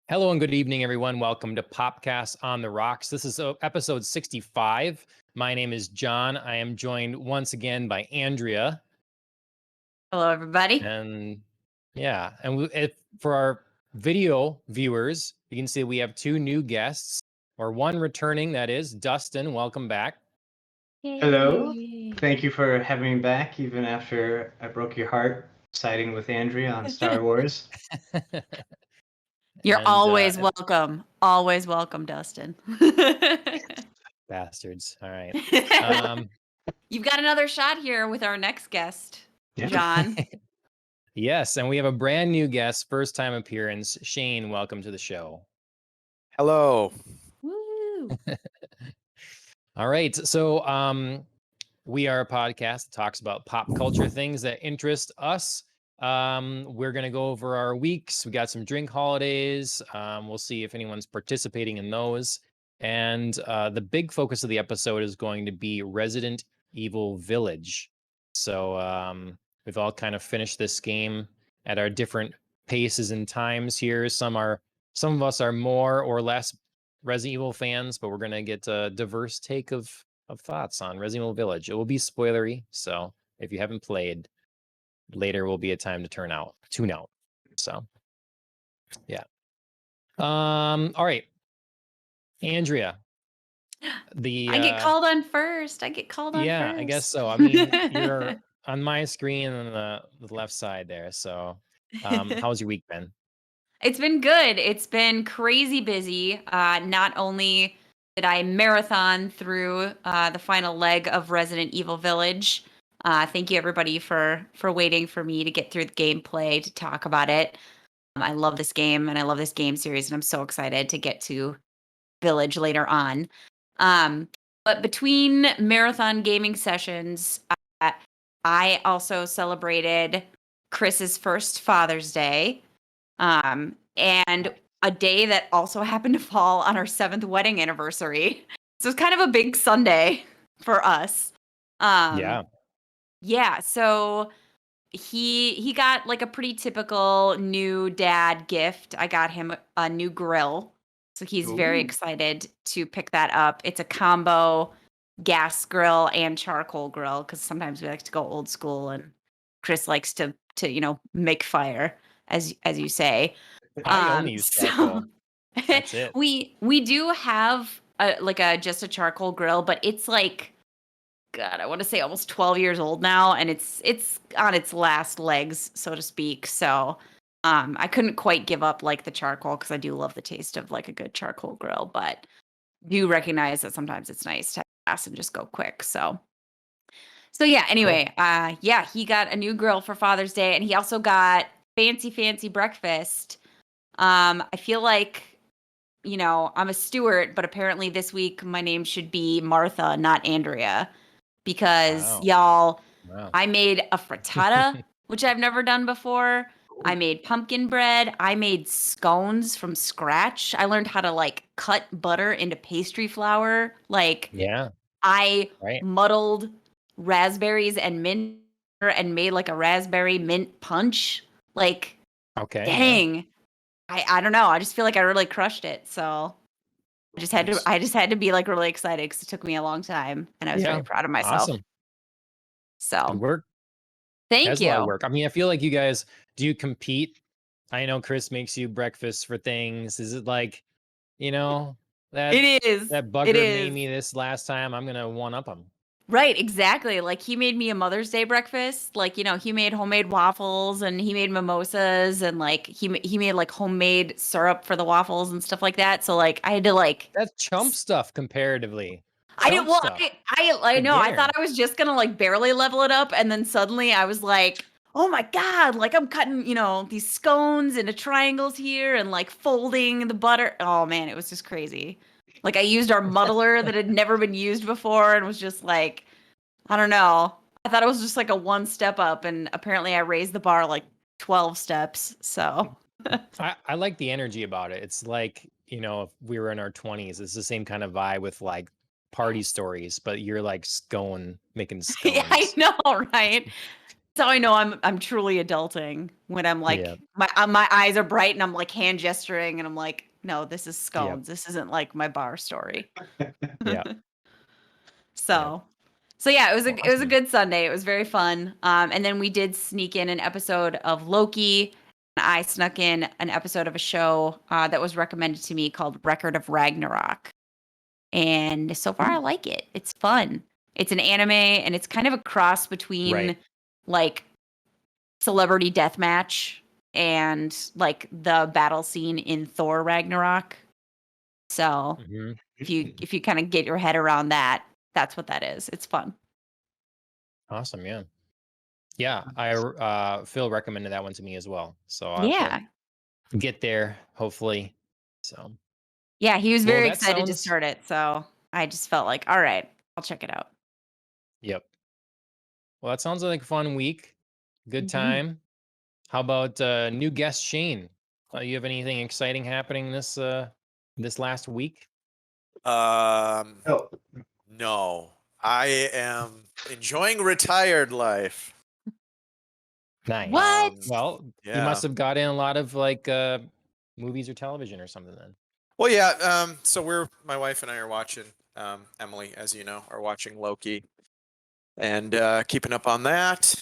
Hello and good evening, everyone. Welcome to Popcast on the Rocks. This is episode 65. My name is John. I am joined once again by Andrea. Hello, everybody. And for our video viewers, you can see we have two new guests, or one returning, that is Dustin. Welcome back. Hello. Yay. Thank you for having me back, even after I broke your heart siding with Andrea on Star Wars. You're And, always welcome. Always welcome, Dustin. bastards. All right. You've got another shot here with our next guest, Yeah. John. Yes, and we have a brand new guest, first time appearance. Shane, welcome to the show. Hello. Woo. All right. So we are a podcast that talks about pop culture things that interest us. We're going to go over our weeks. We got some drink holidays. We'll see if anyone's participating in those. And the big focus of the episode is going to be Resident Evil Village. So we've all kind of finished this game at our different paces and times here. Some of us are more or less Resident Evil fans, but we're going to get a diverse take of thoughts on Resident Evil Village. It will be spoilery, so if you haven't played, later will be a time to tune out. So, yeah. All right, Andrea. I get called on first. Yeah, I guess so. I mean, you're on my screen on the left side there. So, how's your week been? It's been good. It's been crazy busy. Not only did I marathon through the final leg of Resident Evil Village. Thank you, everybody, for waiting for me to get through the gameplay to talk about it. I love this game, and I love this game series, and I'm so excited to get to Village later on. But between marathon gaming sessions, I also celebrated Chris's first Father's Day. And a day that also happened to fall on our 7th wedding anniversary. So it's kind of a big Sunday for us. Yeah. So he got like a pretty typical new dad gift. I got him a new grill. So he's very excited to pick that up. It's a combo gas grill and charcoal grill, because sometimes we like to go old school, and Chris likes to make fire, as you say. I only use charcoal. That's it. We do have just a charcoal grill, but it's like, God, I want to say almost 12 years old now, and it's on its last legs, so to speak. So I couldn't quite give up like the charcoal, because I do love the taste of like a good charcoal grill, but do recognize that sometimes it's nice to pass and just go quick. So yeah, anyway, cool. He got a new grill for Father's Day, and he also got fancy breakfast. I feel like, I'm a Stewart, but apparently this week my name should be Martha, not Andrea, because y'all, I made a frittata, which I've never done before. I made pumpkin bread. I made scones from scratch. I learned how to like cut butter into pastry flour. I muddled raspberries and mint and made like a raspberry mint punch. Dang. Yeah. I don't know. I just feel like I really crushed it. So I just had to be like really excited, because it took me a long time, and I was very proud of myself. Awesome. So good work. Thank That's you. A lot of work. I mean, I feel like you guys, do you compete? I know Chris makes you breakfast for things. Is it like, that it is that bugger made me this last time, I'm gonna one up him. Right, exactly. Like, he made me a Mother's Day breakfast. Like, he made homemade waffles, and he made mimosas, and like he made like homemade syrup for the waffles and stuff like that. So like I had to like that's chump stuff comparatively. I know. Well, I know. I thought I was just gonna like barely level it up, and then suddenly I was like, oh my God, like I'm cutting, these scones into triangles here, and like folding the butter. Oh man, it was just crazy. Like, I used our muddler that had never been used before, and was just like, I don't know. I thought it was just like a one step up, and apparently I raised the bar like 12 steps. So I like the energy about it. It's like, if we were in our 20s, it's the same kind of vibe with like party stories, but you're like making scones. Yeah, I know, right? That's how I know I'm truly adulting when I'm like Yeah. my eyes are bright and I'm like hand gesturing and I'm like, no, this is Yep. scones. This isn't like my bar story. Yeah. Yep. So, so yeah, it was a Awesome. good Sunday. It was very fun. And then we did sneak in an episode of Loki. I snuck in an episode of a show that was recommended to me called Record of Ragnarok. And so far, I like it. It's fun. It's an anime, and it's kind of a cross between Right. like celebrity deathmatch and like the battle scene in Thor Ragnarok. So Hmm. if you kind of get your head around that, that's what that is. It's fun. Awesome. Yeah. Yeah. Phil recommended that one to me as well. So I'll have Yeah. to get there, hopefully. So, Yeah, he was well, very that excited to sounds, start it. So I just felt like, all right, I'll check it out. yep. Well, that sounds like a fun week. Good Mhm. time. How about new guest Shane? You have anything exciting happening this last week? Um, Oh, no, I am enjoying retired life. Nice. What? Well, you must Yeah. have got in a lot of like movies or television or something then. Well, yeah. So my wife and I are watching. Emily, as you know, are watching Loki and keeping up on that.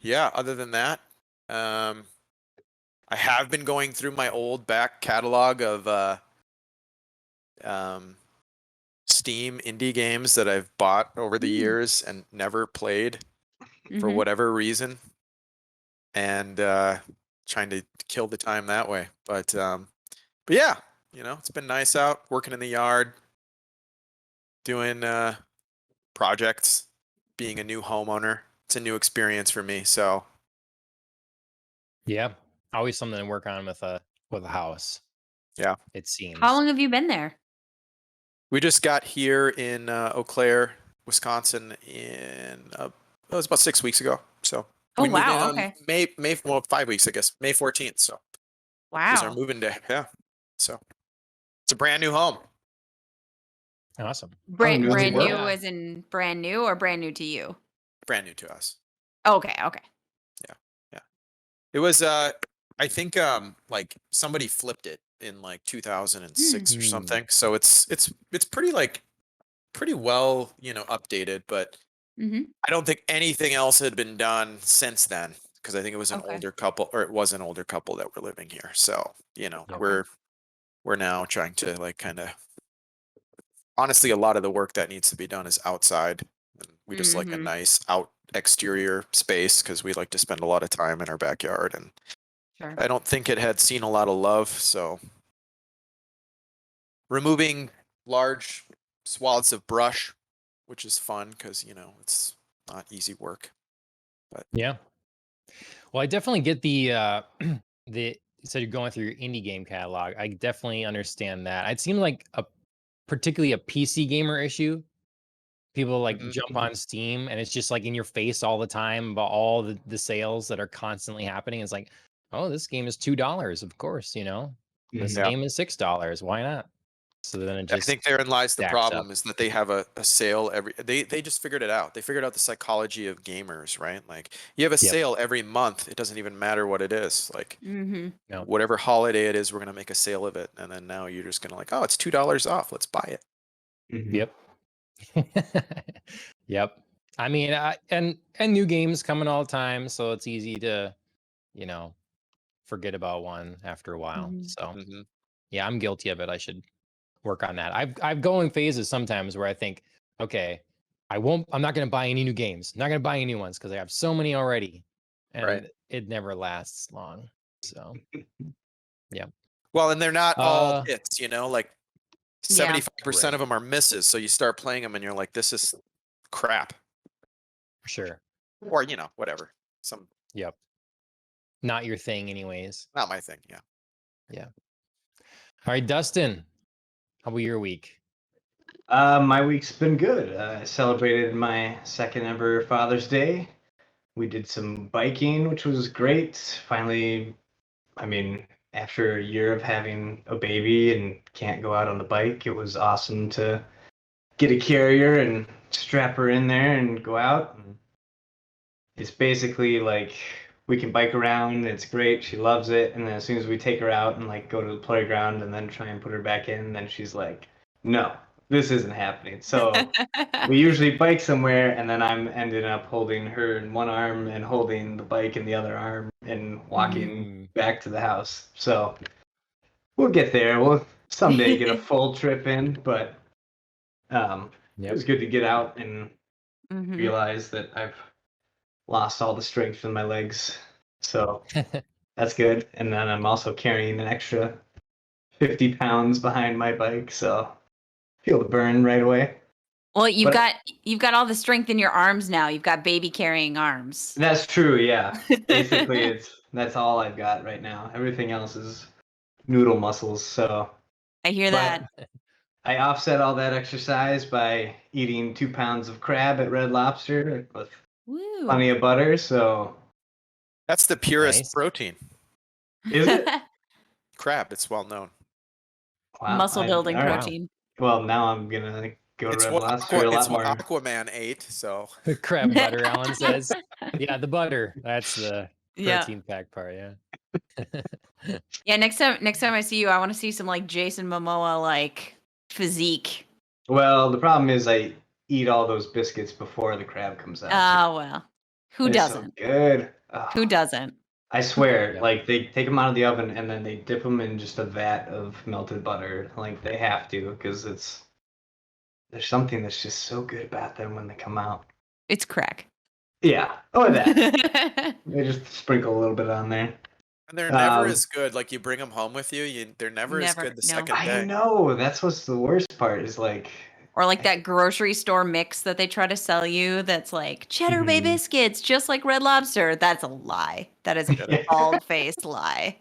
Yeah. Other than that, um, I have been going through my old back catalog of um, Steam indie games that I've bought over the Mm. years and never played for Mhm. whatever reason, and trying to kill the time that way. But yeah, it's been nice out working in the yard, doing projects, being a new homeowner. It's a new experience for me. So Yeah. Always something to work on with a house, yeah, it How seems. long have you been there? we just got here in Eau Claire, Wisconsin, it was about 6 weeks ago. So Oh, we moved in wow. on Okay. Well, 5 weeks, I guess, May 14th. So was our Wow. moving day. Yeah. So it's a brand new home. Awesome. Oh, newly Brand work. new Yeah. as in brand new or brand new to you? Brand new to us. Okay. Okay. Yeah. It was I think like somebody flipped it in like 2006 or Hmm. something. So it's pretty well, updated, but Mm-hmm. I don't think anything else had been done since then because I think it was an Okay. older couple, or it was an older couple that were living here. So, Yep. Okay. we're now trying to like kind of honestly, a lot of the work that needs to be done is outside. And we just like a Mhm. nice out exterior space because we like to spend a lot of time in our backyard, and Sure. I don't think it had seen a lot of love. So removing large swaths of brush, which is fun because it's not easy work. Yeah. Well, I definitely get the so you're going through your indie game catalog. I definitely understand that. It seemed like particularly a PC gamer issue. People like Mhm. jump on Steam and it's just like in your face all the time about all the sales that are constantly happening. It's like, oh, this game is $2, of course, This Mhm. Yeah. game is $6. Why not? So then it I just think therein lies the stacks up. problem is that they have a sale they just figured it out. They figured out the psychology of gamers, right? Like you have a Yep. sale every month. It doesn't even matter what it is. Like Mm-hmm. No. whatever holiday it is, we're gonna make a sale of it. And then now you're just gonna like, oh, it's $2 off. Let's buy it. Mhm. Yep. Yep. I mean, and new games coming all the time, so it's easy to, forget about one after a while. Mhm. So Hmm. yeah, I'm guilty of it. I should work on that. I've go in phases sometimes where I think, okay, I'm not gonna buy any new games. I'm not gonna buy any new ones because I have so many already. Right. And it never lasts long. So yeah. Well, and they're not all Uh hits, like Yeah. 75% of them are misses. So you start playing them and you're like, this is crap. sure. Or, whatever. Yep. Not your thing anyways. Not my thing. Yeah. Yeah. All right, Dustin. How about your week? My week's been good. I celebrated my second ever Father's Day. We did some biking, which was great. Finally, I mean, after a year of having a baby and can't go out on the bike, it was awesome to get a carrier and strap her in there and go out. And it's basically like we can bike around. It's great. She loves it. And then as soon as we take her out and like go to the playground and then try and put her back in, then she's like, no, this isn't happening. So we usually bike somewhere, and then I'm ending up holding her in one arm and holding the bike in the other arm and walking back to the house. So we'll get there. We'll someday get a full trip in, but it was good to get out and realize that I've lost all the strength in my legs. So that's good. And then I'm also carrying an extra 50 pounds behind my bike, so feel the burn right away. Well, you've got all the strength in your arms now. You've got baby carrying arms. That's true, yeah. Basically that's all I've got right now. Everything else is noodle muscles, so I hear that. I offset all that exercise by eating 2 pounds of crab at Red Lobster with plenty of butter, so That's the purest protein. is it? Crab, it's well known. Wow, muscle building all right. protein. Well, now I'm gonna go to It's Red what, Lobster a lot it's more. what Aquaman ate, so. Crab butter, Alan says. Yeah, the butter. That's the protein pack part, yeah. Yeah, next time I see you, I want to see some like Jason Momoa like physique. Well, the problem is I eat all those biscuits before the crab comes out. Oh, well. Who It's doesn't? So good. Who doesn't? I swear, Yeah. like they take them out of the oven and then they dip them in just a vat of melted butter. Like they have to, because there's something that's just so good about them when they come out. It's crack. Yeah. Oh, that. They just sprinkle a little bit on there. And they're never as good. Like you bring them home with you, they're never as good the second day. I know. That's what's the worst part is like. Or like that grocery store mix that they try to sell you that's like Cheddar Bay biscuits, just like Red Lobster. That's a lie. That is a bald-faced lie.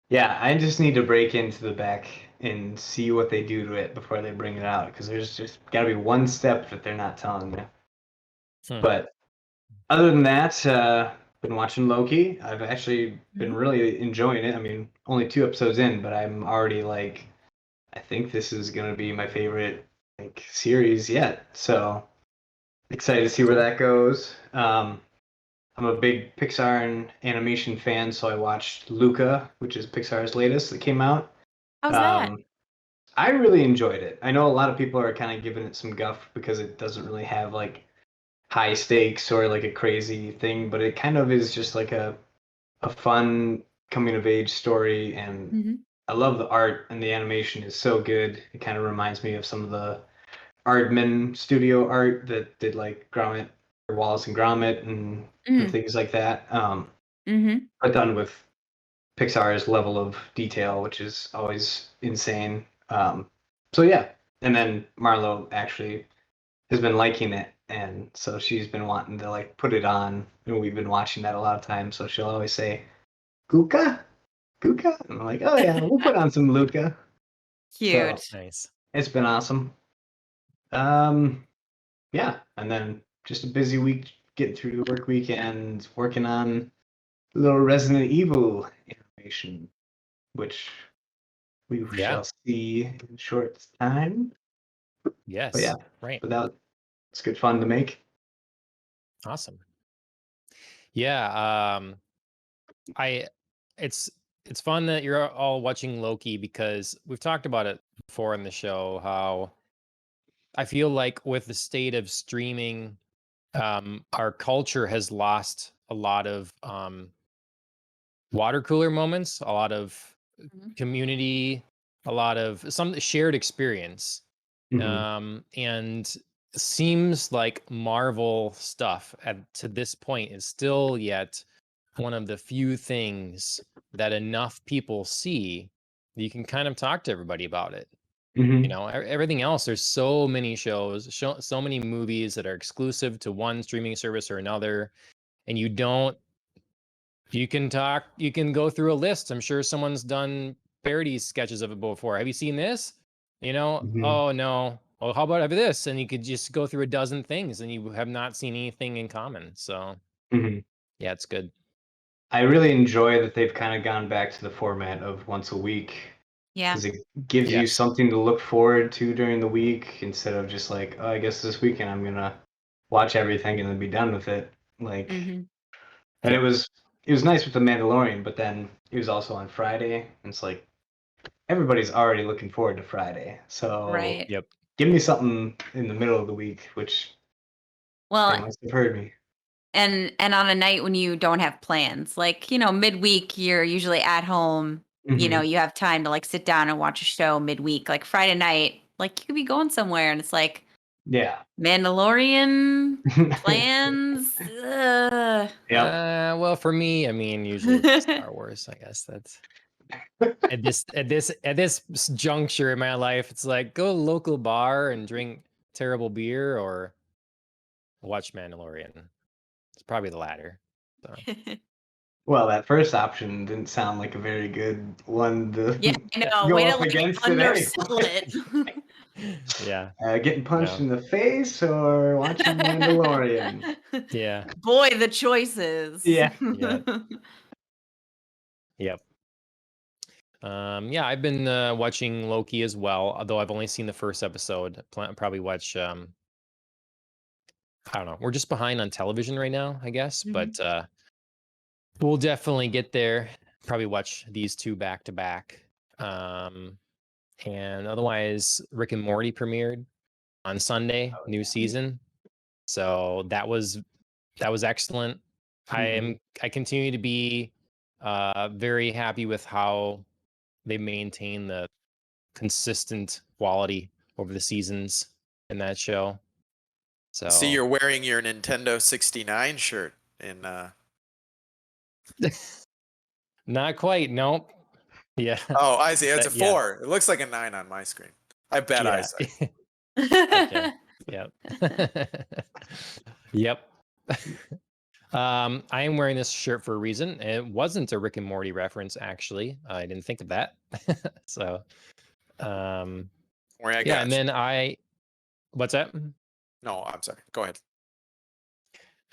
Yeah, I just need to break into the back and see what they do to it before they bring it out, because there's just got to be one step that they're not telling me. But other than that, been watching Loki. I've actually been really enjoying it. I mean, only 2 episodes in, but I'm already like, I think this is gonna be my favorite like series yet. So excited to see where that goes. I'm a big Pixar and animation fan, so I watched Luca, which is Pixar's latest that came out. How's that? I really enjoyed it. I know a lot of people are kind of giving it some guff because it doesn't really have like high stakes or like a crazy thing, but it kind of is just like a fun coming of age story, and I love the art, and the animation is so good. It kind of reminds me of some of the Aardman studio art that did like Gromit or Wallace and Gromit and things like that. But done with Pixar's level of detail, which is always insane. So yeah, and then Marlo actually has been liking it, and so she's been wanting to like put it on, and we've been watching that a lot of times. So she'll always say, "Luca, Luca," and I'm like, "Oh yeah, we'll put on some Luca." Cute. So, nice. It's been awesome. Yeah, and then just a busy week getting through the work week and working on a little Resident Evil animation, which we shall see in a short time. Yes. But yeah, right. but it's good fun to make. Awesome. Yeah. It's fun that you're all watching Loki, because we've talked about it before in the show, how I feel like with the state of streaming, our culture has lost a lot of water cooler moments, a lot of community, a lot of some shared experience. And seems like Marvel stuff to this point is still yet one of the few things that enough people see that you can kind of talk to everybody about it. You know, everything else, there's so many shows, so many movies that are exclusive to one streaming service or another, and you can go through a list. I'm sure someone's done parody sketches of it before. Have you seen this? You know, oh no. Well, how about this? And you could just go through a dozen things and you have not seen anything in common. So yeah, it's good. I really enjoy that they've kind of gone back to the format of once a week. Yeah. Because it gives you something to look forward to during the week, instead of just like, oh, I guess this weekend I'm going to watch everything and then be done with it. Like, Mhm. and it was nice with the Mandalorian, but then it was also on Friday, and it's like everybody's already looking forward to Friday. So Right. Yep. give me something in the middle of the week, which they Well, must have heard me. and on a night when you don't have plans, like, midweek, you're usually at home, Mhm. you have time to like sit down and watch a show midweek. Like Friday night, like you could be going somewhere and it's like Yeah. Mandalorian plans. Ugh. Yep. Well, for me, I mean, usually it's Star Wars. I guess that's at this juncture in my life. It's like go to a local bar and drink terrible beer, or watch Mandalorian. It's probably the latter. So. Well, that first option didn't sound like a very good one to Yeah, I know. go Way to up like against it undersell anyway. it. Yeah. Getting punched No. in the face or watching Mandalorian? Yeah. Boy, the choices. Yeah. Yeah. Yep. Yeah, I've been watching Loki as well, although I've only seen the first episode. Probably watch. I don't know. We're just behind on television right now, I guess, but we'll definitely get there. Probably watch these two back to back. And otherwise, Rick and Morty premiered on Sunday, Oh, new season. So that was excellent. Mhm. I continue to be very happy with how they maintain the consistent quality over the seasons in that show. So See, you're wearing your Nintendo 69 shirt in not quite. Nope. Yeah. Oh, I see. It's a Yeah. 4. It looks like a 9 on my screen. I bet I Yeah. say. Okay. Yep. Yep. I am wearing this shirt for a reason. It wasn't a Rick and Morty reference, actually. I didn't think of that. So, Where I yeah. got And you. then what's that? No, I'm sorry. Go ahead.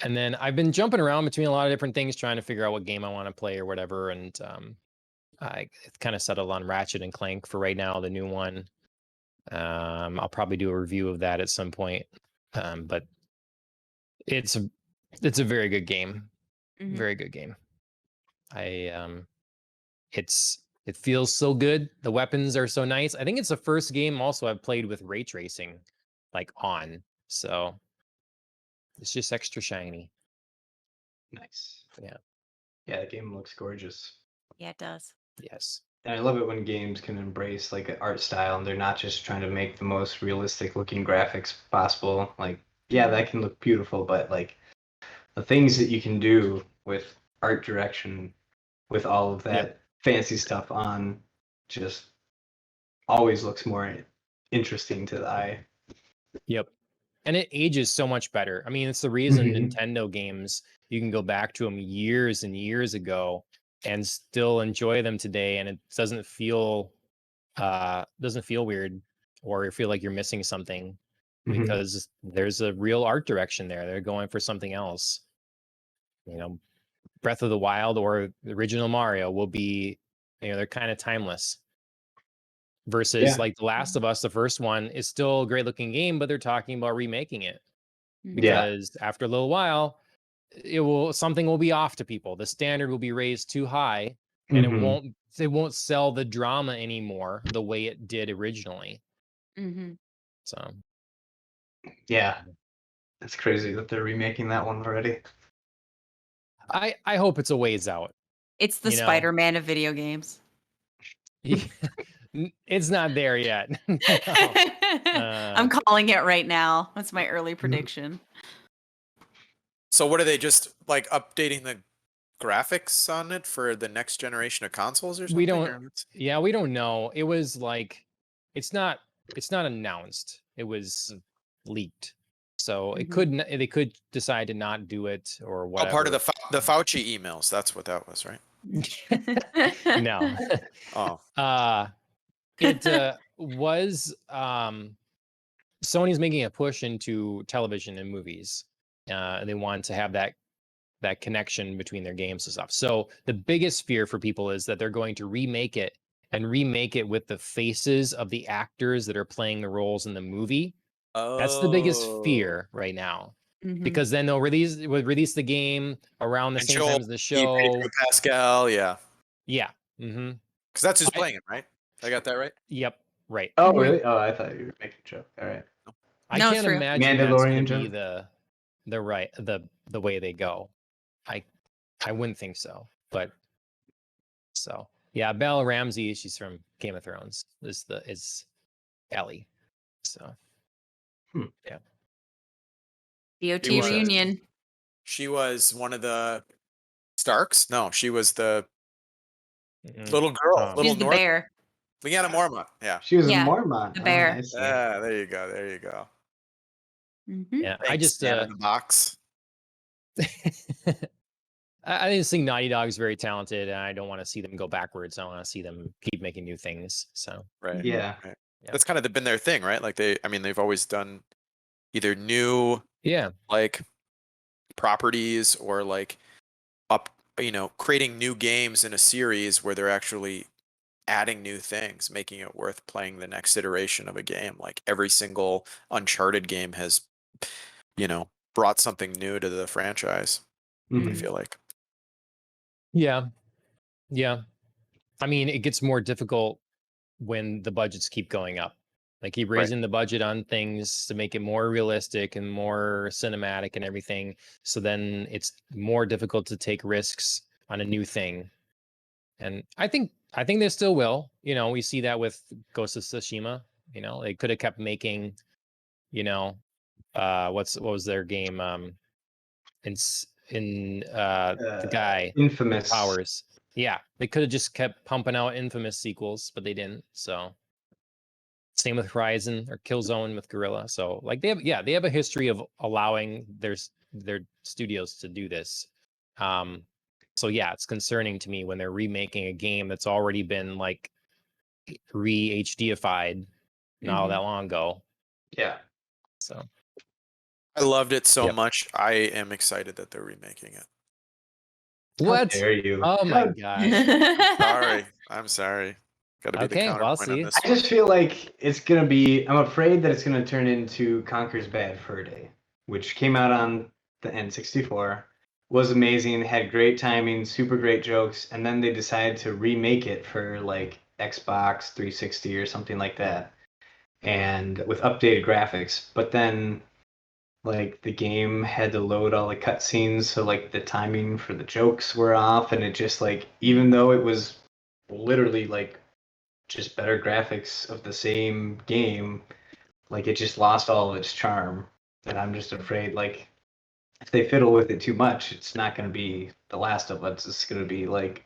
And then I've been jumping around between a lot of different things, trying to figure out what game I want to play or whatever. And I kind of settled on Ratchet and Clank for right now, the new one. I'll probably do a review of that at some point. But it's a very good game. Mhm. Very good game. It feels so good. The weapons are so nice. I think it's the first game also I've played with ray tracing like on. So it's just extra shiny. Nice. Yeah. Yeah, the game looks gorgeous. Yeah, it does. Yes. And I love it when games can embrace like an art style and they're not just trying to make the most realistic looking graphics possible. Like, yeah, that can look beautiful, but like the things that you can do with art direction, with all of that Yep. fancy stuff on, just always looks more interesting to the eye. Yep. And it ages so much better. I mean, it's the reason Mhm. Nintendo games, you can go back to them years and years ago and still enjoy them today, and it doesn't feel weird or feel like you're missing something Mhm. because there's a real art direction there. They're going for something else. Breath of the Wild or the original Mario will be, they're kind of timeless. Versus Yeah. like The Last of Us, the first one is still a great looking game, but they're talking about remaking it Mhm. Yeah. because after a little while, something will be off to people. The standard will be raised too high, and Mhm. it won't sell the drama anymore the way it did originally. Mhm. So Yeah. It's crazy that they're remaking that one already. I hope it's a ways out. It's the You know? Spider-Man of video games. It's not there yet. No. I'm calling it right now. That's my early prediction. So what are they just like updating the graphics on it for the next generation of consoles or something? We don't. Or what's- Yeah, we don't know. It was like it's not announced. It was leaked. So it Mhm. could they could decide to not do it or Oh, whatever. part of the Fauci emails. That's what that was, right? No. Oh, It was Sony's making a push into television and movies. They want to have that connection between their games and stuff. So the biggest fear for people is that they're going to remake it with the faces of the actors that are playing the roles in the movie. That's the biggest Oh. fear right now. Mhm. because then they'll release the game around the And same Joel time as the E. show. Pedro Pascal, yeah. Yeah. Mm-hmm. Because that's who's I- playing it, right? I got that right? Yep. Right. Oh, Mhm. really? Oh, I thought you were making a joke. All right. I No, it's can't true. imagine that's Mandalorian going to be joke? the way they go. I wouldn't think so. But so yeah, Belle Ramsey, she's from Game of Thrones. Is Ellie. So DOT She was. reunion. She was one of the Starks? No, she was the mm, little girl, Um, little She's the North. bear. Lyanna Mormont. Yeah. She was Yeah, a Mormont. the Oh, bear. I see. Yeah, there you go. There you go. Mhm. yeah, I Thanks, just man in the box. I just think Naughty Dog is very talented, and I don't want to see them go backwards. I want to see them keep making new things. So Right. Yeah. Yeah. That's kind of been their thing, right? Like they've always done either new yeah, like properties or like creating new games in a series where they're actually adding new things, making it worth playing the next iteration of a game. Like every single Uncharted game has, brought something new to the franchise. I Mhm. feel like. yeah. I mean, it gets more difficult when the budgets keep going up. Like keep Right. raising the budget on things to make it more realistic and more cinematic and everything. So then it's more difficult to take risks on a new thing. And I think they still will. We see that with Ghost of Tsushima. They could have kept making, what was their game? The guy Infamous. Powers. Yeah, they could have just kept pumping out Infamous sequels, but they didn't. So same with Horizon or Killzone with Guerrilla. So like they have a history of allowing their studios to do this. So yeah, it's concerning to me when they're remaking a game that's already been like re-HDified not all that long ago. Yeah. So I loved it so Yep. much. I am excited that they're remaking it. How what? dare you? Oh my How- gosh. I'm sorry. Got to be the Okay, well, counterpoint on see. this I one. just feel like it's gonna be. I'm afraid that it's gonna turn into Conker's Bad Fur Day, which came out on the N64, was amazing, had great timing, super great jokes, and then they decided to remake it for like Xbox 360 or something like that, and with updated graphics. But then, like the game had to load all the cutscenes, so like the timing for the jokes were off, and it just like even though it was literally like just better graphics of the same game, like it just lost all of its charm. And I'm just afraid, like, if they fiddle with it too much, it's not going to be The Last of Us. It's going to be like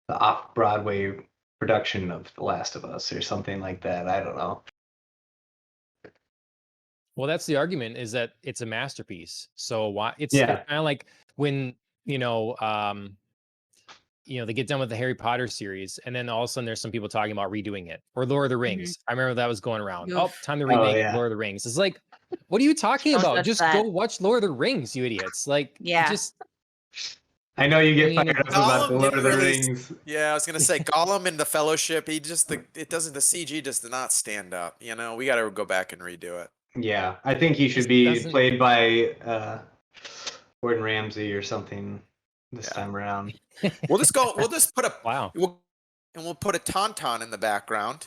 the off Broadway production of The Last of Us or something like that. I don't know. Well, that's the argument, is that it's a masterpiece. So why it's Yeah. kind of like when, they get done with the Harry Potter series, and then all of a sudden there's some people talking about redoing it, or Lord of the Rings. I remember that was going around. Oh, Oof. time to Oh, remake yeah. Lord of the Rings. It's like, what are you talking Don't about? touch Just that. go watch Lord of the Rings, you idiots. Like, Yeah. just I know you get I mean, fired up about the Gollum Lord of the didn't really- Rings. Yeah, I was gonna say Gollum in the Fellowship. The CG just did not stand up. We got to go back and redo it. Yeah, I think he should Just be doesn't- played by Gordon Ramsay or something this Yeah. time around. We'll just go. We'll just put a wow. we'll put a tauntaun in the background,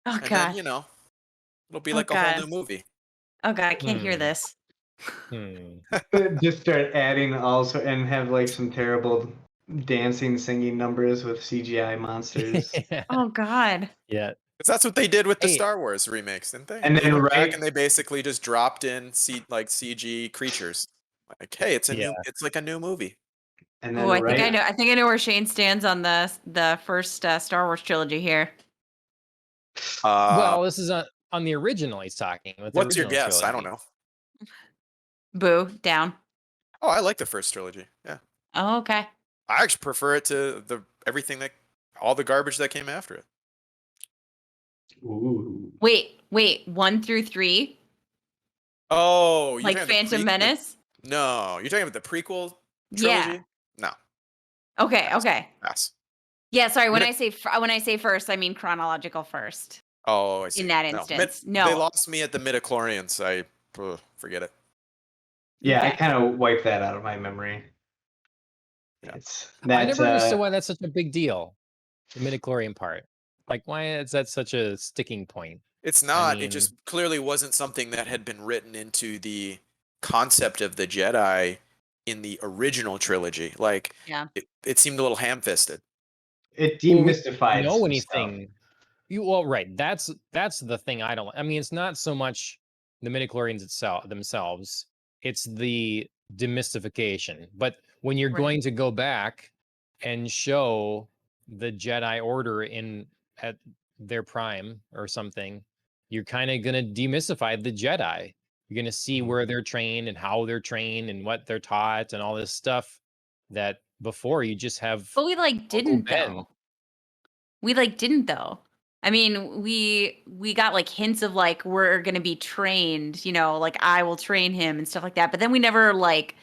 Oh and god. then it'll be Oh, like a God. whole new movie. Oh god, I can't hear Hmm. this. Just start adding also and have like some terrible dancing, singing numbers with CGI monsters. Oh god. Yeah. Because that's what they did with the Hey. Star Wars remakes, didn't they? And They then went back right- and they basically just dropped in CG creatures. Like, hey, it's it's like a new movie. And then Oh, I think I right, know. I think I know where Shane stands on the first Star Wars trilogy here. Well, this is on the original he's talking. With the What's your original guess? I don't trilogy. know. Boo, down. Oh, I like the first trilogy. Yeah, Oh, okay. I actually prefer it to all the garbage that came after it. ooh, Wait, 1 through 3, Oh, you're like talking about the Phantom Menace. No, you're talking about the prequel Yeah. trilogy. No, Okay. Okay. pass. Yeah. Sorry. When Mid- I say first, I mean chronological first. Oh, I see. In that No, instance, they no. lost me at the midichlorians. Forget it. Yeah, I Okay. kind of wiped that out of my memory. Yeah. It's I that never understood why that's such a big deal. The midichlorian part. Like, why is that such a sticking point? It's I not. It mean, just clearly wasn't something that had been written into the concept of the Jedi in the original trilogy. Like, Yeah. it seemed a little ham-fisted. it well, we demystified know some stuff. anything. Well, right. That's the thing I don't. I mean, it's not so much the midichlorians themselves. It's the demystification. But when you're Right. going to go back and show the Jedi Order at their prime or something, you're kind of gonna demystify the Jedi. You're gonna see Mhm. where they're trained and how they're trained and what they're taught and all this stuff that before you just have But we like Uncle didn't Ben. though. We like didn't though. I mean, we got like hints of like we're gonna be trained, you know, like I will train him and stuff like that. But then we never like.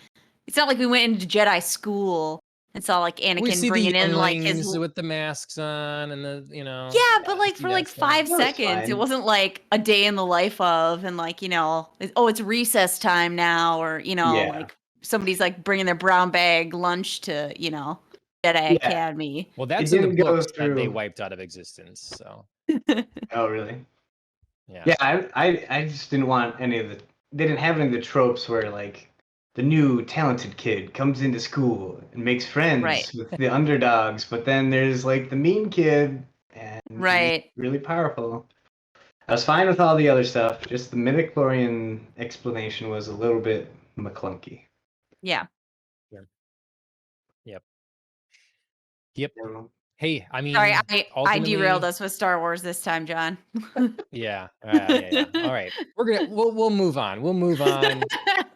It's not like we went into Jedi school and saw like We Anakin see the bringing in like his. younglings with the masks on and the, Yeah, Yeah, but we like see for that like stuff. 5 seconds, it fine. wasn't like a day in the life of, and like, you know, oh, it's recess time now, or, you know, Yeah. like somebody's like bringing their brown bag lunch to, you know, Jedi Yeah. Academy. Well, It that's in the didn't go books that they through. wiped out of existence. So Oh, really? yeah. Yeah, I just didn't want any of the. They didn't have any of the tropes where like the new talented kid comes into school and makes friends Right. with the underdogs, but then there's like the mean kid and he's Right. really powerful. I was fine with all the other stuff. Just the midichlorian explanation was a little bit McClunky. Yeah. Yep. Yep. Um, Hey, I mean, Sorry, I derailed ultimately, us with Star Wars this time, John. yeah. Yeah. All right. We'll move on. We'll move on.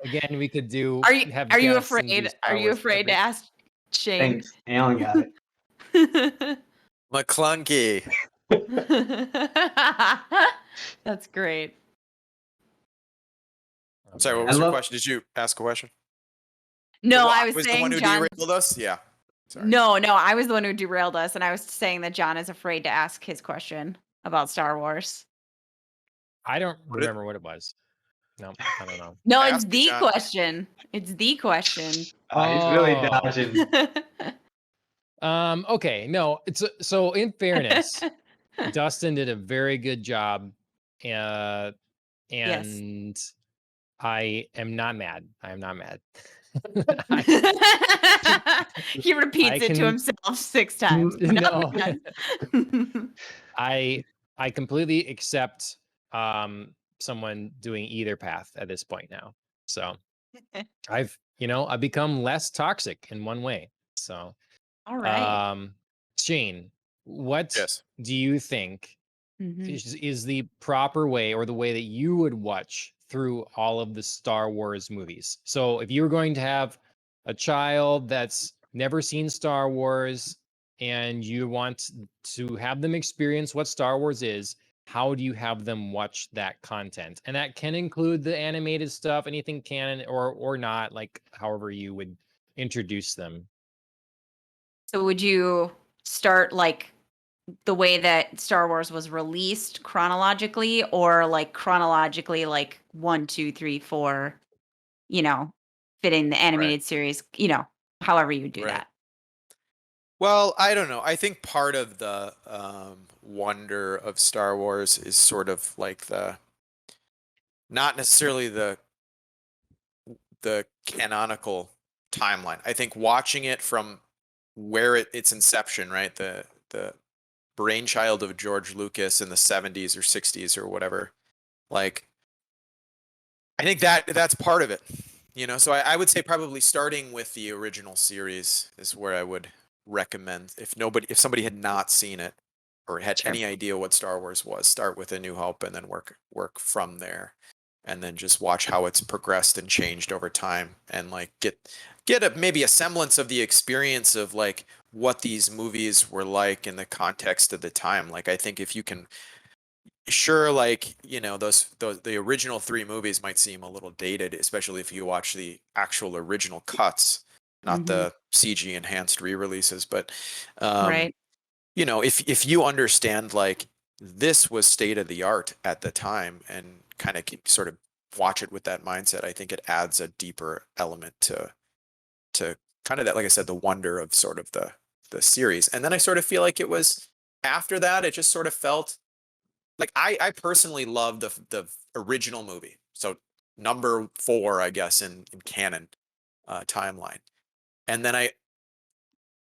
Again, we could Are you have are you guests and do afraid? Are Star you Wars afraid to topics. ask Shane? Thanks, Alan got it. McClunky. That's great. Oh, Sorry, what man. was I your love- question? Did you ask a question? No, Well, I was the saying one who John. derailed us? Yeah. Sorry. No, I was the one who derailed us, and I was saying that John is afraid to ask his question about Star Wars. I don't What it- remember what it was. No, I don't know. No, Ask it's me, the John. question. It's the question. He's really Oh. dodging. Okay, no, it's so in fairness, Dustin did a very good job. Yes. And I am not mad. I am not mad. He repeats it to can- himself 6 times. No. Not I completely accept someone doing either path at this point now. So I've become less toxic in one way. So All right. Shane, what Yes. do you think Mhm. is the proper way, or the way that you would watch through all of the Star Wars movies? So if you were going to have a child that's never seen Star Wars and you want to have them experience what Star Wars is, how do you have them watch that content? And that can include the animated stuff, anything canon or not, like however you would introduce them. So would you start like the way that Star Wars was released chronologically, or like chronologically, like 1, 2, 3, 4, you know, fitting the animated series, you know, however you do Right. that. Well, I don't know. I think part of the wonder of Star Wars is sort of like not necessarily the canonical timeline. I think watching it from where its inception, right? The brainchild of George Lucas in the 70s or 60s or whatever. Like, I think that's part of it. So I would say probably starting with the original series is where I would recommend, if somebody had not seen it or had Sure. any idea what Star Wars was, start with A New Hope and then work from there, and then just watch how it's progressed and changed over time, and like get maybe a semblance of the experience of like what these movies were like in the context of the time. Like, I think if you can, sure, like, those the original 3 movies might seem a little dated, especially if you watch the actual original cuts, not the CG enhanced re-releases. But Right. if you understand like this was state of the art at the time, and kind of sort of watch it with that mindset, I think it adds a deeper element to kind of that, like I said, the wonder of sort of the series. And then I sort of feel like it was after that, it just sort of felt like I personally love the original movie. So number 4, I guess, in canon timeline. And then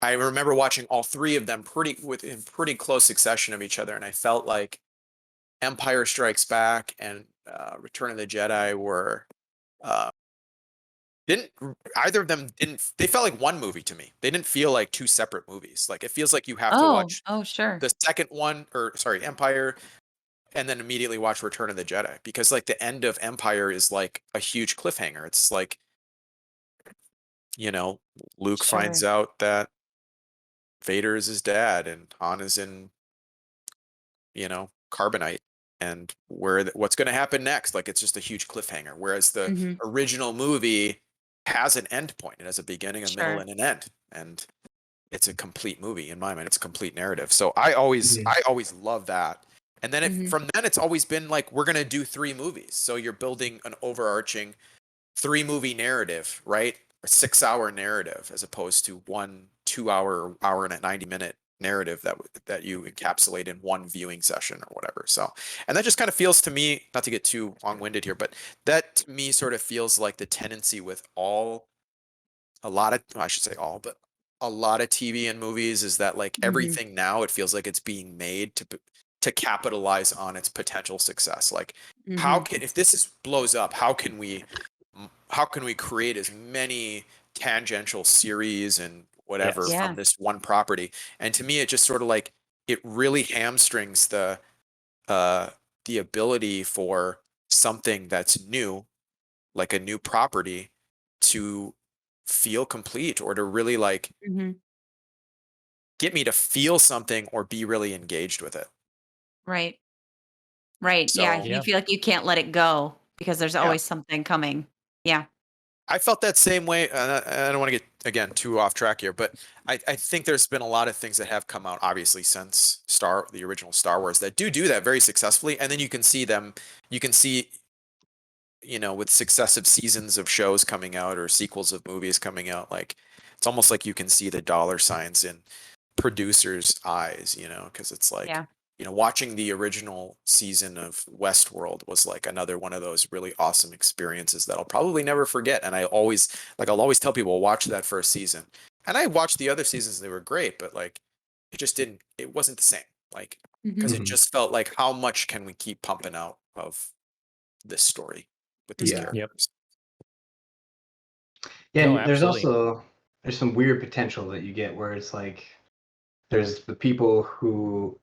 I remember watching all 3 of them in pretty close succession of each other, and I felt like Empire Strikes Back and Return of the Jedi were didn't either of them didn't they felt like one movie to me. They didn't feel like 2 separate movies. Like it feels like you have to watch Oh, sure. the second one, or sorry, Empire, and then immediately watch Return of the Jedi, because like the end of Empire is like a huge cliffhanger. It's like, Luke finds Sure. out that Vader is his dad and Han is in, carbonite, and what's going to happen next. Like it's just a huge cliffhanger. Whereas the Mhm. original movie has an end point. It has a beginning, a middle, Sure. and an end. And it's a complete movie in my mind. It's a complete narrative. So I always love that. And then Mhm. from then it's always been like, we're going to do 3 movies. So you're building an overarching 3-movie narrative, right? A 6-hour narrative, as opposed to 1 2-hour, hour and a 90-minute narrative that you encapsulate in one viewing session or whatever. So, and that just kind of feels to me, not to get too long-winded here, but that to me sort of feels like the tendency with a lot of TV and movies is that like Mhm. everything now, it feels like it's being made to capitalize on its potential success. Like Mhm. if this blows up, how can we create as many tangential series and whatever Yes. Yeah. from this one property? And to me, it just sort of like, it really hamstrings the ability for something that's new, like a new property, to feel complete, or to really like Mhm. get me to feel something or be really engaged with it. Right. Right. Yeah. So You Yeah. feel like you can't let it go because there's yeah, always something coming. Yeah. I felt that same way. I don't want to get again too off track here, but I think there's been a lot of things that have come out, obviously, since the original Star Wars, that do that very successfully, and then you can see them. You can see, with successive seasons of shows coming out or sequels of movies coming out, like it's almost like you can see the dollar signs in producers' eyes, because it's like, Yeah. watching the original season of Westworld was like another one of those really awesome experiences that I'll probably never forget. And I'll always tell people, watch that first season. And I watched the other seasons, they were great, but like it wasn't the same. Like, because Mhm. it just felt like, how much can we keep pumping out of this story with these Yeah. Yep. characters? Yeah, No, and there's absolutely. also there's some weird potential that you get where it's like there's the people who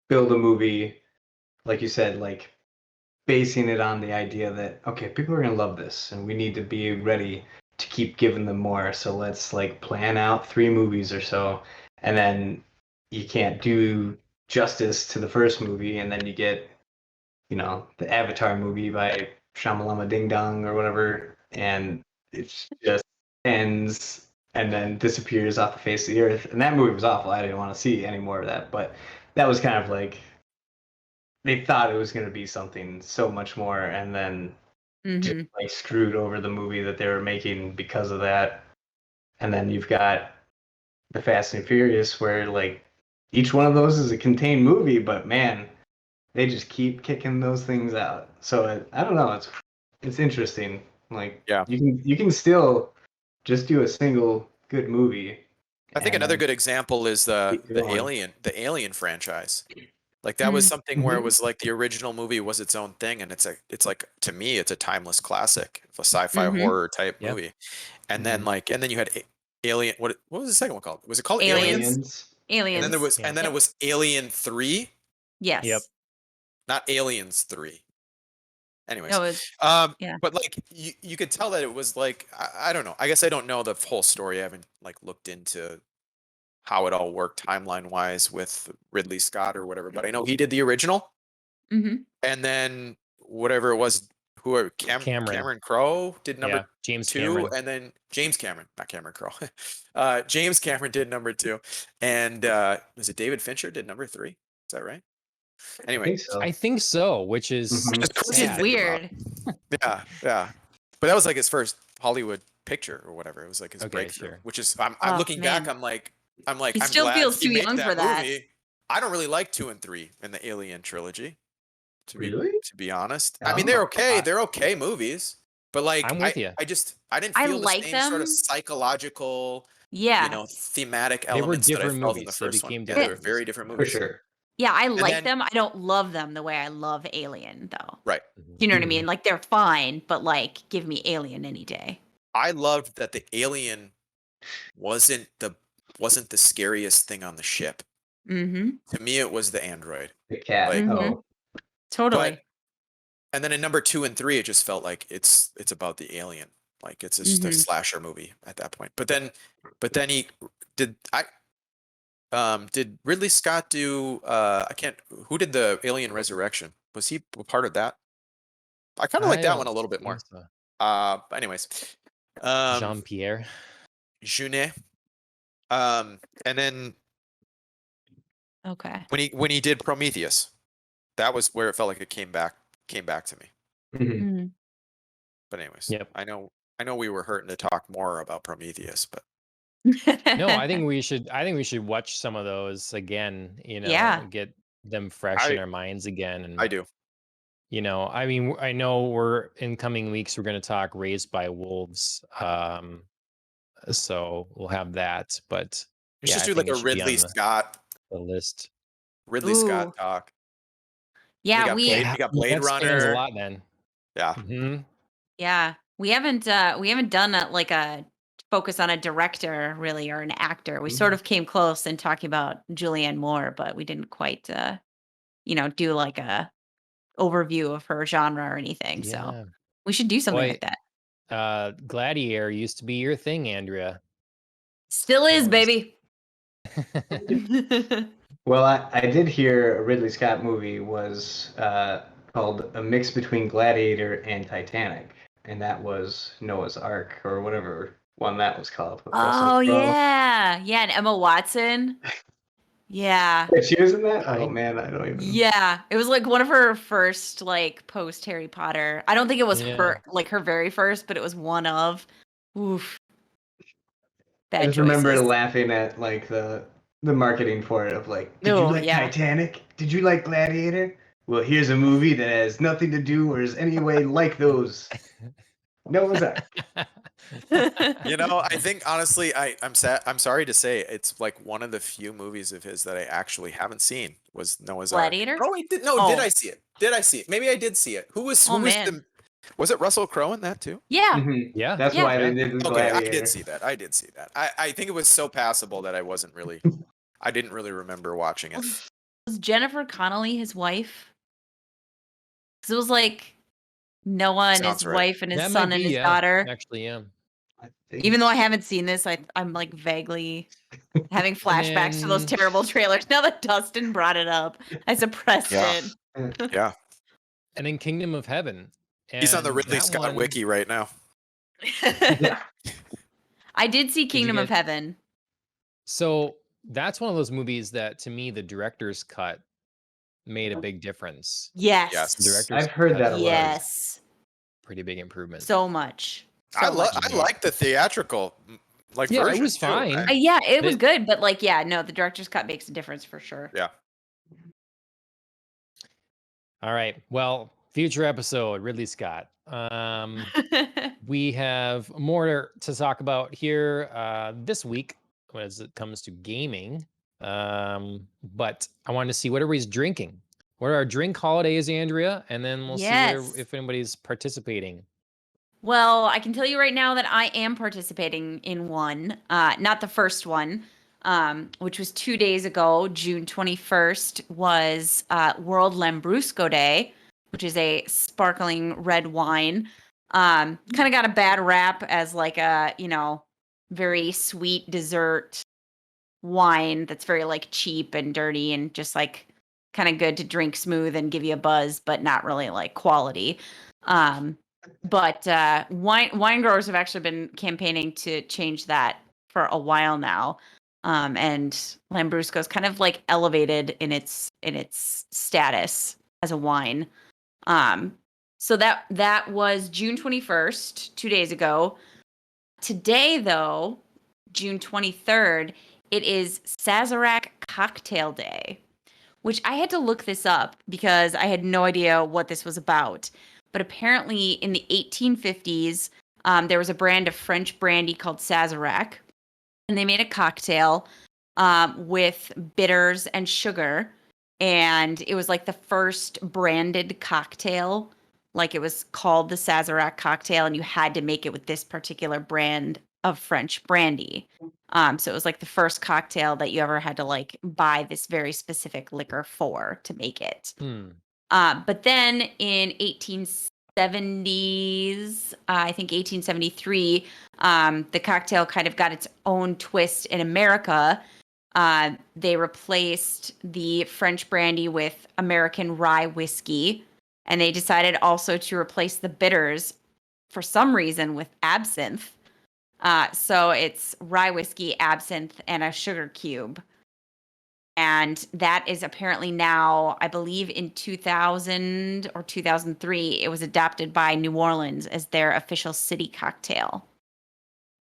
build a movie, like you said, like basing it on the idea that okay, people are gonna love this, and we need to be ready to keep giving them more. So let's like plan out 3 movies or so, and then you can't do justice to the first movie, and then you get the Avatar movie by Shyamalama Ding Dong or whatever, and it just ends and then disappears off the face of the earth. And that movie was awful. I didn't want to see any more of that, but that was kind of like they thought it was going to be something so much more, and then just Mhm. like screwed over the movie that they were making because of that. And then you've got the Fast and Furious, where like each one of those is a contained movie, but man, they just keep kicking those things out. So I don't know. It's interesting. Like Yeah. you can still just do a single good movie, I think and another then good example is the keep going. Alien franchise. Like that was something where it Mhm. was like the original movie was its own thing, and it's like, to me, it's a timeless classic, a sci-fi Mhm. horror type Yeah. movie. And then Mhm. you had Alien. What was the second one called? Was it called Aliens? Aliens. Aliens. And then Aliens. Yeah. it was Alien 3, Yep. Yes. not Aliens 3. Anyways, No, it's yeah. but like you could tell that it was like, I don't know. I guess I don't know the whole story. I haven't like looked into how it all worked timeline wise with Ridley Scott or whatever, but I know he did the original, Mhm. and then whatever it was, Cameron. Cameron Crowe did number Yeah. James 2, Cameron. and then James Cameron, not Cameron Crowe. James Cameron did number 2, and was it David Fincher did number 3? Is that right? I Anyway, think so. I think so, which is Mhm. which is Which crazy to is sad. think about. weird. Yeah. But that was like his first Hollywood picture or whatever. It was like his Okay, breakthrough, sure. which is I'm Oh, looking back, man. I'm like He I'm still glad feels he too made young for that that. movie. I don't really like 2 and 3 in the Alien trilogy, Really? to be honest. Oh I mean, they're my okay. God. They're okay movies, but like I'm with you. I didn't I feel the like same sort of them. psychological, Yeah. thematic They were elements that I different felt in the movies. They first one. became Yeah, they different were movies. very different For movies. sure. Yeah, I And like then them. I don't love them the way I love Alien, though. right. Mhm. Do you know what I Mhm. mean? Like they're fine, but like give me Alien any day. I loved that the alien wasn't the scariest thing on the ship. Mm-hmm. To me, it was the android. The cat. Like, Mhm. Oh. Totally. but and then in number 2 and 3, it just felt like it's about the alien. Like it's just a Mhm. slasher movie at that point. But then he did Ridley Scott do I can't who did the Alien Resurrection? Was he a part of that? I kind of like I that one don't a little bit think more. so. But anyways, Jean Pierre. Junet. And then Okay. when he did Prometheus, that was where it felt like it came back to me. Mhm. Mhm. But anyways, Yep. I know we were hurting to talk more about Prometheus, but No, I think we should watch some of those again, Yeah. get them fresh in I our minds again. I And do. I mean, I know we're in coming weeks we're going to talk Raised by Wolves. So we'll have that, but Let's yeah, just I do like think a it should be Ridley on Scott list. Ooh. talk. Yeah, got we Blade. Yeah, We got Blade that spans a Runner. lot then. Yeah. Mhm. yeah. We haven't done like a focus on a director really or an actor. We sort of came close in talking about Julianne Moore, but we didn't quite do like a overview of her genre or anything. So Yeah. we should do something Boy, like that. Gladiator used to be your thing, Andrea. Still is, was- baby. Well, I did hear a Ridley Scott movie was called A Mix Between Gladiator and Titanic, and that was Noah's Ark or whatever one that was called. With Russell Oh Crowe. yeah. Yeah, and Emma Watson. Yeah. Wait, she was in that? I- Oh man, I don't even. Yeah. It was like one of her first like post Harry Potter. I don't think it was Yeah. her very first, but it was one of. Oof. I Bad just remember choices. laughing at like the marketing for it of like, did you Oh, like yeah. Titanic? Did you like Gladiator? Well, here's a movie that has nothing to do or is any way like those. Noah's Ark. I think honestly, I'm sad. I'm sorry to say, it's like one of the few movies of his that I actually haven't seen was Noah's Ark. Gladiator? Oh, wait, did I see it? Did I see it? Maybe I did see it. Who was man. was it Russell Crowe in that too? Yeah. Mhm. Yeah. That's Yeah. why they did the Okay, Gladiator. I did see that. I think it was so passable that I didn't really remember watching it. Was Jennifer Connelly his wife? Because it was like Noah and Sounds his right. wife and his That might son and be, his yeah. daughter. Actually, yeah. I think Even though I haven't seen this, I'm like vaguely having flashbacks to those then- terrible trailers. Now that Dustin brought it up, I suppressed Yeah. it. Yeah, And in Kingdom of Heaven. he's on the And Ridley that Scott one- wiki right now. Yeah. I did see you Kingdom of get- Heaven. So that's one of those movies that, to me, the director's cut made a big difference. Yes. Yes. The director's I've heard cut that is a lot. Yes. pretty big improvement. So much. I So much. like the theatrical Yeah, it version, was too. fine. Yeah, it was It- good, but like, yeah, no, the director's cut makes a difference for sure. Yeah. All right. Well, future episode, Ridley Scott. We have more to talk about here this week as it comes to gaming. But I wanted to see what everybody's drinking. What are our drink holidays, Andrea? And then we'll Yes. see if anybody's participating. Well, I can tell you right now that I am participating in one, not the first one, which was 2 days ago. June 21st was World Lambrusco Day, which is a sparkling red wine. Kind of got a bad rap as like a, very sweet dessert wine that's very like cheap and dirty and just like kind of good to drink smooth and give you a buzz, but not really like quality. But wine growers have actually been campaigning to change that for a while now. And Lambrusco's kind of like elevated in its status as a wine. So that was June 21st, 2 days ago. Today, though, June 23rd, it is Sazerac Cocktail Day, which I had to look this up because I had no idea what this was about. But apparently in the 1850s, there was a brand of French brandy called Sazerac, and they made a cocktail with bitters and sugar. And it was like the first branded cocktail. Like it was called the Sazerac cocktail, and you had to make it with this particular brand of French brandy. So it was like the first cocktail that you ever had to like buy this very specific liquor for to make it. But then in 1870s, I think 1873, the cocktail kind of got its own twist in America. They replaced the French brandy with American rye whiskey, and they decided also to replace the bitters for some reason with absinthe. So it's rye whiskey, absinthe, and a sugar cube. And that is apparently now, I believe in 2000 or 2003, it was adopted by New Orleans as their official city cocktail.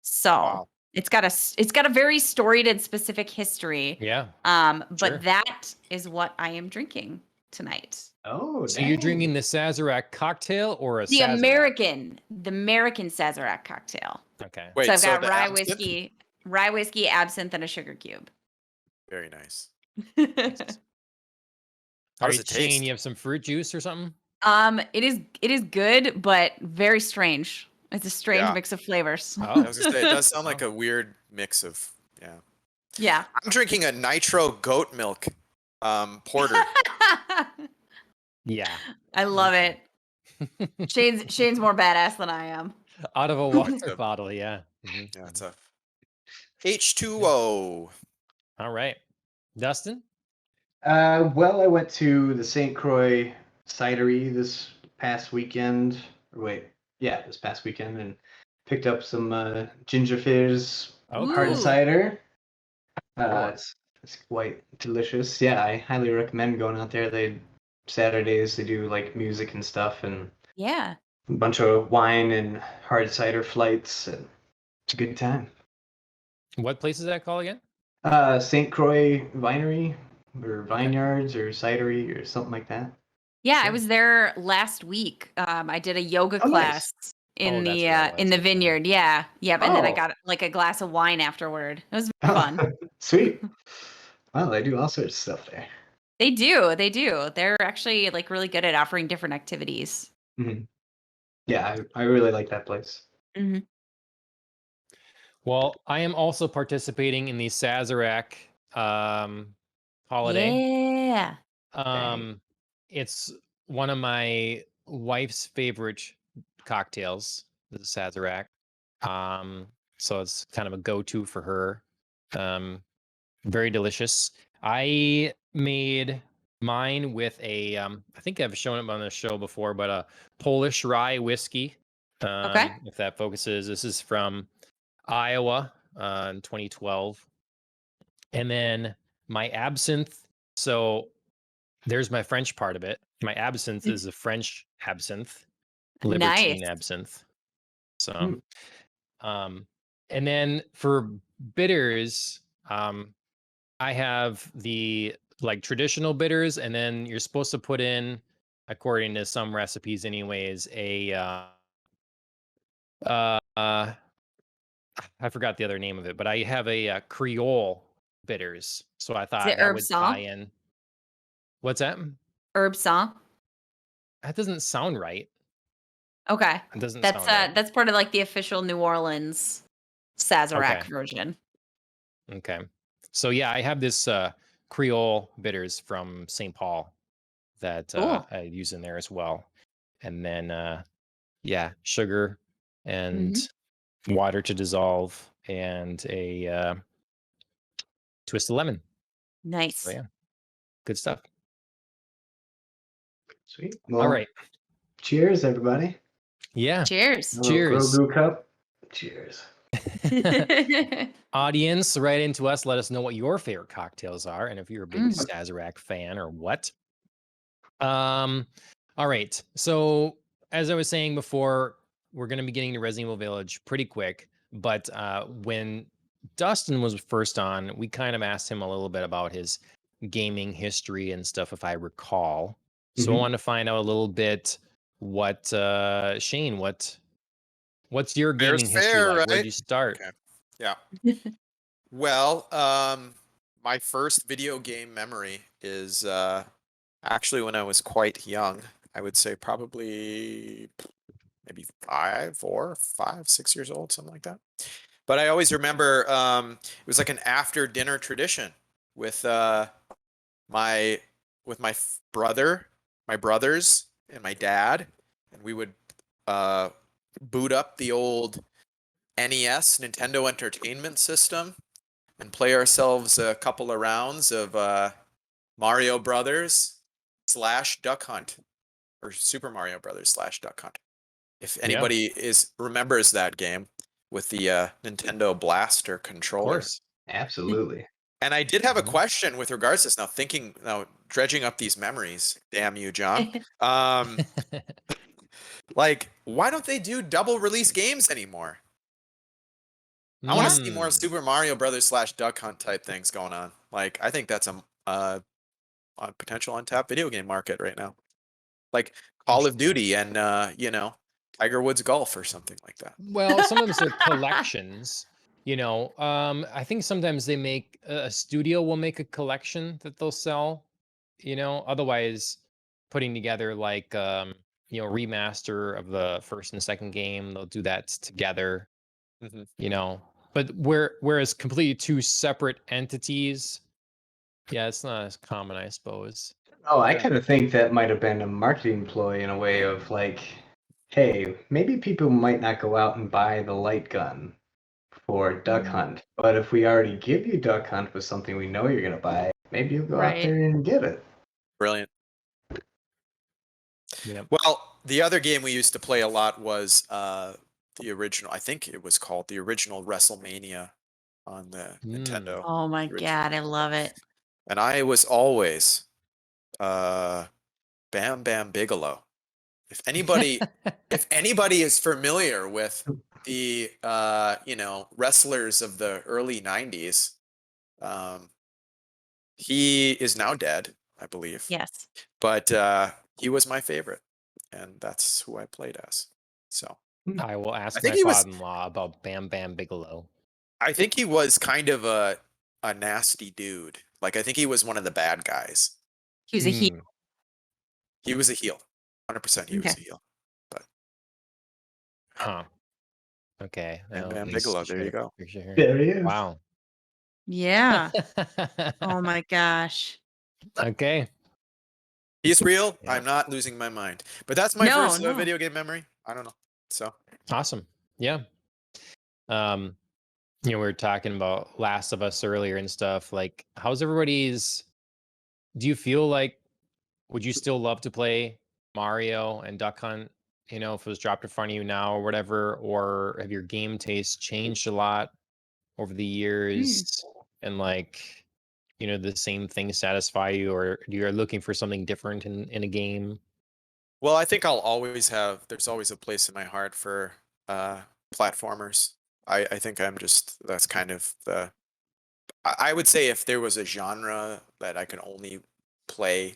So Wow. it's got a very storied and specific history. Yeah. But Sure. that is what I am drinking tonight. Oh, So you're drinking the Sazerac cocktail or a The Sazerac? American Sazerac cocktail. Okay. Wait, So I've got the rye whiskey, absinthe, and a sugar cube. Very nice. All How does right, it Shane, taste? you have some fruit juice or something? It is good, but very strange. It's a strange Yeah. mix of flavors. I Oh, was gonna say it does sound like a weird mix of Yeah. I'm drinking a nitro goat milk porter. yeah. I love it. Shane's more badass than I am. Out of a water a- bottle, yeah. Mhm. Yeah, it's a H2O. All right. Dustin? Well, I went to the St. Croix cidery this past weekend. This past weekend, and picked up some ginger fizz hard Ooh. cider. Oh. It's quite delicious. Yeah, I highly recommend going out there. Saturdays they do like music and stuff, and Yeah. a bunch of wine and hard cider flights, and it's a good time. What place is that called again? St. Croix Winery or Vineyards or Cidery or something like that. Yeah, I Sure. was there last week. I did a yoga Oh, nice. class in Oh, that's the what it in was, the okay. vineyard. Yeah. Yep. And then I Oh. got like a glass of wine afterward. It was very fun. Sweet. Wow, they do all sorts of stuff there. They do. They do. They're actually like really good at offering different activities. Mhm. Yeah, I really like that place. Mm-hmm. Well, I am also participating in the Sazerac holiday. Yeah. It's one of my wife's favorite cocktails, the Sazerac. So it's kind of a go-to for her. Very delicious. I made mine with a I think I've shown it on the show before, but a Polish rye whiskey. Okay. If that focuses, this is from Iowa in 2012. And then my absinthe. So there's my French part of it. My absinthe is a French absinthe, Libertine Nice. absinthe. So, Mm. and then for bitters, I have the like traditional bitters, and then you're supposed to put in, according to some recipes, anyways, I forgot the other name of it, but I have a Creole bitters. So I thought it that herb would sang? tie in. What's that? Herb sang. That doesn't sound right. Okay. It doesn't That's sound right. that's part of like the official New Orleans Sazerac Okay. version. Okay. So yeah, I have this Creole bitters from St. Paul that Cool. I use in there as well. And then yeah, sugar and water to dissolve and a twist of lemon. Nice. So yeah, good stuff. Sweet. All Well, right. cheers, everybody. Yeah. Cheers. A little Cheers. Grogu cup. Cheers. Audience, write into us. Let us know what your favorite cocktails are, and if you're a big Sazerac fan or what. All right. So as I was saying before, we're going to be getting to Resident Evil Village pretty quick. But when Dustin was first on, we kind of asked him a little bit about his gaming history and stuff, if I recall. So I Mhm. wanted to find out a little bit what Shane, what's your Fair's gaming history fair, like? Where'd right? you start? Okay. Yeah. Well, my first video game memory is actually when I was quite young. I would say probably maybe 6 years old, something like that. But I always remember it was like an after dinner tradition with my brother, my brothers, and my dad, and we would boot up the old NES, Nintendo Entertainment System, and play ourselves a couple of rounds of Mario Brothers / Duck Hunt, or Super Mario Brothers / Duck Hunt. If Yeah, anybody remembers that game with the Nintendo Blaster of controller. course. Absolutely. And I did have a Mhm. question with regards to this now, dredging up these memories. Damn you, John. Like, why don't they do double release games anymore? I want to see more Mm. Super Mario Brothers / Duck Hunt type things going on. Like, I think that's a potential untapped video game market right now. Like Call of Duty and Tiger Woods Golf or something like that. Well, sometimes they're collections. I think sometimes they make a studio will make a collection that they'll sell. Otherwise, putting together like remaster of the first and second game, they'll do that together. Mhm. But whereas completely two separate entities, yeah, it's not as common, I suppose. Oh, I Yeah. kind of think that might have been a marketing ploy in a way of like, hey, maybe people might not go out and buy the light gun for Duck Mhm. Hunt, but if we already give you Duck Hunt with something we know you're gonna buy, maybe you'll go out Right. there and get it. Brilliant. Yep. Well, the other game we used to play a lot was the original. I think it was called the original WrestleMania on the Nintendo. Oh my original god, I Nintendo. love it. And I was always Bam Bam Bigelow. If anybody is familiar with the wrestlers of the early 90s, he is now dead, I believe. Yes. But he was my favorite, and that's who I played as. So I will I ask think my he was father-in-law about Bam Bam Bigelow. I think he was kind of a nasty dude. Like, I think he was one of the bad guys. He was a heel. Hmm. He was a heel. 100% he was Okay. a heel. But Huh. Okay. Bam I'll at Bam least Bigelow, there share you a go. picture here. There he is. Wow. Yeah. Oh my gosh. Okay. He's real. Yeah. I'm not losing my mind. But that's my No, first no. video game memory. I don't know. So Awesome. Yeah. We were talking about Last of Us earlier and stuff. Like, how's everybody's? Do you feel like would you still love to play Mario and Duck Hunt? If it was dropped in front of you now or whatever, or have your game tastes changed a lot over the years? And like, the same things satisfy you, or you're looking for something different in a game? well, I think there's always a place in my heart for platformers. I think that's kind of I would say if there was a genre that I could only play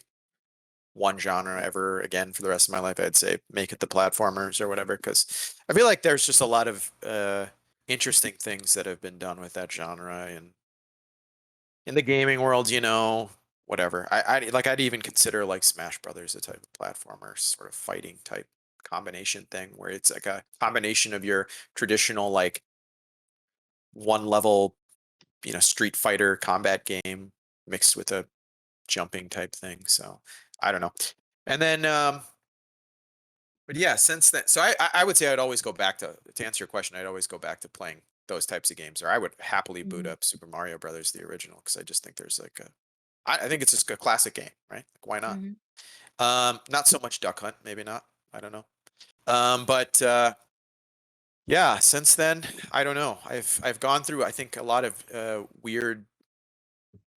one genre ever again for the rest of my life, I'd say make it the platformers or whatever, because I feel like there's just a lot of interesting things that have been done with that genre and in the gaming world, whatever. I'd even consider like Smash Brothers a type of platformer, sort of fighting type combination thing where it's like a combination of your traditional like one level, Street Fighter combat game mixed with a jumping type thing. So I don't know. And then but yeah, since then, so I would say I'd always go back to answer your question, I'd always go back to playing those types of games, or I would happily boot Mhm. up Super Mario Brothers, the original, because I just think there's like I think it's just a classic game, right? Like, why not? Mhm. Not so much Duck Hunt, maybe not. I don't know. But yeah, since then, I don't know. I've gone through, I think, a lot of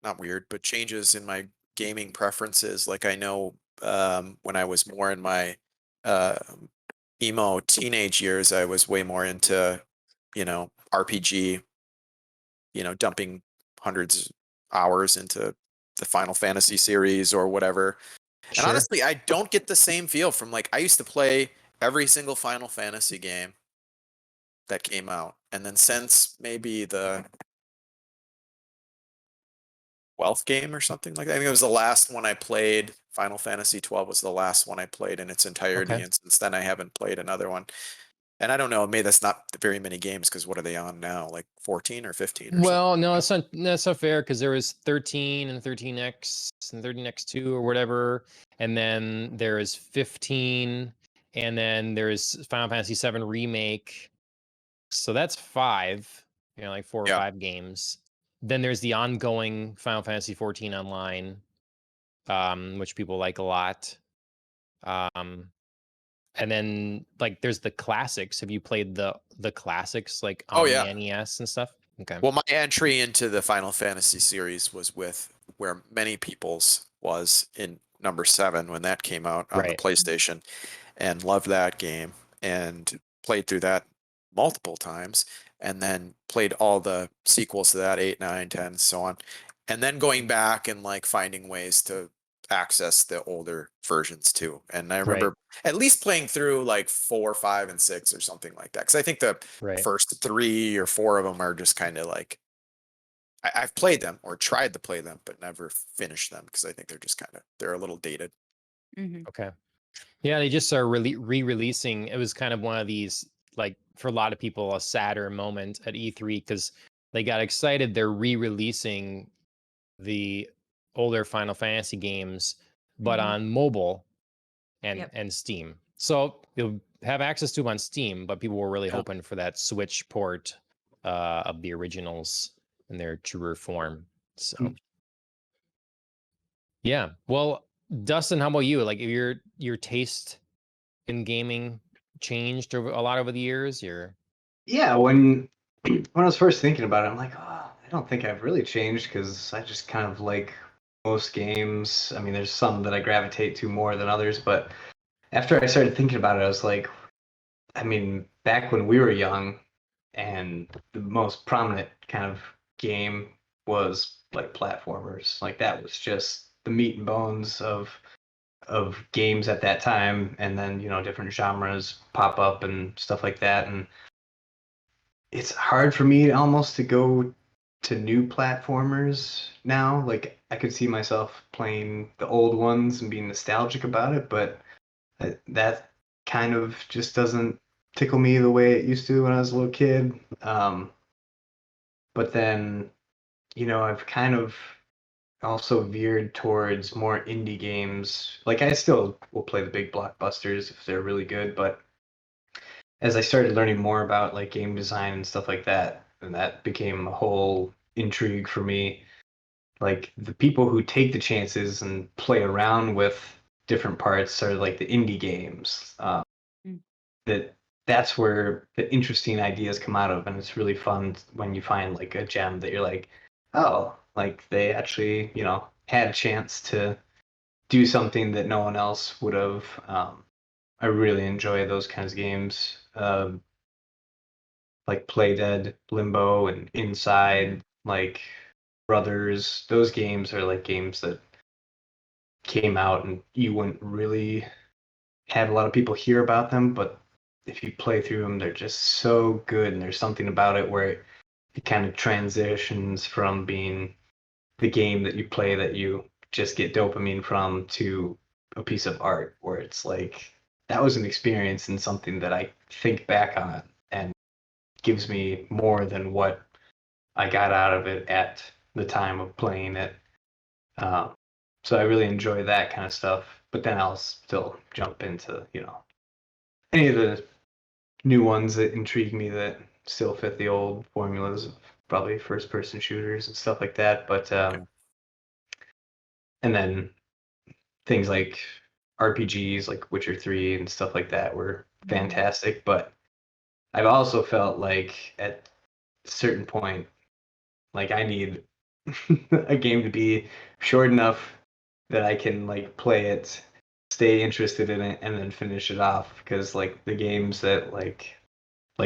not weird, but changes in my gaming preferences. Like, I know when I was more in my uh, emo teenage years, I was way more into, RPG, dumping hundreds hours into the Final Fantasy series or whatever. And Sure. honestly, I don't get the same feel from like I used to play every single Final Fantasy game that came out. And then since maybe the 12th game or something like that, I think it was the last one I played. Final Fantasy 12 was the last one I played in its entirety. Okay. And since then, I haven't played another one. And I don't know, maybe that's not very many games because what are they on now? Like 14 or 15 or something? Well, no, that's not fair because there was 13 and 13X and 13X2 or whatever, and then there is 15, and then there's Final Fantasy 7 remake. So that's 5, like 4 or Yeah. 5 games. Then there's the ongoing Final Fantasy 14 online, which people like a lot. And then like there's the classics. Have you played the classics like Oh, on yeah. the NES and stuff? Okay. Well, my entry into the Final Fantasy series was with where many people's was in number 7 when that came out on the Right. PlayStation, and loved that game and played through that multiple times, and then played all the sequels to that, 8, 9, 10, so on. And then going back and like finding ways to access the older versions too. And I remember at least playing through like 4, 5, and 6 or something like that. Because I think the Right. first 3 or 4 of them are just kind of like I've played them or tried to play them, but never finished them because I think they're a little dated. Mhm. Okay. Yeah, they just are re-releasing. It was kind of one of these, like for a lot of people, a sadder moment at E3 because they got excited. They're re-releasing the older Final Fantasy games, but Mhm. on mobile and Yep. and Steam. So you'll have access to them on Steam, but people were really Yeah. hoping for that Switch port of the originals in their truer form. So yeah. Well, Dustin, how about you? Like your taste in gaming changed over a lot over the years? Yeah, when I was first thinking about it, I'm like, oh, I don't think I've really changed because I just kind of like most games. I mean, there's some that I gravitate to more than others, but after I started thinking about it, I was like, I mean, back when we were young, and the most prominent kind of game was like platformers. Like that was just the meat and bones of games at that time, and then different genres pop up and stuff like that, and it's hard for me almost to go to new platformers now. Like I could see myself playing the old ones and being nostalgic about it, but that kind of just doesn't tickle me the way it used to when I was a little kid. But then, I've kind of also veered towards more indie games. Like I still will play the big blockbusters if they're really good, but as I started learning more about like game design and stuff like that, and that became a whole intrigue for me. Like the people who take the chances and play around with different parts are like the indie games. Mm. That's where the interesting ideas come out of, and it's really fun when you find like a gem that you're like, oh, like they actually had a chance to do something that no one else would have. I really enjoy those kinds of games. Like Play Dead, Limbo, and Inside, like Brothers. Those games are like games that came out and you wouldn't really have a lot of people hear about them, but if you play through them, they're just so good, and there's something about it where it kind of transitions from being the game that you play that you just get dopamine from to a piece of art where it's like that was an experience and something that I think back on and gives me more than what I got out of it at the time of playing it. Um, so I really enjoy that kind of stuff. But then I'll still jump into, any of the new ones that intrigue me that still fit the old formulas of probably first person shooters and stuff like that. But and then things like RPGs like Witcher 3 and stuff like that were fantastic. But I've also felt like at a certain point, like I need a game to be short enough that I can like play it stay interested in it and then finish it off, because like the games that like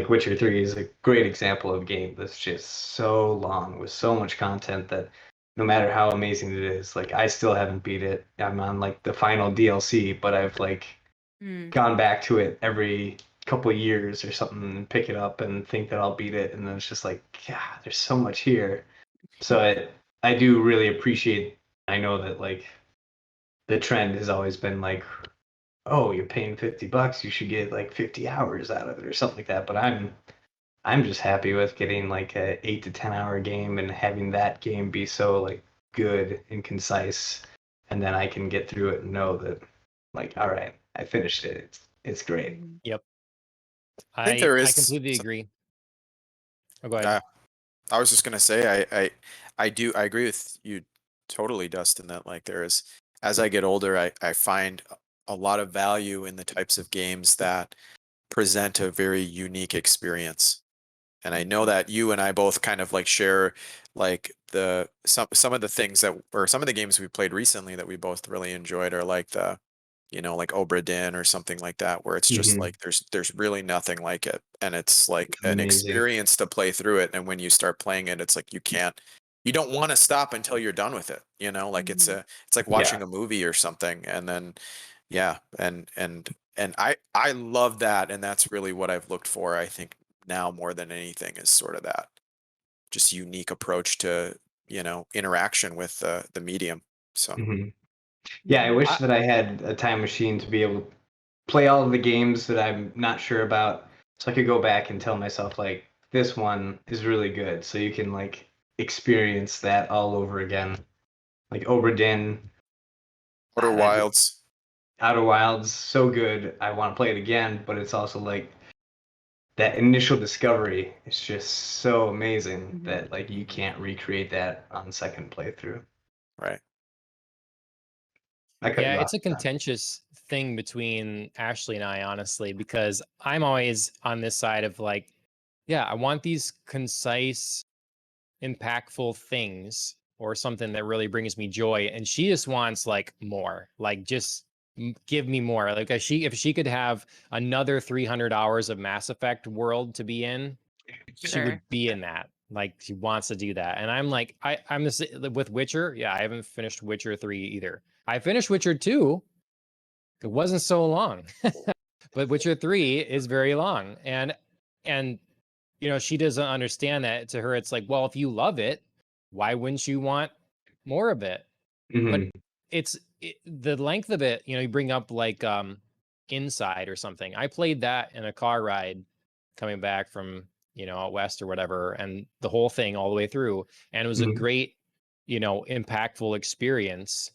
Witcher 3 is a great example of a game that's just so long with so much content that no matter how amazing it is, like I still haven't beat it. I'm on like the final DLC, but I've like Mm. gone back to it every couple of years or something and pick it up and think that I'll beat it, and then it's just like, yeah, there's so much here. So I do really appreciate. I know that like the trend has always been like, oh, you're paying $50, you should get like 50 hours out of it or something like that. But I'm just happy with getting like a 8 to 10 hour game and having that game be so like good and concise, and then I can get through it and know that like, all right, I finished it. It's great. Yep. I think there I is completely some- agree. Oh, go ahead. I was just gonna say I agree with you totally, Dustin, that like there is, as I get older, I find a lot of value in the types of games that present a very unique experience. And I know that you and I both kind of like share like some of the things that, or some of the games we played recently that we both really enjoyed are like the, you know, like Obra Dinn or something like that, where it's just Mhm. like there's really nothing like it, and it's like It's an amazing. experience to play through it. And when you start playing it, it's like you don't want to stop until you're done with it. You know, like it's like Yeah. watching a movie or something, and then yeah, and I love that, and that's really what I've looked for. I think now more than anything is sort of that just unique approach to, you know, interaction with the medium. So Mhm. Yeah, I wish that I had a time machine to be able to play all of the games that I'm not sure about, so I could go back and tell myself like this one is really good, so you can like experience that all over again. Like Obra Dinn, Outer Wilds. Outer Wilds, so good. I want to play it again, but it's also like that initial discovery is just so amazing Mhm. that like you can't recreate that on second playthrough. Right. I cut Yeah, you it's off. a contentious thing between Ashley and I, honestly, because I'm always on this side of like, yeah, I want these concise, impactful things or something that really brings me joy. And she just wants like more, like just give me more. Like if she could have another 300 hours of Mass Effect world to be in, she would Sure. be in that. Like she wants to do that. And I'm like, I'm this with Witcher. Yeah, I haven't finished Witcher 3 either. I finished Witcher 2. It wasn't so long. But Witcher 3 is very long. And you know, she doesn't understand that. To her, it's like, well, if you love it, why wouldn't you want more of it? But Mhm. the length of it, you know, you bring up like Inside or something. I played that in a car ride coming back from, you know, out west or whatever, and the whole thing all the way through. And it was a Mhm. great, you know, impactful experience.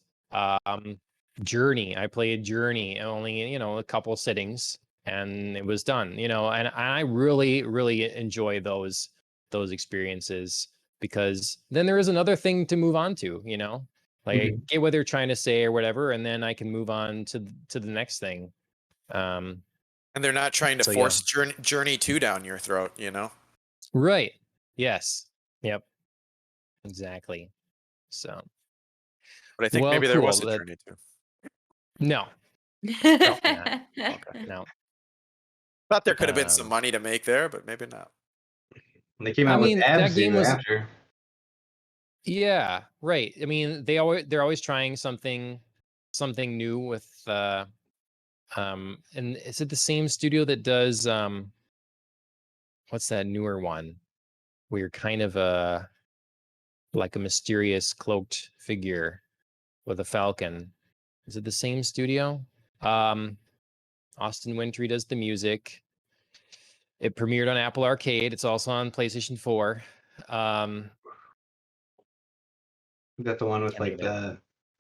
Journey. I played Journey only, you know, a couple sittings and it was done, you know, and I really, really enjoy those experiences because then there is another thing to move on to, you know, like I Mhm. get what they're trying to say or whatever, and then I can move on to the next thing. Um, And they're not trying to so yeah, force Journey 2 down your throat, you know? right. Yes. Yep. Exactly. So, But I think well, maybe there was cool. a Journey 2. No, definitely not. Okay. No. Thought there could have been some Um, money to make there, but maybe not. They came I out with mean, that game Abzu was, after. yeah, right. I mean, they're always trying something new with and is it the same studio that does what's that newer one where you're kind of like a mysterious cloaked figure with a falcon? Is it the same studio? Um Austin Wintory does the music. It premiered on Apple Arcade. It's also on PlayStation 4. Is that the one with Can't think like of it. the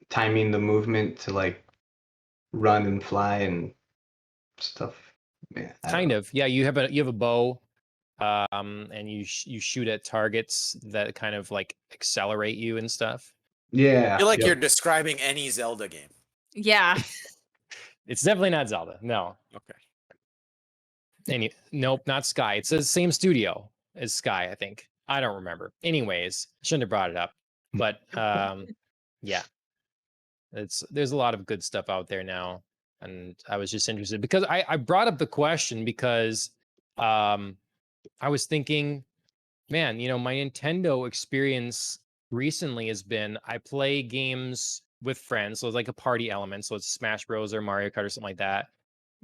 timing the movement to like run and fly and stuff? Man, I don't Kind know. of. Yeah, you have a bow, and you shoot at targets that kind of like accelerate you and stuff. I Yeah. feel like Yep. you're describing any Zelda game. Yeah. It's definitely not Zelda. No. Okay. Nope, not Sky. It's the same studio as Sky, I think. I don't remember. Anyways, shouldn't have brought it up. But yeah. There's a lot of good stuff out there now. And I was just interested because I brought up the question because I was thinking, man, my Nintendo experience recently has been I play games with friends, so it's like a party element, so it's Smash Bros or Mario Kart or something like that.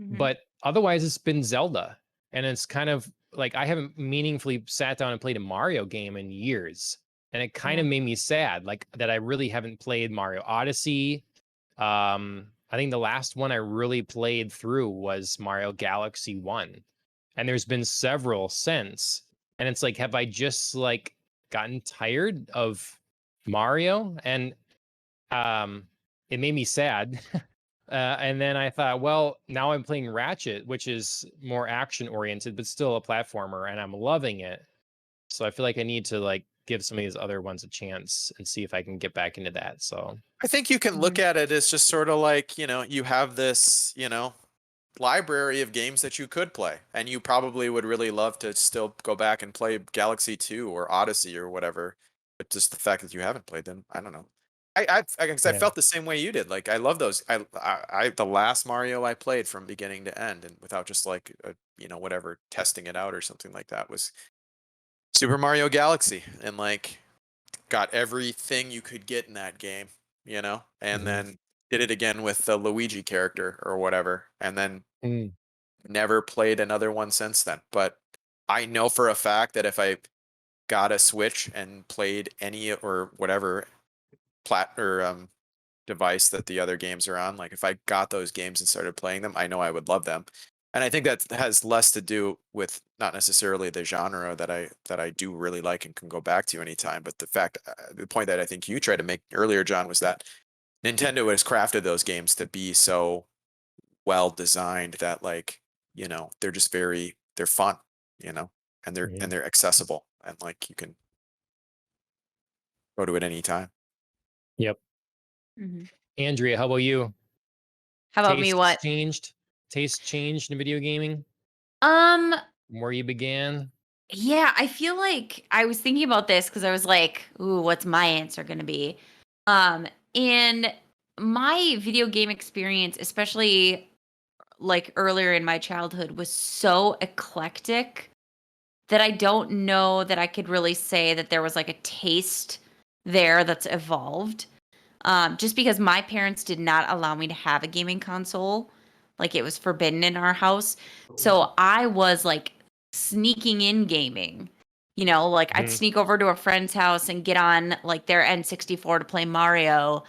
Mhm. But otherwise, it's been Zelda, and it's kind of like I haven't meaningfully sat down and played a Mario game in years, and it kind Yeah. of made me sad, like that I really haven't played Mario Odyssey. I think the last one I really played through was Mario Galaxy 1. And there's been several since. And it's like, have I just like gotten tired of Mario? And it made me sad. And then I thought, well, now I'm playing Ratchet, which is more action oriented, but still a platformer, and I'm loving it. So I feel like I need to like give some of these other ones a chance and see if I can get back into that. So I think you can look at it as just sort of like, you have this, library of games that you could play, and you probably would really love to still go back and play Galaxy 2 or Odyssey or whatever. But just the fact that you haven't played them, I don't know. I Yeah. felt the same way you did. Like I love those. I the last Mario I played from beginning to end, and without just like whatever testing it out or something like that, was Super Mario Galaxy, and like got everything you could get in that game, and Mhm. then did it again with the Luigi character or whatever, and then Mm. never played another one since then. But I know for a fact that if I got a Switch and played any or whatever device that the other games are on, like if I got those games and started playing them, I know I would love them. And I think that has less to do with not necessarily the genre that I do really like and can go back to anytime, but the point that I think you tried to make earlier, John, was that Nintendo has crafted those games to be so well designed that like, they're just they're fun, and Yeah. they're accessible, and like you can go to it any time. Yep. Mhm. Andrea, how about you? How about me? What? Tastes changed in video gaming Um, from where you began? yeah, I feel like I was thinking about this because I was like, ooh, what's my answer going to be? And my video game experience, especially like earlier in my childhood, was so eclectic that I don't know that I could really say that there was like a taste there that's evolved. Just because my parents did not allow me to have a gaming console, like it was forbidden in our house. So I was like sneaking in gaming. Like I'd Mhm. sneak over to a friend's house and get on like their N64 to play Mario,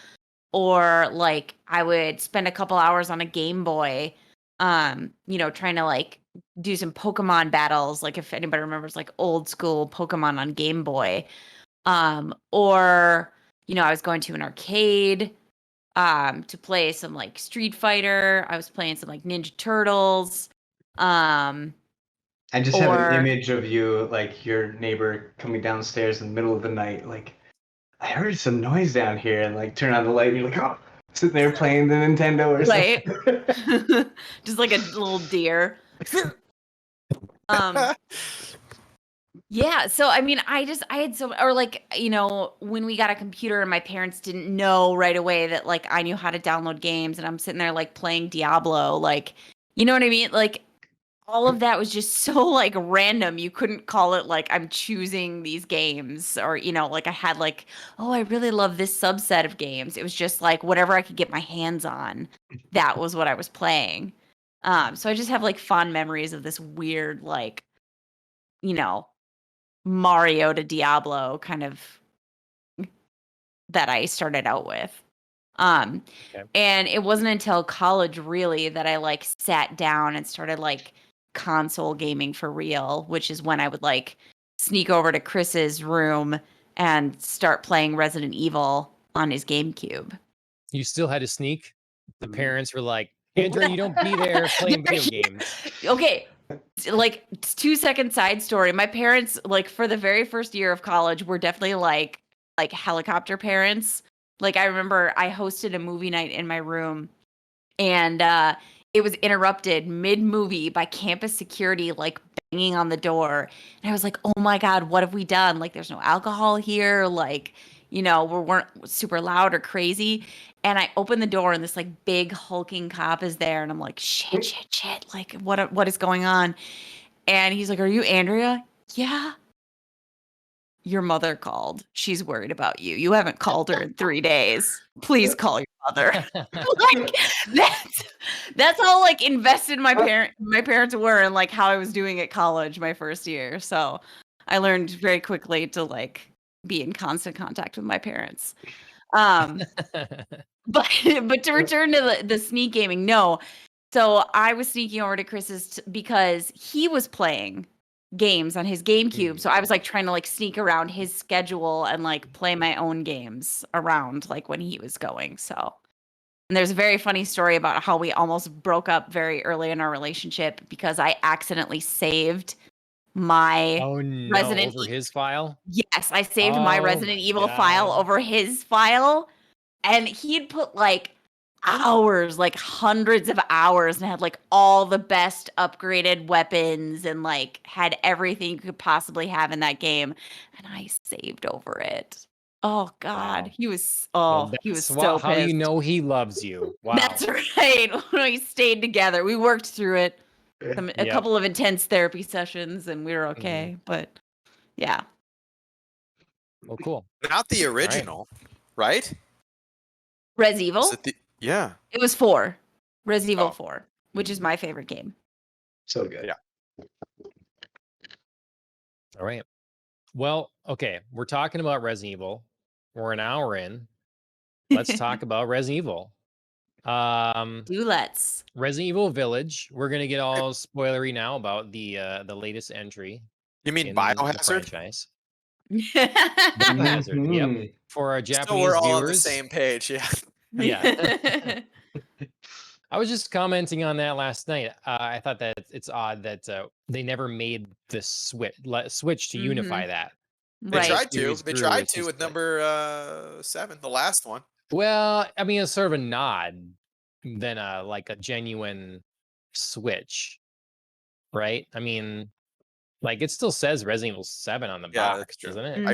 or like I would spend a couple hours on a Game Boy, trying to like do some Pokemon battles, like if anybody remembers like old school Pokemon on Game Boy. Or I was going to an arcade to play some like Street Fighter. I was playing some like Ninja Turtles. Um I just have an or image of you, like your neighbor coming downstairs in the middle of the night, like, I heard some noise down here, and like turn on the light, and you're like, oh, sitting there playing the Nintendo or Right. something. just like a little deer. um Yeah, so I mean, I had so, or like, when we got a computer and my parents didn't know right away that like I knew how to download games, and I'm sitting there like playing Diablo, like, you know what I mean? Like all of that was just so like random. You couldn't call it like I'm choosing these games, or like I had like, oh, I really love this subset of games. It was just like whatever I could get my hands on, that was what I was playing. So I just have like fond memories of this weird like, you know, Mario to Diablo kind of that I started out with. Okay. And it wasn't until college really that I like sat down and started like console gaming for real, which is when I would like sneak over to Chris's room and start playing Resident Evil on his GameCube. You still had to sneak. The Mhm. parents were like, Andrea, you don't be there playing video games. Okay, like 2-second side story. My parents, like for the very first year of college, were definitely like helicopter parents. Like I remember I hosted a movie night in my room, and it was interrupted mid-movie by campus security like banging on the door. And I was like, "Oh my god, what have we done? Like there's no alcohol here." Like, weren't super loud or crazy. And I open the door and this like big hulking cop is there, and I'm like, shit. Like, what is going on? And he's like, "Are you Andrea?" "Yeah." "Your mother called. She's worried about you. You haven't called her in 3 days. Please call your mother." Like, that's how like invested my parents were in like how I was doing at college my first year. So I learned very quickly to like be in constant contact with my parents. Um, but to return to the sneak gaming, no. So I was sneaking over to Chris's because he was playing games on his GameCube. So I was like trying to like sneak around his schedule and like play my own games around like when he was going. So, and there's a very funny story about how we almost broke up very early in our relationship because I accidentally saved my Oh no, Resident over his file? Yes, I saved my Oh Resident my Evil file God. over his file, and he'd put like hours, like hundreds of hours, and had like all the best upgraded weapons and like had everything you could possibly have in that game, and I saved over it. Oh God, Wow. he was Well, he was that's so how you pissed. know he loves you. Wow. That's right. We stayed together. We worked through it. A Yep. couple of intense therapy sessions, and we were okay. But yeah. Well, cool. Not the original, right? Res Is Evil? it the yeah? It was 4. Res Evil Oh. 4, which is my favorite game. So good. Yeah. All right. Well, okay. We're talking about Resident Evil. We're an hour in. Let's talk about Resident Evil. Do let's. Resident Evil Village. We're gonna get all spoilery now about the latest entry You mean in the Biohazard? franchise. Biohazard. Yep. Mhm. For our So Japanese we're all viewers. on the same page. Yeah. Yeah. I was just commenting on that last night. I thought that it's odd that they never made the switch to unify that. They Right. tried to. Series They grew, tried it's to just with like- number 7, the last one. Well, I mean, it's sort of a nod than like a genuine switch, right? I mean, like it still says Resident Evil 7 on the Yeah, box, that's true. doesn't it? I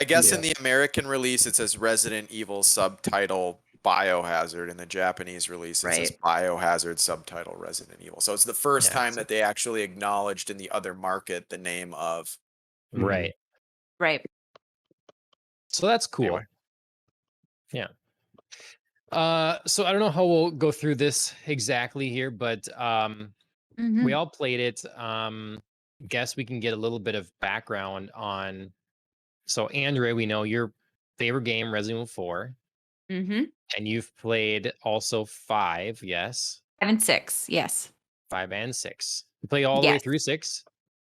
guess in Yeah. the American release it says Resident Evil subtitle Biohazard. In the Japanese release it says Biohazard subtitle Resident Evil. So it's the first Yeah, time so- that they actually acknowledged in the other market the name of. Right. Right. So that's cool. Anyway. Yeah. So I don't know how we'll go through this exactly here, but we all played it. Guess we can get a little bit of background on. So Andrea, we know your favorite game, Resident Evil 4, Mm-hmm. and you've played also 5, yes, 5 and 6, yes. 5 and 6. You play all the way Yes. through 6.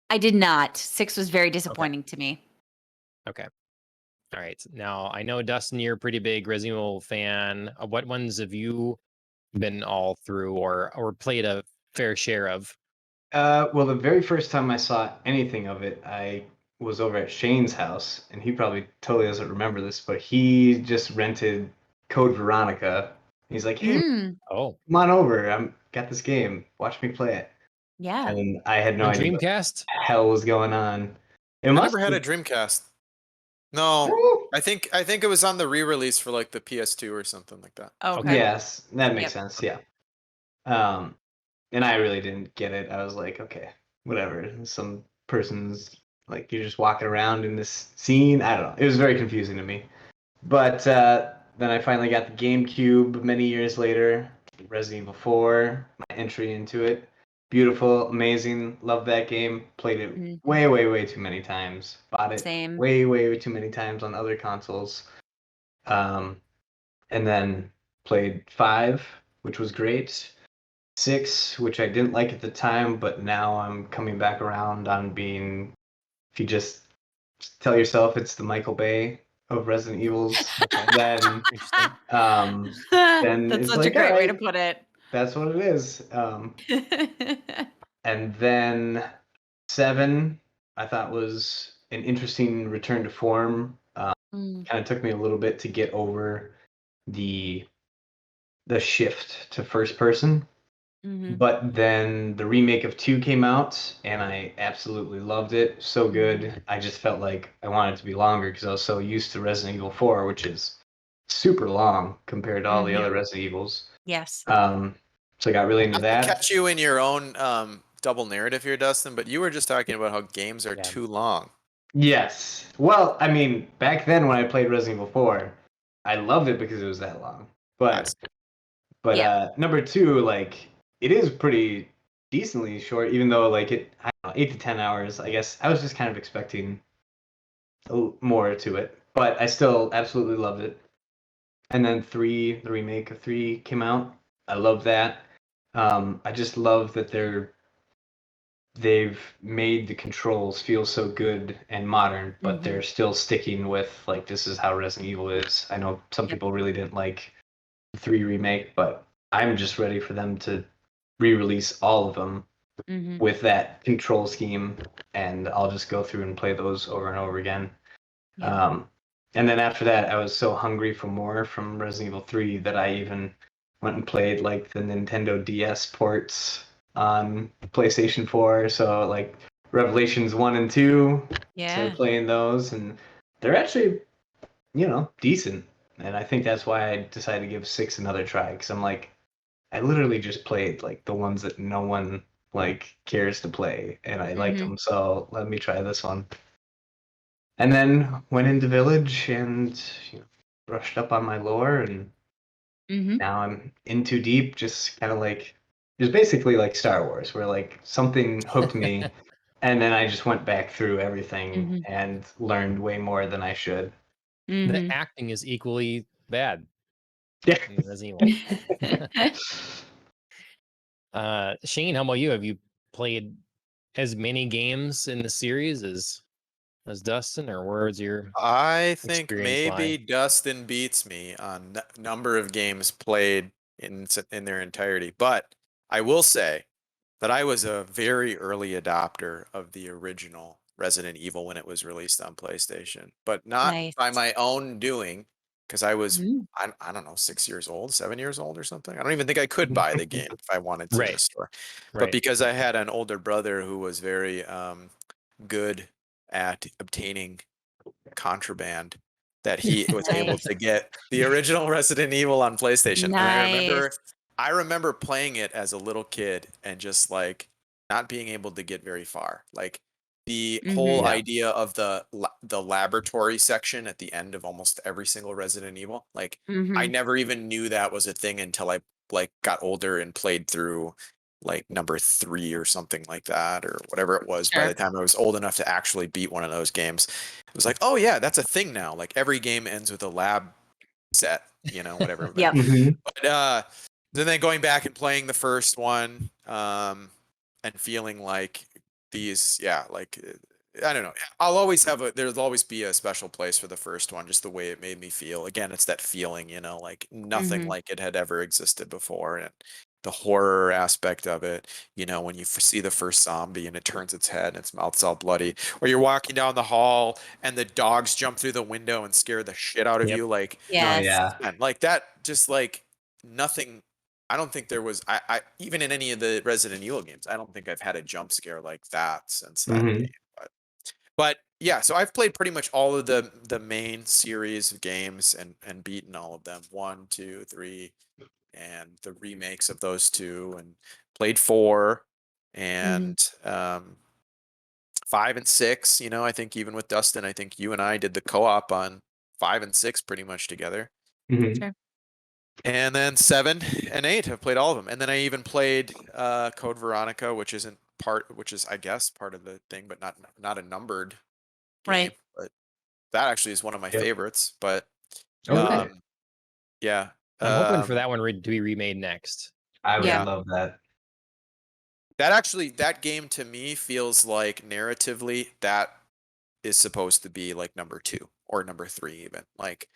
I did not. 6 was very disappointing to me. Okay. All right. Now I know Dustin, you're a pretty big Resident Evil fan. What ones have you been all through or played a fair share of? Well, the very first time I saw anything of it, I was over at Shane's house, and he probably totally doesn't remember this, but he just rented Code Veronica. He's like, "Hey, Mm, Oh, come on over. I'm got this game. Watch me play it." yeah. And I had no on idea what Dreamcast? the hell was going on. It I must never had a have- Dreamcast. No, Woo! I think it was on the re-release for like the PS2 or something like that. Okay. Yes, that makes Yep. sense. Yeah. And I really didn't get it. I was like, okay, whatever. Some person's like you're just walking around in this scene. I don't know. It was very confusing to me. But then I finally got the GameCube many years later. Resident Evil 4, my entry into it. Beautiful, amazing. Love that game. Played it Mhm. way too many times. Bought it Same. way too many times on other consoles. And then played 5, which was great. 6, which I didn't like at the time, but now I'm coming back around on being. If you just tell yourself it's the Michael Bay of Resident Evils, then Interesting. Then That's it's such a like, great way to alright. put it. that's what it is. And then 7, I thought was an interesting return to form. Mm, Kind of took me a little bit to get over the shift to first person. But then the remake of 2 came out, and I absolutely loved it. So good. I just felt like I wanted it to be longer because I was so used to Resident Evil 4, which is super long compared to all the other Resident Evils. Yes. So I got really into Not to that. catch you in your own double narrative here, Dustin, but you were just talking about how games are Yeah. too long. Yes. Well, I mean, back then when I played Resident Evil 4, I loved it because it was that long. But Yeah. number 2, like, it is pretty decently short, even though like I don't know, 8 to 10 hours. I guess I was just kind of expecting more to it, but I still absolutely loved it. And then 3, the remake of 3 came out. I love that. I just love that they've made the controls feel so good and modern, but they're still sticking with like this is how Resident Evil is. I know some people really didn't like the 3 remake, but I'm just ready for them to re-release all of them with that control scheme, and I'll just go through and play those over and over again. And then after that, I was so hungry for more from Resident Evil 3 that I even went and played like the Nintendo DS ports on PlayStation 4. So like Revelations 1 and 2, started playing those, and they're actually, decent. And I think that's why I decided to give 6 another try, because I'm like, I literally just played like the ones that no one like cares to play, and I liked them, so let me try this one. And then went into Village and brushed up on my lore, and now I'm in too deep, just kind of like, it's basically like Star Wars, where like something hooked me, and then I just went back through everything and learned way more than I should. The acting is equally bad Yeah. in Resident Evil. Shane, how about you? Have you played as many games in the series as Dustin, or where's your I think experience maybe lie? Dustin beats me on number of games played in their entirety, but I will say that I was a very early adopter of the original Resident Evil when it was released on PlayStation, but not by my own doing, because I was, I don't know, 6 years old, 7 years old or something. I don't even think I could buy the game if I wanted to in the store, but because I had an older brother who was very good at obtaining contraband, that he was able to get the original Resident Evil on PlayStation. And I remember playing it as a little kid and just like not being able to get very far. Like the whole idea of the laboratory section at the end of almost every single Resident Evil. Like I never even knew that was a thing until I like got older and played through like number 3 or something like that, or whatever it was. By the time I was old enough to actually beat one of those games, it was like, oh yeah, that's a thing now. Like every game ends with a lab set, whatever. But, then going back and playing the first one, and feeling like these, like I don't know. There'll always be a special place for the first one, just the way it made me feel. Again, it's that feeling, like nothing like it had ever existed before, and the horror aspect of it, when you see the first zombie and it turns its head and its mouth's all bloody, or you're walking down the hall and the dogs jump through the window and scare the shit out of you, like man, like that, just like nothing. I don't think there was, I even in any of the Resident Evil games, I don't think I've had a jump scare like that since that game. But yeah, so I've played pretty much all of the main series of games and beaten all of them, 1, 2, 3, and the remakes of those 2, and played 4 and 5 and 6. I think even with Dustin, I think you and I did the co-op on 5 and 6 pretty much together. And then 7 and 8, I've played all of them. And then I even played Code Veronica, which is I guess part of the thing, but not a numbered game. But that actually is one of my favorites. But yeah, I'm hoping for that one to be remade next. I would love that. That game to me feels like narratively that is supposed to be like number 2 or number 3 even, like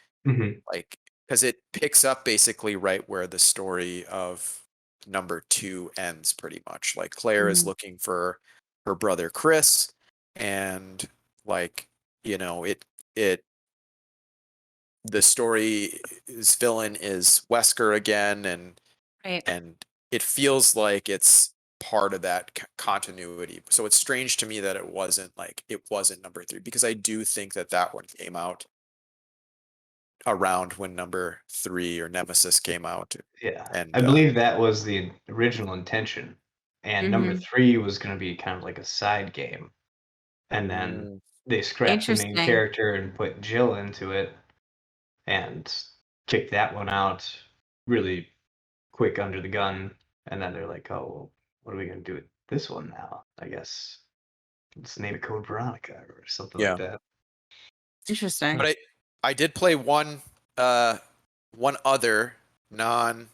because it picks up basically right where the story of number 2 ends, pretty much. Like Claire is looking for her brother Chris, and like the story's villain is Wesker again, and it feels like it's part of that continuity. So it's strange to me that it wasn't number 3, because I do think that one came out around when number 3 or Nemesis came out. Yeah, And I believe that was the original intention, and number Mhm. 3 was going to be kind of like a side game, and then Mm, they scrapped the main Interesting. character and put Jill into it, and kicked that one out really quick under the gun, and then they're like, "Oh, well, what are we going to do with this one now? I guess let's name it Code Veronica or something yeah. like that." Interesting. But I did play one other non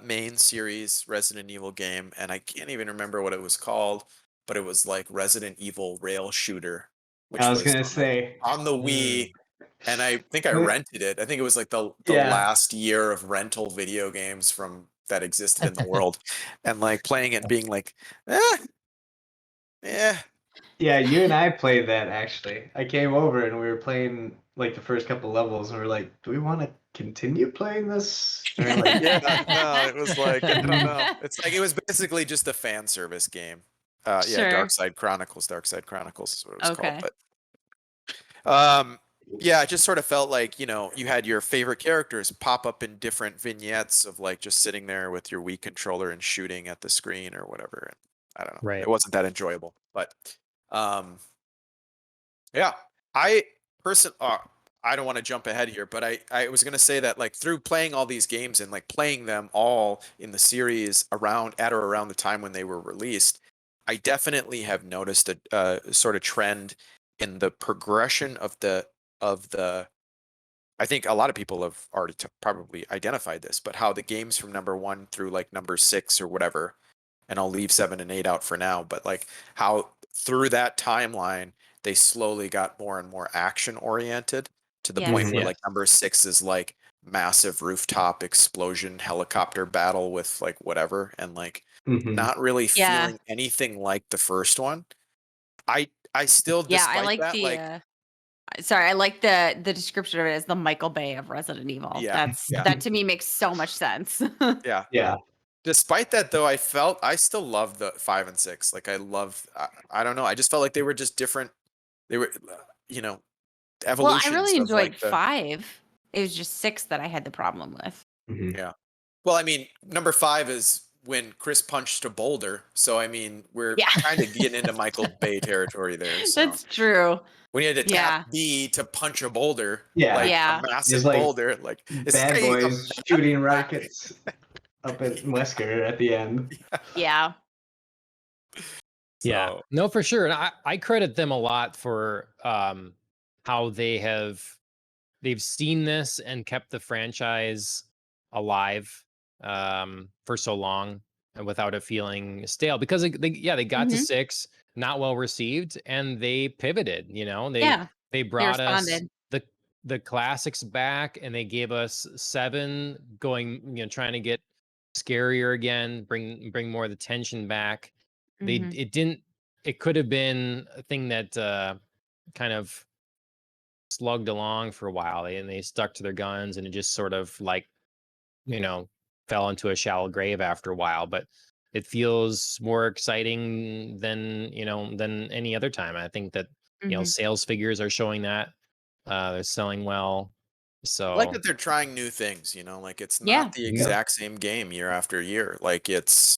main series Resident Evil game, and I can't even remember what it was called, but it was like Resident Evil Rail Shooter, which I was was going to say, on the Wii, and I think I Wait. rented it. I think it was like the Yeah. last year of rental video games from that existed in the world, and like playing it and being like, yeah. Yeah, you and I played that actually. I came over and we were playing like the first couple levels, and we are like, "Do we want to continue playing this?" And we're like, Yeah, no, it was like, I don't know. It's like it was basically just a fan service game. Yeah, Sure. Dark Side Chronicles is what it was Okay. called. But yeah, it just sort of felt like, you had your favorite characters pop up in different vignettes of like just sitting there with your Wii controller and shooting at the screen or whatever. And I don't know. Right. It wasn't that enjoyable. But yeah, I I don't want to jump ahead here, but I was going to say that like through playing all these games and like playing them all in the series around the time when they were released, I definitely have noticed a sort of trend in the progression of the I think a lot of people have already probably identified this, but how the games from number 1 through like number 6 or whatever, and I'll leave 7 and 8 out for now, but like how through that timeline they slowly got more and more action oriented to the point Yes. where Yeah. like number 6 is like massive rooftop explosion helicopter battle with like whatever, and like Mhm. not really Yeah. feeling anything like the first one. I still, Yeah, I despite like that, the like, sorry, I like the description of it as the Michael Bay of Resident Evil. yeah, yeah, That to me makes so much sense. yeah. Yeah. Despite that, though, I still love the 5 and 6. Like, I don't know. I just felt like they were just different. They were, you know, Well, I evolutions really of enjoyed like the, 5. It was just 6 that I had the problem with. Mhm. yeah. Well, I mean, number 5 is when Chris punched a boulder. So, I mean, we're Yeah. kind of getting into Michael Bay territory there. So, That's true. when you had to Yeah. tap B to punch a boulder, Yeah. like Yeah. a massive like boulder, like, is this Bad guy a boys shooting like- rockets up at Wesker at the end. Yeah. Yeah, So, no, for sure. And I credit them a lot for how they've seen this and kept the franchise alive for so long and without it feeling stale, because they got to Mhm. 6, not well received, and they pivoted, they Yeah. they They brought us responded. the classics back, and they gave us 7 going, trying to get scarier again, bring more of the tension back. Mhm. It could have been a thing that kind of slugged along for a while, and they stuck to their guns, and it just sort of like, fell into a shallow grave after a while. But it feels more exciting than any other time. I think that Mhm. sales figures are showing that they're selling well. I So like that they're trying new things, like it's Yeah. not the Yeah. exact same game year after year. Like it's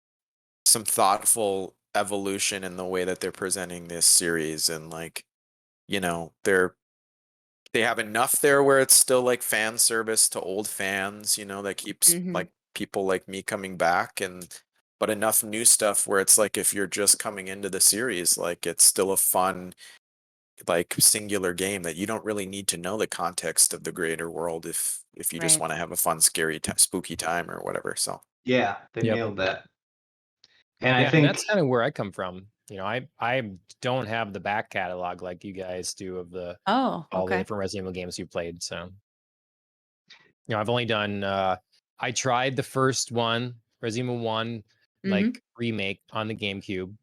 some thoughtful evolution in the way that they're presenting this series, and like, they have enough there where it's still like fan service to old fans, that keeps Mhm. like people like me coming back, and but enough new stuff where it's like if you're just coming into the series, like it's still a fun like singular game that you don't really need to know the context of the greater world if you just Right. want to have a fun, scary, spooky time or whatever. So Yeah, they Yep. nailed that. And I yeah, and think that's kind of where I come from. I don't have the back catalog like you guys do of Oh, all the okay. different Resident Evil games you played. So, I've only done I tried the first one, Resident Evil 1, Mhm. like remake on the GameCube.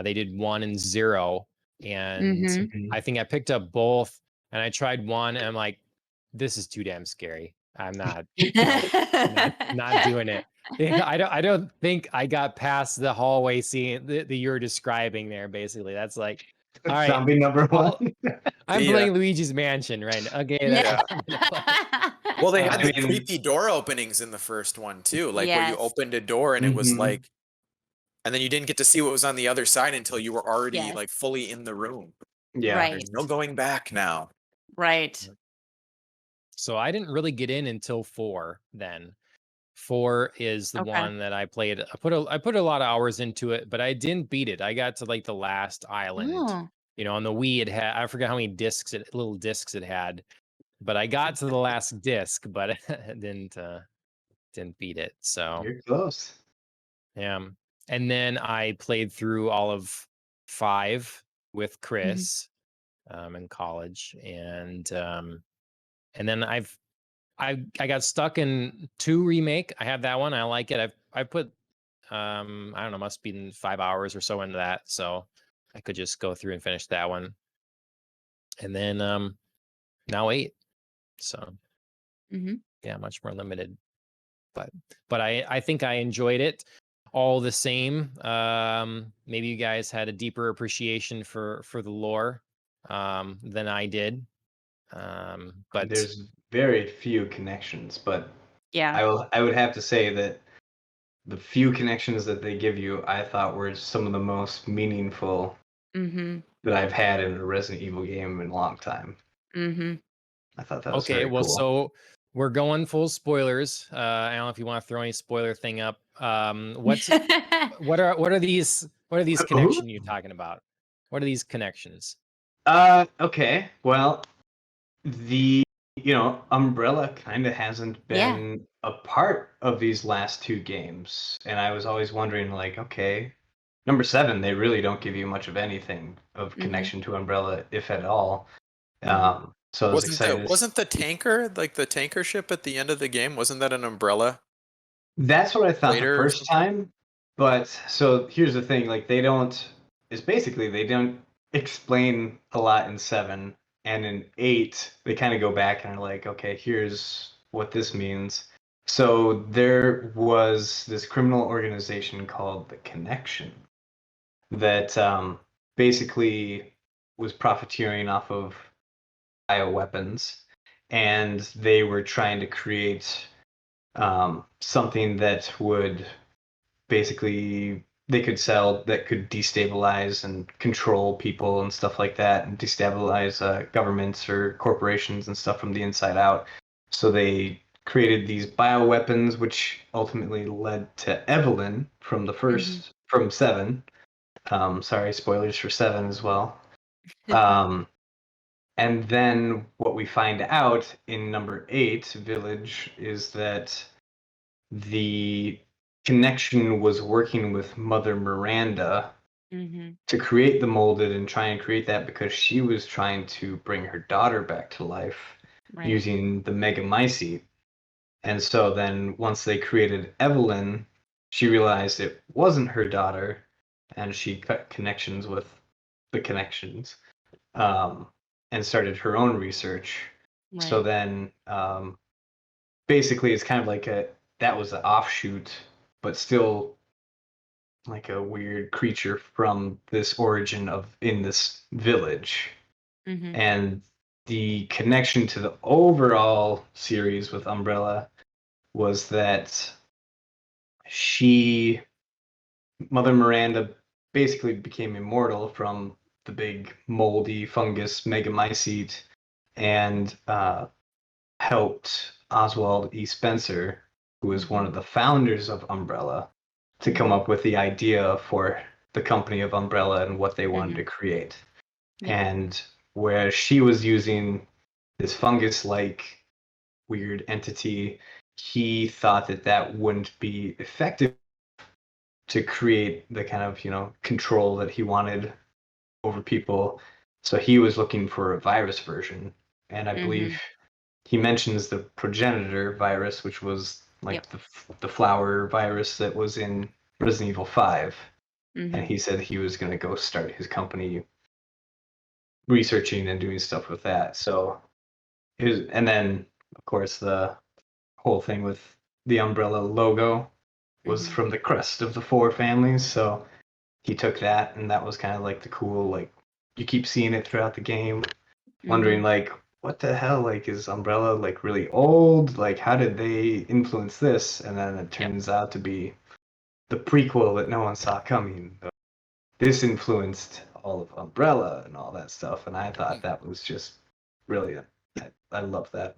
They did 1 and 0, and Mhm. Mhm. I think I picked up both, and I tried 1, and I'm like, this is too damn scary. I'm not. Nope, not doing it. Yeah, I don't think I got past the hallway scene that you're describing there. Basically, that's like, all right, Zombie number well, one. I'm The, playing Luigi's Mansion right now. Okay, that's Yeah. what I'm gonna play. Well, they had I the mean- creepy door openings in the first one too, like where you Yes. opened a door and it was Mhm. like, and then you didn't get to see what was on the other side until you were already Yes. like fully in the room. Yeah. Right. There's no going back now. Right. So I didn't really get in until 4 then. 4 is the Okay. one that I played. I put a lot of hours into it, but I didn't beat it. I got to like the last island. Oh. You know, on the Wii it had, I forgot how many little discs it had, but I got to the last disc, but I didn't beat it. So You're close. yeah. And then I played through all of 5 with Chris in college, and then I got stuck in 2 remake. I have that one. I like it. I put I don't know, must be in 5 hours or so into that, so I could just go through and finish that one. And then now 8. So Hmm. yeah, much more limited. But I think I enjoyed it all the same. Maybe you guys had a deeper appreciation for the lore than I did. But There's very few connections, but Yeah. I would have to say that the few connections that they give you, I thought were some of the most meaningful Mm-hmm. that I've had in a Resident Evil game in a long time. Mm-hmm. I thought that was okay, very well, cool. so we're going full spoilers. I don't know if you want to throw any spoiler thing up. What are these connections you're talking about? What are these connections? Okay. Well, the Umbrella kind of hasn't Yeah. been a part of these last 2 games, and I was always wondering, like, okay, number 7, they really don't give you much of anything of connection to Umbrella, if at all. So I was excited. Wasn't the tanker, like the tanker ship at the end of the game, wasn't that an umbrella? That's what I thought later the or first time, but so here's the thing: like, they don't explain a lot in 7, and in 8 they kind of go back and are like, okay, here's what this means. So there was this criminal organization called the Connection that basically was profiteering off of bioweapons, and they were trying to create something that would basically they could sell that could destabilize and control people and stuff like that, and destabilize governments or corporations and stuff from the inside out. So they created these bioweapons, which ultimately led to Evelyn from the first from 7. Sorry, spoilers for 7 as well. And then what we find out in number 8, Village, is that the Connection was working with Mother Miranda Mm-hmm. to create the molded and try and create that because she was trying to bring her daughter back to life Right. using the Megamycete. And so then once they created Evelyn, she realized it wasn't her daughter, and she cut connections with the Connections, and started her own research. Right. So then basically it's kind of like that was an offshoot, but still like a weird creature from this origin in this village. Mm-hmm. And the connection to the overall series with Umbrella was that Mother Miranda basically became immortal from the big moldy fungus Megamycete, and helped Oswald E. Spencer, who was one of the founders of Umbrella, to come up with the idea for the company of Umbrella and what they wanted to create. Yeah. And where she was using this fungus-like weird entity, he thought that wouldn't be effective to create the kind of control that he wanted over people. So he was looking for a virus version, and I believe he mentions the progenitor virus, which was like the flower virus that was in Resident Evil 5. Mm-hmm. And he said he was going to go start his company researching and doing stuff with that. So and then of course the whole thing with the Umbrella logo was Mhm. from the crest of the four families. So he took that, and that was kind of like the cool, like, you keep seeing it throughout the game, wondering Mhm. like, what the hell, like, is Umbrella like really old? Like, how did they influence this? And then it Yep. turns out to be the prequel that no one saw coming. This influenced all of Umbrella and all that stuff, and I thought that was just brilliant. I love that.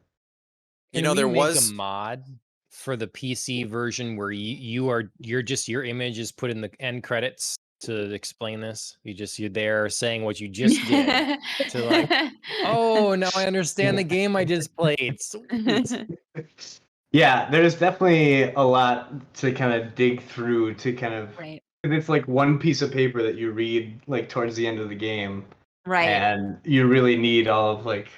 You Can know, we there make a was mod for the PC version where you're just your image is put in the end credits to explain this? You're there saying what you just did to like, oh, now I understand the game I just played. Sweet. Yeah, there's definitely a lot to kind of dig through to kind of. Right. It's like one piece of paper that you read like towards the end of the game, Right. and you really need all of like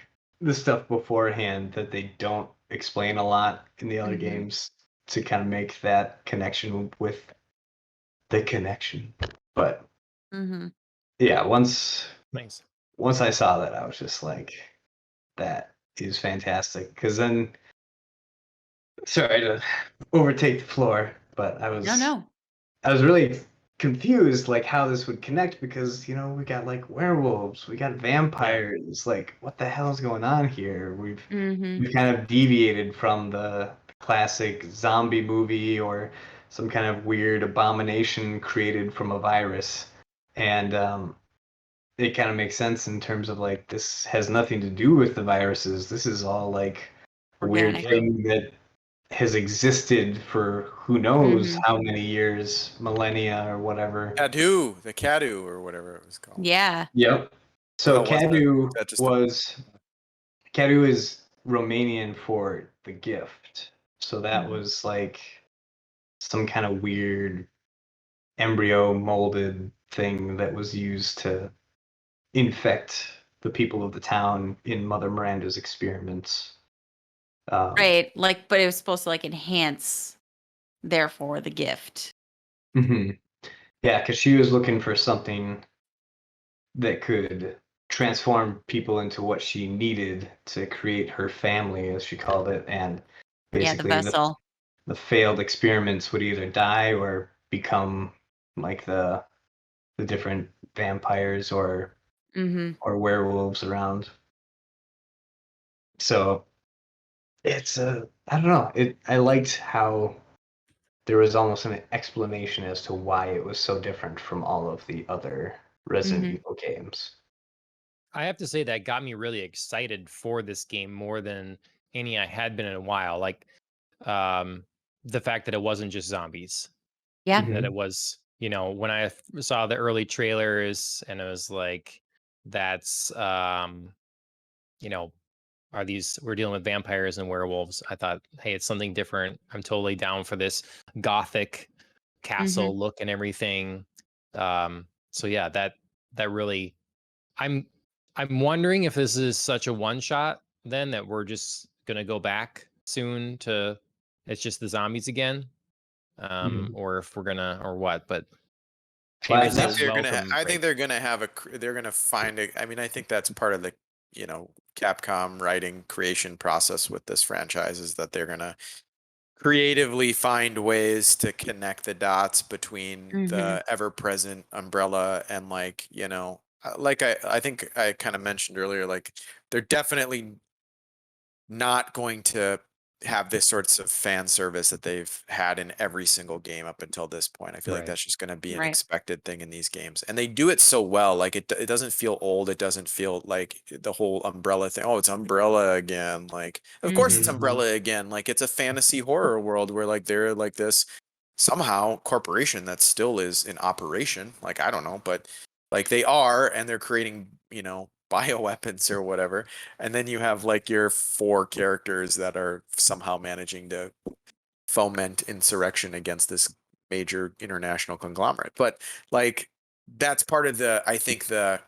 the stuff beforehand that they don't explain a lot in the other Mhm. games to kind of make that connection with the connection. But Mhm. yeah, Thanks. once I saw that, I was just like, that is fantastic. Because then, sorry to overtake the floor, but No. I was really confused like how this would connect because we got like werewolves, we got Yeah. vampires, like what the hell is going on here? Mhm. We've kind of deviated from the classic zombie movie or some kind of weird abomination created from a virus. And it kind of makes sense in terms of like this has nothing to do with the viruses. This is all like a weird Organic. Yeah. thing that has existed for who knows Mhm. how many years, millennia or whatever. the Cadu or whatever it was called. Yeah. Yep. The So hell was that? Cadu That just is Romanian for the gift. So that Mhm. was like some kind of weird embryo molded thing that was used to infect the people of the town in Mother Miranda's experiments. Right. Like, but it was supposed to like enhance, therefore, the gift. Mhm. Yeah, because she was looking for something that could transform people into what she needed to create her family, as she called it, and Yeah, the basically vessel. the failed experiments would either die or become like the different vampires Mhm. or werewolves around. So it's I don't know. I liked how there was almost an explanation as to why it was so different from all of the other Resident Mhm. Evil games. I have to say that got me really excited for this game more than any I had been in a while. Like um the fact that it wasn't just zombies, Yeah. that it Mhm. was, when I saw the early trailers and it was like that's you know we're dealing with vampires and werewolves. I thought, hey, it's something different. I'm totally down for this gothic Mhm. castle look and everything. So yeah, that really I'm I'm wondering if this is such a one shot then that we're just gonna go back soon to it's just the zombies again. Mhm. Or if we're gonna or what, but it Well, was a welcome I think break. they're gonna have they're gonna find it. I mean, I think that's part of the Capcom writing creation process with this franchise is that they're gonna creatively find ways to connect the dots between Mhm. the ever-present Umbrella and like I think I kind of mentioned earlier, like they're definitely not going to have this sorts of fan service that they've had in every single game up until this point. I feel like Right. that's just going to be an Right. expected thing in these games, and they do it so well. Like it doesn't feel old. It doesn't feel like the whole Umbrella thing. Oh, it's Umbrella again. Like, of course it's Mhm. Mhm. Umbrella again. Like it's a fantasy horror world where like they're like this somehow corporation that still is in operation. Like I don't know, but like they are, and they're creating bioweapons or whatever, and then you have like your four characters that are somehow managing to foment insurrection against this major international conglomerate. But like that's part of I think the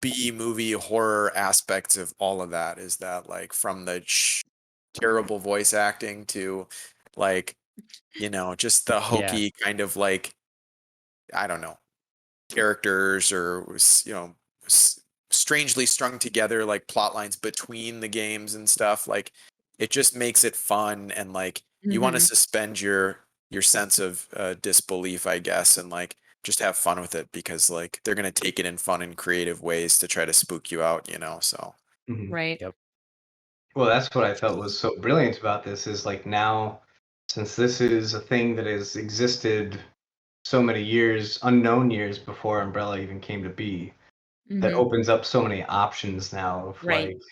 B movie horror aspects of all of that is that like from the terrible voice acting to like just the Yeah. hokey kind of like I don't know characters or strangely strung together like plot lines between the games and stuff like it just makes it fun, and like you want to Mhm. suspend your sense of disbelief, I guess, and like just have fun with it, because like they're gonna take it in fun and creative ways to try to spook you out, you know. So Mhm. Right. Yep. Well, that's what I felt was so brilliant about this is like now, since this is a thing that has existed so many years, unknown years before Umbrella even came to be, that Mhm. opens up so many options now of Right. like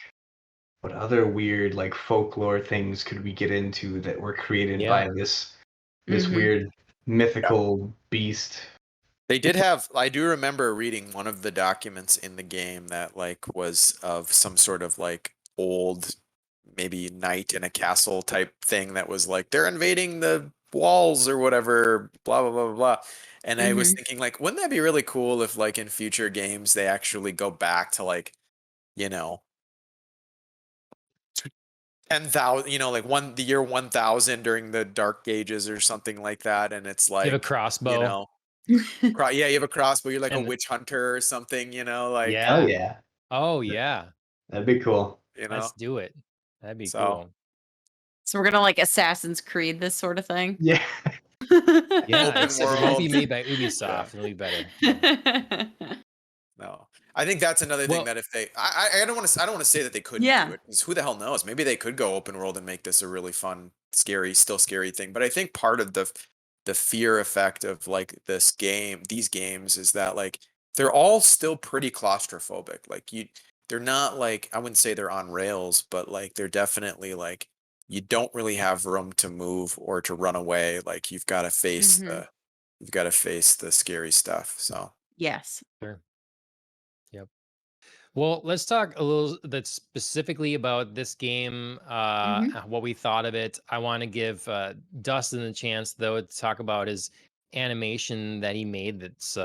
what other weird like folklore things could we get into that were created Yeah. by this Mhm. weird mythical beast. they did have, I do remember reading one of the documents in the game that like was of some sort of like old, maybe knight in a castle type thing that was like they're invading the walls or whatever, blah blah blah blah blah. And I was Mhm. thinking like, wouldn't that be really cool if like in future games they actually go back to like, you know, 10,000, you know, like the year 1000 during the Dark Ages or something like that, and it's You have a like, you crossbow know, yeah, you have a crossbow, you're like a and witch hunter or something, you know, like, Hell yeah. yeah. Oh yeah. That'd be cool. you Let's know. do it. That'd be So cool. So we're gonna like Assassin's Creed this sort of thing. Yeah. Yeah, open it won't be world. made by Yeah. Ubisoft. It'll be better. No, I think that's another thing Well, that if they, I don't want to, I don't want to say that they couldn't do Yeah. it, because who the hell knows? Maybe they could go open world and make this a really fun, scary, still scary thing. But I think part of the fear effect of like these games is that like they're all still pretty claustrophobic. Like they're not like, I wouldn't say they're on rails, but like they're definitely like you don't really have room to move or to run away. Like Mhm. you've got to face the scary stuff. So. Yes. sure. Yep. Well, let's talk a little bit specifically about this game, Mhm. what we thought of it. I want to give Dustin a chance, though, to talk about his animation that he made that's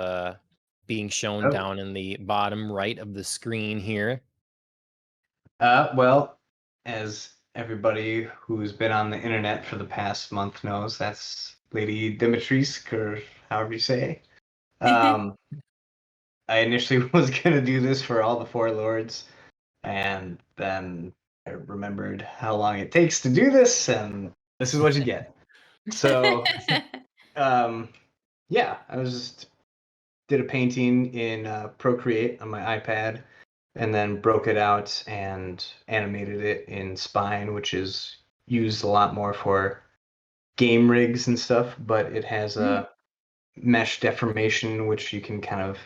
being shown Oh. down in the bottom right of the screen here. Well, as everybody who's been on the internet for the past month knows, that's Lady Dimitrescu, or however you say. Um, I initially was gonna do this for all the four lords, and then I remembered how long it takes to do this, and this is what you get. So, um, yeah, I was just did a painting in Procreate on my iPad, and then broke it out and animated it in Spine, which is used a lot more for game rigs and stuff. But it has Mm. a mesh deformation, which you can kind of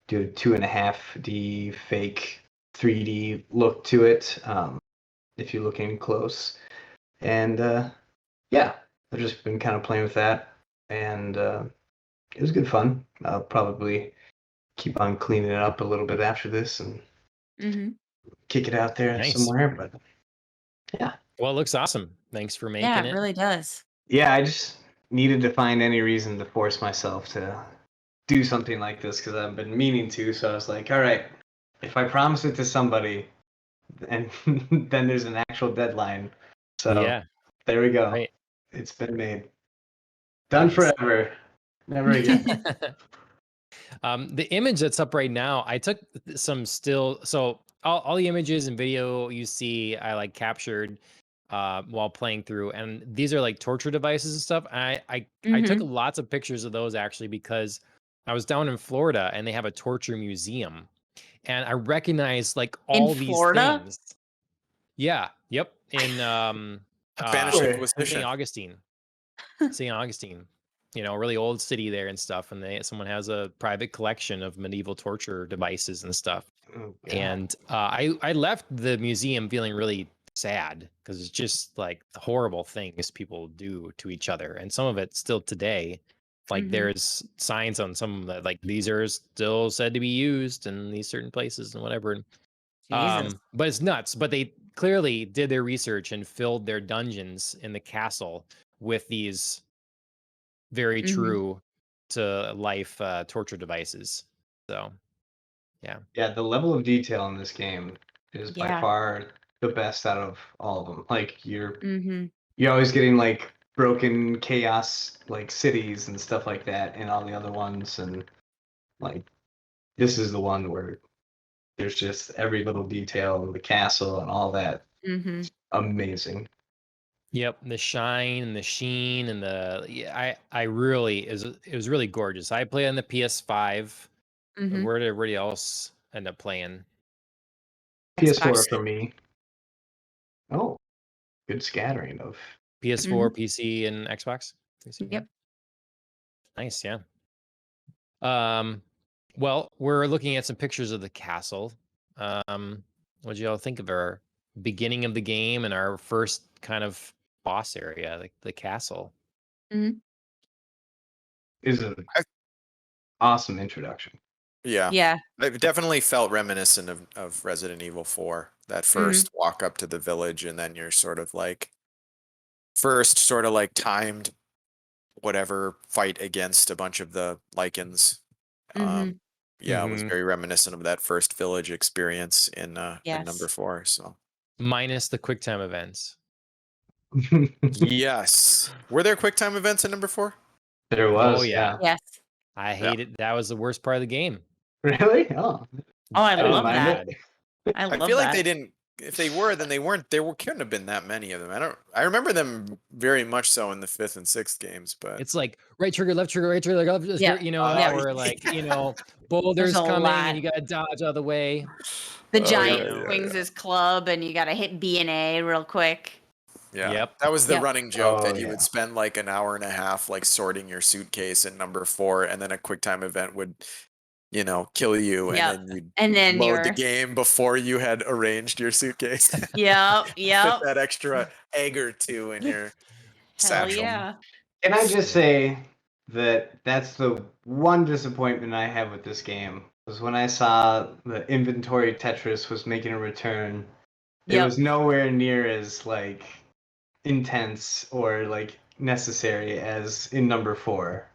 do a 2.5D fake 3D look to it if you look in close. And yeah, I've just been kind of playing with that, and it was good fun. I'll probably keep on cleaning it up a little bit after this and Mhm. kick it out there Nice. somewhere. But yeah, Well, it looks awesome. Thanks for Yeah, making it it. really does. yeah, I just needed to find any reason to force myself to do something like this because I've been meaning to. So I was like, all right, if I promise it to somebody, and then there's an actual deadline. So Yeah, there we go. right. It's been made. Done Nice. forever. Never again. The image that's up right now, I took some still. So all the images and video you see, I like captured while playing through, and these are like torture devices and stuff. I took Mhm. lots of pictures of those actually because I was down in Florida and they have a torture museum, and I recognized like In all these Florida? things. Yeah. Yep. In Banish Where? St. Inquisition. Augustine. St. Augustine, a really old city there and stuff. And someone has a private collection of medieval torture devices and stuff. Oh, God. And I left the museum feeling really sad because it's just like the horrible things people do to each other. And some of it still today, like Mhm. there's signs on some that like these are still said to be used in these certain places and whatever. Jesus. But it's nuts. But they clearly did their research and filled their dungeons in the castle with these very Mhm. true to life torture devices. So, yeah. Yeah, the level of detail in this game is by Yeah. far the best out of all of them. Like Mhm. you're always getting like broken chaos like cities and stuff like that in all the other ones, and like this is the one where there's just every little detail of the castle and all that Mhm. amazing. Yep, the shine and the sheen and I really it was really gorgeous. I played on the PS5. Mhm. Where did everybody else end up playing? PS4 Xbox. for me. Oh, good scattering of. PS4, PC, and Xbox. PC, yeah. Yep. Nice, yeah. Well, we're looking at some pictures of the castle. What did y'all think of our beginning of the game and our first kind of boss area, like the castle? Is an I- awesome introduction. Yeah. Yeah. It definitely felt reminiscent of Resident Evil 4. That first walk up to the village, and then you're sort of like first sort of like timed whatever fight against a bunch of the Lycans. Mhm. Yeah, it was Mhm. very reminiscent of that first village experience in number Yes. 4. So Minus the quick time events. yes, were there quick time events in number 4? There was, yeah. Yes. I hate it. That was the worst part of the game. Really? Oh, Oh, I didn't love mind that. it. I I love feel like that. they didn't. If they were, then they weren't. Couldn't have been that many of them. I remember them very much so in the 5th and 6th games, but It's like right trigger, left trigger, right trigger, left trigger, Yeah. you know, Yeah. or like, you know, boulders a coming lot. and you gotta dodge out of the way. The Oh, giant yeah, swings his club, and you got to hit B and A real quick. yeah. Yep. That was the Yep. running joke that Oh, you yeah. would spend like an hour and a half like sorting your suitcase in number 4, and then a quick time event would, kill you, Yep. and then you'd And then load you're. the game before you had arranged your suitcase. Yep. Fit Yep. that extra egg or two in your Hell satchel. yeah. Can I just say that that's the one disappointment I have with this game was when I saw the inventory Tetris was making a return. It Yep. was nowhere near as like intense or like necessary as in number 4.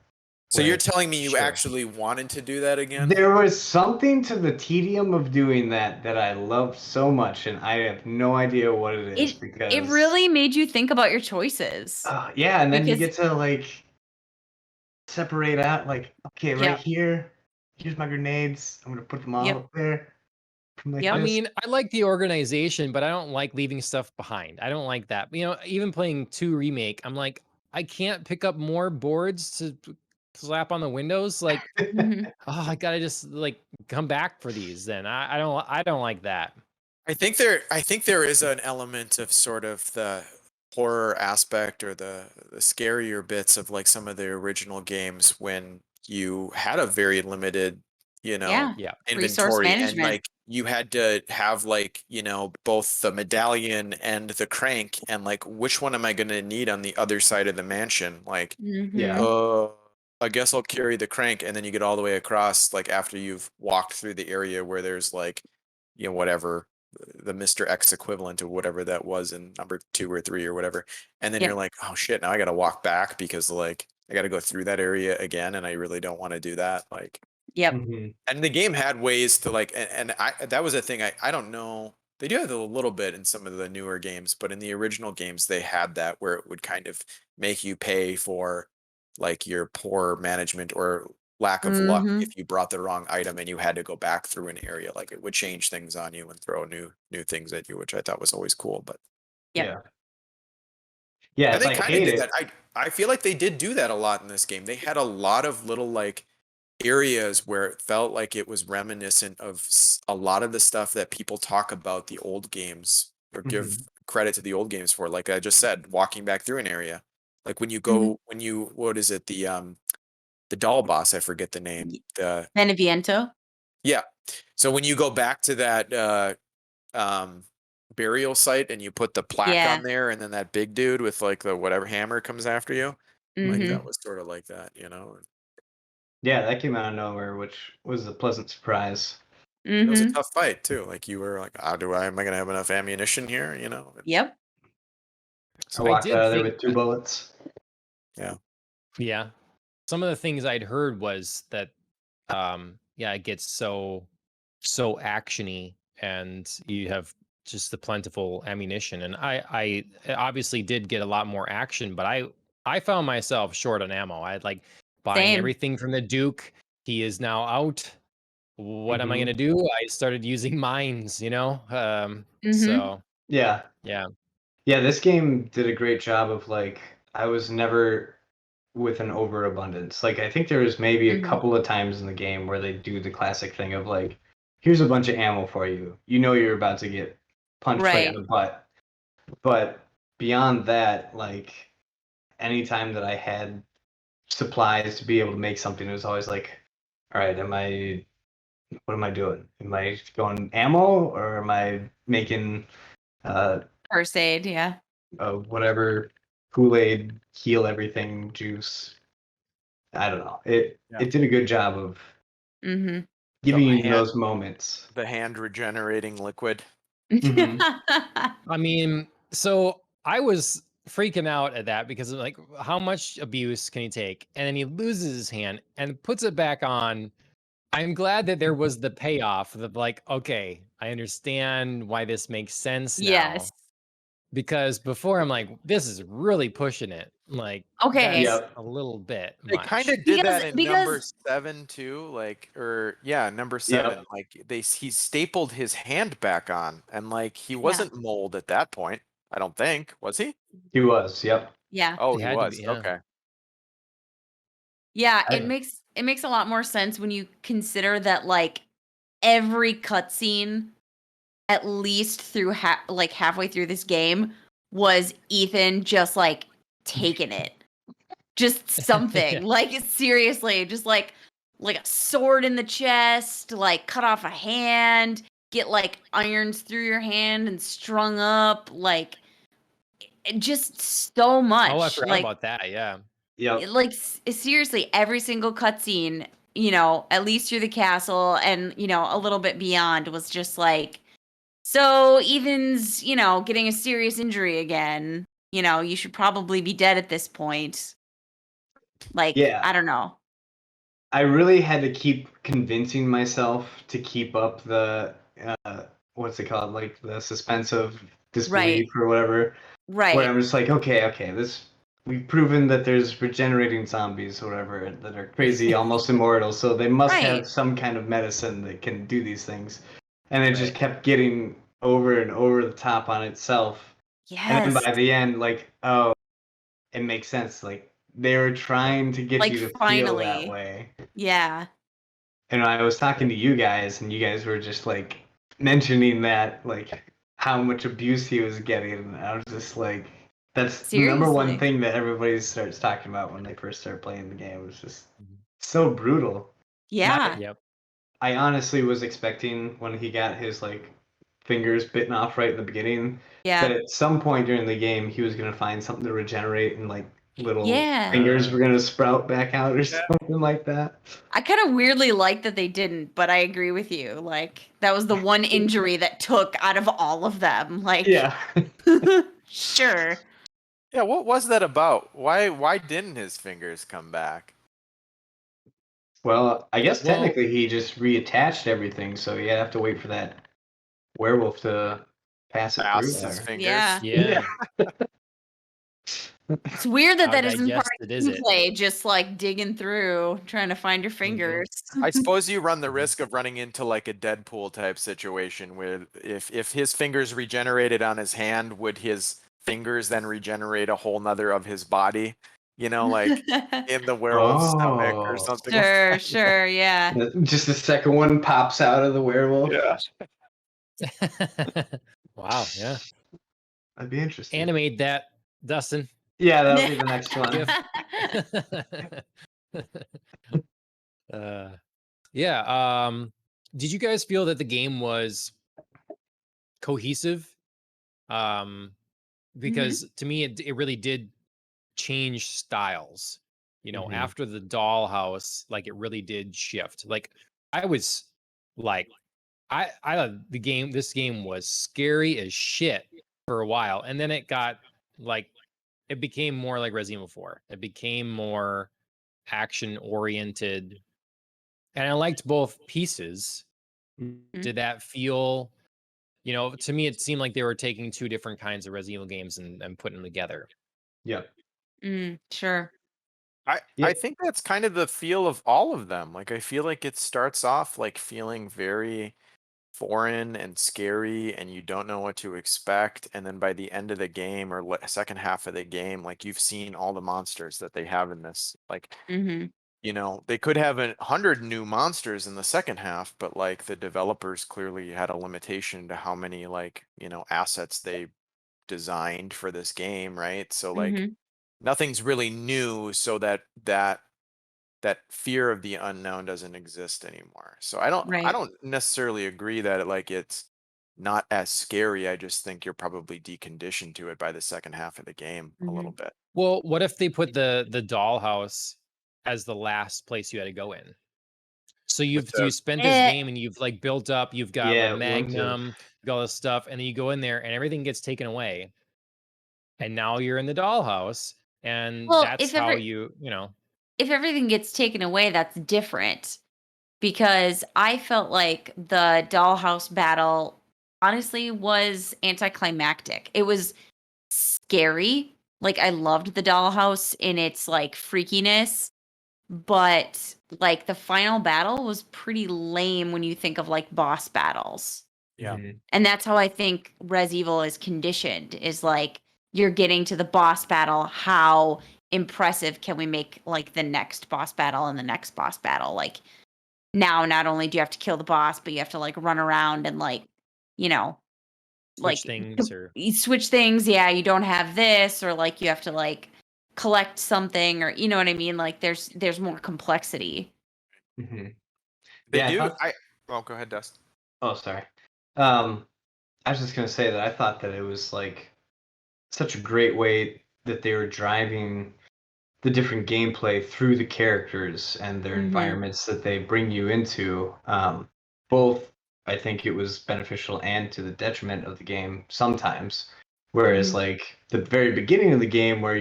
So where you're it's telling me you sure. actually wanted to do that again? There was something to the tedium of doing that I loved so much, and I have no idea what it is because It really made you think about your choices. yeah, and then you because- get to like separate out like, okay, right Yep. here, here's my grenades. I'm gonna put them all Yep. up there. Like Yep. I this. mean, I like the organization, but I don't like leaving stuff behind. I don't like that. You know, even playing 2 remake, I'm like, I can't pick up more boards to slap on the windows. Like, Mhm. oh, I gotta just like come back for these. Then I don't like that. I think there is an element of sort of the horror aspect or the scarier bits of like some of the original games when you had a very limited, Yeah. Yeah. Resource inventory, and management. like you had to have like, both the medallion and the crank, and like which one am I going to need on the other side of the mansion? Like, Yeah. Mhm. I guess I'll carry the crank, and then you get all the way across like after you've walked through the area where there's like, whatever the Mr. X equivalent of whatever that was in number 2 or 3 or whatever. And then Yep. you're like, oh shit, now I got to walk back because like I got to go through that area again, and I really don't want to do that. Like, Yep. Mhm. and the game had ways to like, and that was a thing. I don't know. They do have a little bit in some of the newer games, but in the original games, they had that where it would kind of make you pay for like your poor management or lack of luck Mhm. if you brought the wrong item and you had to go back through an area. Like it would change things on you and throw new things at you, which I thought was always cool. But Yep. Yeah. Yeah, and it's they like kind of hate did it. that. I feel like they did do that a lot in this game. They had a lot of little like areas where it felt like it was reminiscent of a lot of the stuff that people talk about the old games or give credit to the old games for. Like I just said, walking back through an area, like when you go, when you, what is it? The doll boss, I forget the name. Beneviento. Yeah. So when you go back to that, burial site and you put the plaque Yeah. on there, and then that big dude with like the whatever hammer comes after you, like Mhm. that was sort of like that, Yeah, that came out of nowhere, which was a pleasant surprise. It was a Mhm. tough fight too. Like you were like, am I gonna have enough ammunition here? Yep. I I walked did out of there think with 2 bullets. Yeah. Some of the things I'd heard was that yeah, it gets so actiony and you have just the plentiful ammunition. And I obviously did get a lot more action, but I found myself short on ammo. I had like buying Same. everything from the Duke. He is now out. What am I Mhm. gonna do? I started using mines, Mhm. so Yeah. yeah. Yeah, this game did a great job of like I was never with an overabundance. Like I think there was maybe a Mhm. couple of times in the game where they do the classic thing of like, here's a bunch of ammo for you. You know you're about to get punched right in Right. the butt. But beyond that, like anytime that I had supplies to be able to make something, it was always like, all right, what am I doing? Am I going ammo or am I making uh First aid, yeah. whatever Kool-Aid heal everything juice? I don't know. It Yeah. it did a good job of Mm-hmm. giving you hand- those moments. The hand regenerating liquid. Mhm. I mean, so I was freaking out at that because I'm like, how much abuse can he take? And then he loses his hand and puts it back on. I'm glad that there was the payoff of like, okay, I understand why this makes sense now. Yes. Because before I'm like, this is really pushing it. Like, Okay. that's Yep. a little bit They much. kind of did that in number Because 7 too, like, or yeah, number Yep. 7. Like he stapled his hand back on, and like he Yeah. wasn't mold at that point. I don't think, was he? He was. Yep. yeah. Oh, It he had to was. be, yeah. Okay. Yeah, I, it makes a lot more sense when you consider that like every cutscene, at least through like halfway through this game, was Ethan just like taking it, just something like seriously, just like a sword in the chest, like cut off a hand, get like irons through your hand and strung up, like just so much. Oh, I forgot like about that. Yeah. yep. like seriously every single cutscene, you know, at least through the castle and, you know, a little bit beyond was just like, so Ethan's, you know, getting a serious injury again, you know, you should probably be dead at this point. Like, Yeah. I don't know. I really had to keep convincing myself to keep up the what's it called? Like the suspense of disbelief or whatever. Where Right. I'm just like, okay, we've proven that there's regenerating zombies or whatever that are crazy, almost immortal, so they must Right. have some kind of medicine that can do these things. And it just Right. kept getting over and over the top on itself. And then Yes. by the end, like, oh, it makes sense. Like they were trying to get Like you to feel that finally. way. Yeah. And I was talking to you guys, and you guys were just like mentioning that, like how much abuse he was getting. And I was just like, that's the number one Seriously. thing that everybody starts talking about when they first start playing the game. It was just so brutal. Yeah. Yep. I honestly was expecting when he got his like fingers bitten off right in the beginning that Yeah. at some point during the game he was gonna find something to regenerate and like little Yeah. fingers were gonna sprout back out or something like that. I kind of weirdly like that they didn't, but I agree with you. Like that was the one injury that took out of all of them. Like, Yeah. sure. Yeah, what was that about? Why didn't his fingers come back? Well, I guess Well- technically he just reattached everything, so you have to wait for that werewolf to pass it through Past his there. fingers. Yeah. Yeah. It's weird that How that isn't part digested of is it? gameplay, just like digging through, trying to find your fingers. I suppose you run the risk of running into like a Deadpool type situation where if his fingers regenerated on his hand, would his fingers then regenerate a whole nother of his body? You know, like in the werewolf's stomach or Oh. something. Sure, sure, yeah. Just the second one pops out of the werewolf. Yeah. Wow. Yeah. That'd be interesting. Animate that, Dustin. Yeah, that'll be the next one. GIF. Yeah. Did you guys feel that the game was cohesive? Because to me, it really did change styles. You know, Mhm. after the dollhouse, like it really did shift. Like I was like, I thought this game was scary as shit for a while, and then it got like it became more like Resident Evil 4. It became more action oriented, and I liked both pieces. Did that feel, you know, to me it seemed like they were taking two different kinds of Resident Evil games and putting them together. Yep. Sure. I think that's kind of the feel of all of them. Like I feel like it starts off like feeling very foreign and scary and you don't know what to expect, and then by the end of the game or second half of the game, like you've seen all the monsters that they have in this. Like, Mm-hmm. you know, they could have 100 new monsters in the second half, but like the developers clearly had a limitation to how many, like, you know, assets they designed for this game, right? So like Mm-hmm. nothing's really new, so that fear of the unknown doesn't exist anymore. So I Right. don't necessarily agree that it's not as scary. I just think you're probably deconditioned to it by the second half of the game a little bit. Well, what if they put the dollhouse as the last place you had to go in? So With you the spent this Eh, game and you've like built up, you've got Yeah, like it wouldn't have. Magnum, you got all this stuff, and then you go in there and everything gets taken away. And now you're in the dollhouse, and well, that's how you know. if everything gets taken away, that's different because I felt like the dollhouse battle honestly was anticlimactic. It was scary. Like I loved the dollhouse in its like freakiness, but like the final battle was pretty lame when you think of like boss battles. Yeah. Mhm. And that's how I think Res Evil is conditioned is like you're getting to the boss battle. How impressive can we make like the next boss battle and the next boss battle? Like now, not only do you have to kill the boss, but you have to like run around and like, you know, Switch like things or you switch things. Yeah, you don't have this, or like you have to like collect something, or you know what I mean? Like there's more complexity. Mhm. They Yeah, I do. thought. Oh, go ahead, Dust. Oh, sorry. I was just gonna say that I thought that it was like such a great way that they were driving the different gameplay through the characters and their Mhm. environments that they bring you into. Both, I think it was beneficial and to the detriment of the game sometimes. Whereas, Mhm. like the very beginning of the game, where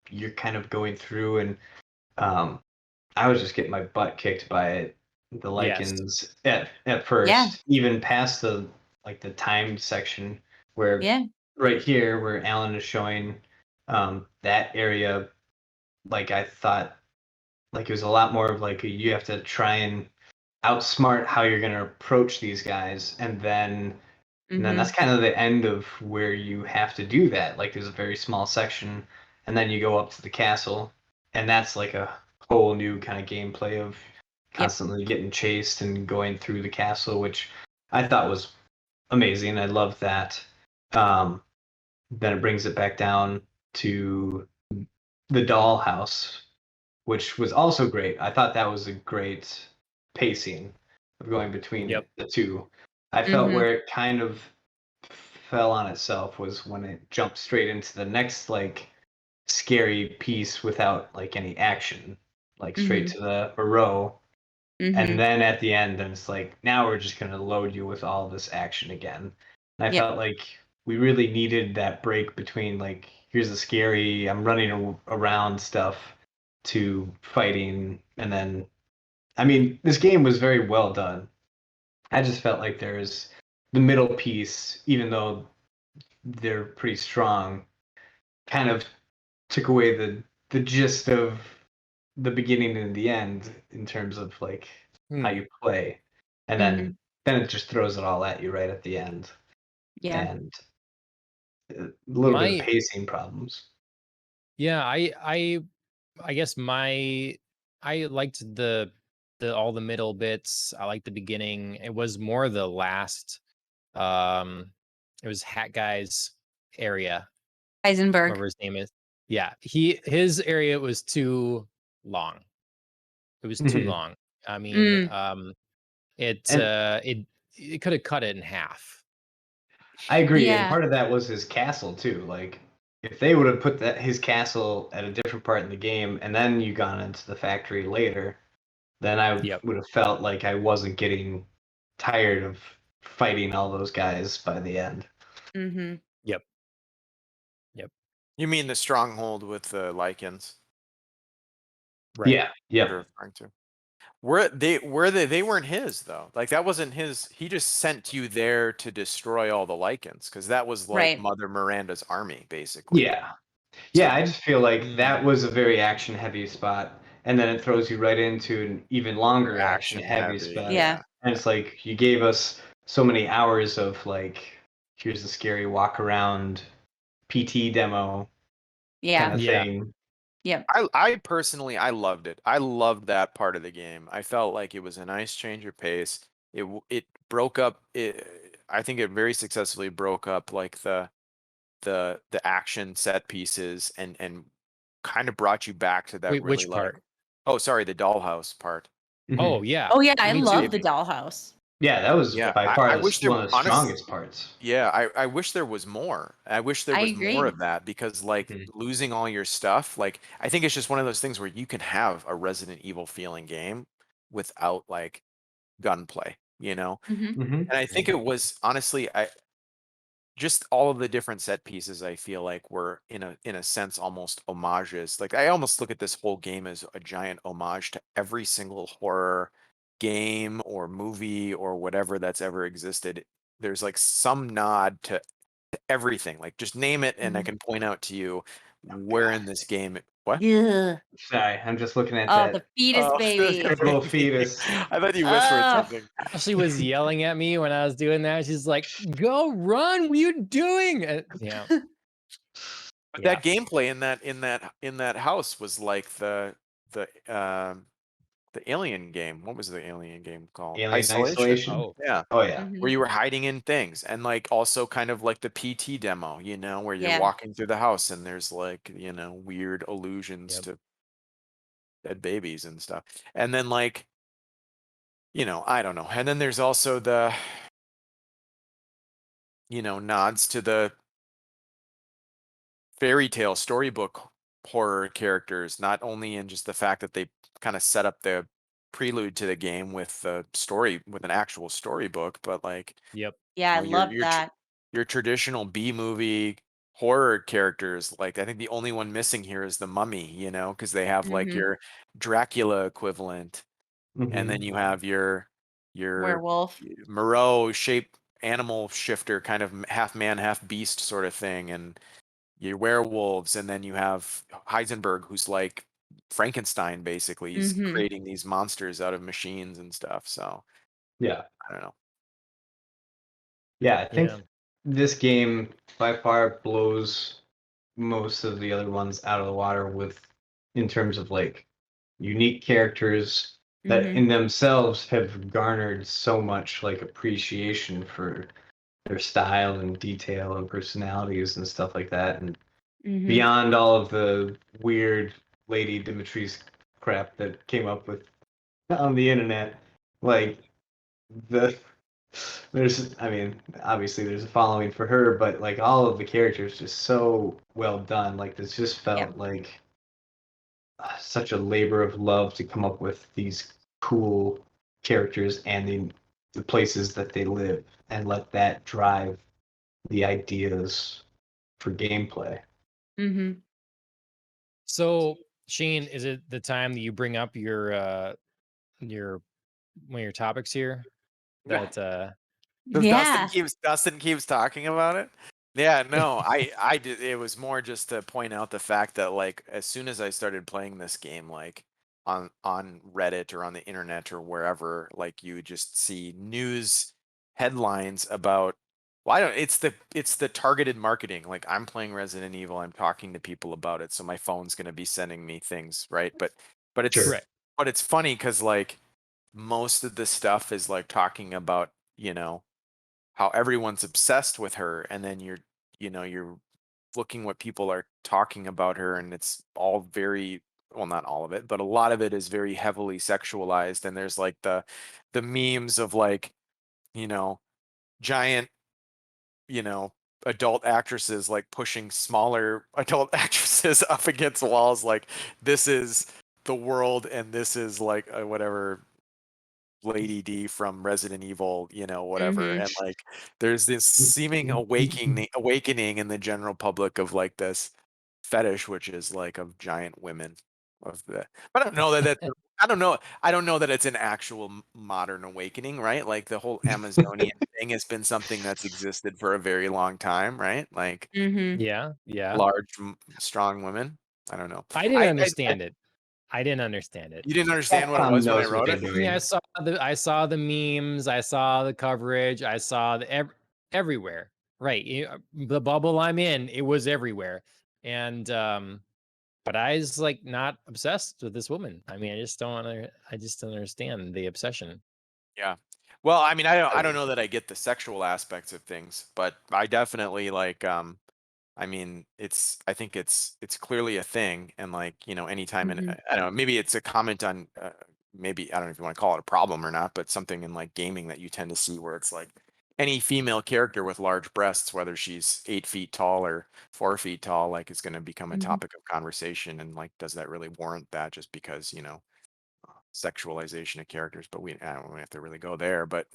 you're kind of going through and I was just getting my butt kicked by it, the yes, lichens at first, even past the like the timed section where Yeah. right here where Alan is showing that area, like I thought like it was a lot more of like you have to try and outsmart how you're gonna approach these guys and then that's Mhm. kind of the end of where you have to do that. Like there's a very small section, and then you go up to the castle, and that's like a whole new kind of gameplay of Yep. constantly getting chased and going through the castle, which I thought was amazing. I love that. Then it brings it back down to the dollhouse, which was also great. I thought that was a great pacing of going between yep, the two. I felt Mhm. where it kind of fell on itself was when it jumped straight into the next like scary piece without like any action, like straight Mhm. to the Moreau. And Mhm. then at the end, then it's like, now we're just going to load you with all this action again. And I Yep. felt like we really needed that break between like, here's the scary, I'm running around stuff to fighting. And then, I mean, this game was very well done. I just felt like there's the middle piece, even though they're pretty strong, kind of took away the gist of the beginning and the end in terms of like how Hmm. you play, and Mhm. then it just throws it all at you right at the end, Yeah. and a little bit of My pacing problems. yeah, I guess I liked the all the middle bits. I liked the beginning. It was more the last. Um, it was Hat Guy's area, Heisenberg. whatever his name is. Yeah, his area was too long. It was too Mhm. long. I mean, Mm. it And it could have cut it in half. I agree, and Yeah. part of that was his castle too. Like if they would have put that his castle at a different part in the game, and then you gone into the factory later, then I Yep. would have felt like I wasn't getting tired of fighting all those guys by the end. Mhm. Yep. Yep. You mean the stronghold with the lichens Right. Yeah, you're yep. referring to? They weren't his though. Like that wasn't his. He just sent you there to destroy all the lichens because that was like Right. Mother Miranda's army, basically. Yeah. So Yeah, I just feel like that Mm, was a very action heavy spot, and then it throws you right into an even longer action action heavy heavy, spot. Yeah. yeah. And it's like you gave us so many hours of like, here's the scary walk around PT demo Yeah. kind of Yeah. thing. Yep. I personally, I loved it. I loved that part of the game. I felt like it was a nice change of pace. It broke up I think it very successfully broke up like the action set pieces and kind of brought you back to that Wait, really which like, part? oh, sorry, the dollhouse part. Oh Mhm. yeah. Oh yeah, I Me love too. the dollhouse. Yeah, that was Yeah, by far I wish there one of the honest strongest parts. yeah, I wish there was more. I wish there I was more agree. of that because like Mhm. losing all your stuff, like I think it's just one of those things where you can have a Resident Evil feeling game without like gunplay, you know? Hmm. Mhm. And I think it was honestly, I just all of the different set pieces I feel like were in a sense almost homages. Like I almost look at this whole game as a giant homage to every single horror game or movie or whatever that's ever existed. There's like some nod to everything. Like just name it and I Hmm. can point out to you Oh where god. in this game what? Yeah. Sorry, I'm just looking at Oh, the that fetus Oh, baby. terrible fetus. I thought you whispered Oh, something. Ashley was yelling at me when I was doing that. She's like, "Go run! What are you doing?" Yeah, But yeah. that gameplay in that house was like the the alien game. What was the alien game called? Alien Isolation. Isolation. Oh, Yeah. Oh yeah. Where hmm, you were hiding in things and like also kind of like the PT demo, where you're yeah. walking through the house and there's like, weird allusions yep. to dead babies and stuff. And then like, I don't know. And then there's also the, nods to the fairy tale storybook horror characters, not only in just the fact that they kind of set up the prelude to the game with the story with an actual storybook, but like Yep. Yeah, I your love your that. your traditional B movie horror characters. Like I think the only one missing here is the Mummy, because they have like Hmm. your Dracula equivalent, and then Mhm. you have your Werewolf. Moreau shaped animal shifter, kind of half man, half beast sort of thing, and your werewolves, and then you have Heisenberg, who's like Frankenstein, basically. He's Hmm. creating these monsters out of machines and stuff. So Yeah. I don't know. Yeah, I Yeah. think this game by far blows most of the other ones out of the water with in terms of like unique characters that Hmm. in themselves have garnered so much like appreciation for their style and detail and personalities and stuff like that, and Hmm. beyond all of the weird Lady Dimitris crap that came up with on the internet, like the there's I mean obviously there's a following for her, but like all of the characters just so well done. Like this just Yep. felt like such a labor of love to come up with these cool characters and the places that they live and let that drive the ideas for gameplay. Hmm. So, Shane, is it the time that you bring up your one of your topics here? That Because Yeah. Dustin keeps talking about it. Yeah, no, I did. It was more just to point out the fact that like as soon as I started playing this game, like on Reddit or on the internet or wherever, like you would just see news headlines about. Well, I don't. It's the targeted marketing. Like I'm playing Resident Evil, I'm talking to people about it, so my phone's gonna be sending me things, right? But Sure. it's right. but it's funny because like most of the stuff is like talking about how everyone's obsessed with her, and then you're looking what people are talking about her, and it's all very, well, not all of it, but a lot of it is very heavily sexualized, and there's like the memes of like you know giant you know adult actresses like pushing smaller adult actresses up against walls, like this is the world and this is like whatever Lady D from Resident Evil, whatever. Hmm. And like there's this seeming awakening in the general public of like this fetish, which is like of giant women of the but I don't know that I don't know that it's an actual modern awakening, right? Like the whole Amazonian thing has been something that's existed for a very long time, right? Like Hmm. Yeah, yeah. large strong women. I don't know. I didn't I understand it. I didn't understand it. You didn't understand what it Capcom was when I knows what wrote they're it? doing. Yeah, I saw the memes, I saw the coverage, I saw everywhere. Right. The bubble I'm in, it was everywhere. And but I was like not obsessed with this woman. I mean, I just don't understand the obsession. Yeah. Well, I mean, I don't know that I get the sexual aspects of things, but I definitely like I mean, I think it's clearly a thing, and like, anytime, and Mhm. I don't know, maybe it's a comment on maybe, I don't know if you want to call it a problem or not, but something in like gaming that you tend to see where it's like any female character with large breasts, whether she's 8 feet tall or 4 feet tall, like is going to become a Mhm. topic of conversation, and like, does that really warrant that just because, sexualization of characters? But I don't have to really go there, but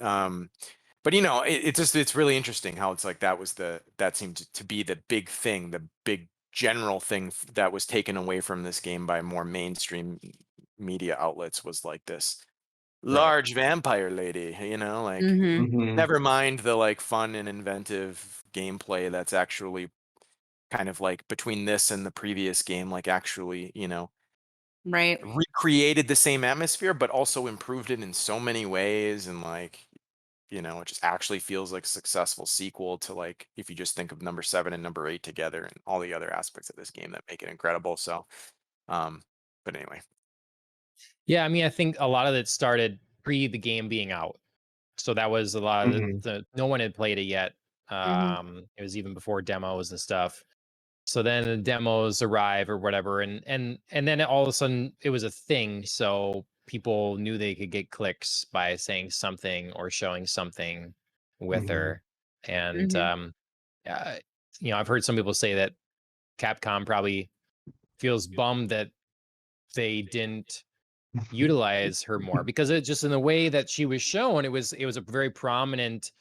it's really interesting how it's like that seemed to be the big thing, the big general thing that was taken away from this game by more mainstream media outlets, was like this large vampire lady, like, Mhm. Mhm. never mind the like fun and inventive gameplay that's actually kind of like between this and the previous game, like actually, Right. recreated the same atmosphere, but also improved it in so many ways. And like, it just actually feels like a successful sequel to, like, if you just think of number 7 and number 8 together and all the other aspects of this game that make it incredible. So, but anyway, Yeah, I mean, I think a lot of it started pre the game being out. So that was a lot of Mhm. no one had played it yet. Mhm. It was even before demos and stuff. So then the demos arrive or whatever, and then all of a sudden it was a thing. So people knew they could get clicks by saying something or showing something with Mhm. her. And Mhm. uh, I've heard some people say that Capcom probably feels bummed that they didn't utilize her more, because it just, in the way that she was shown, it was a very prominent,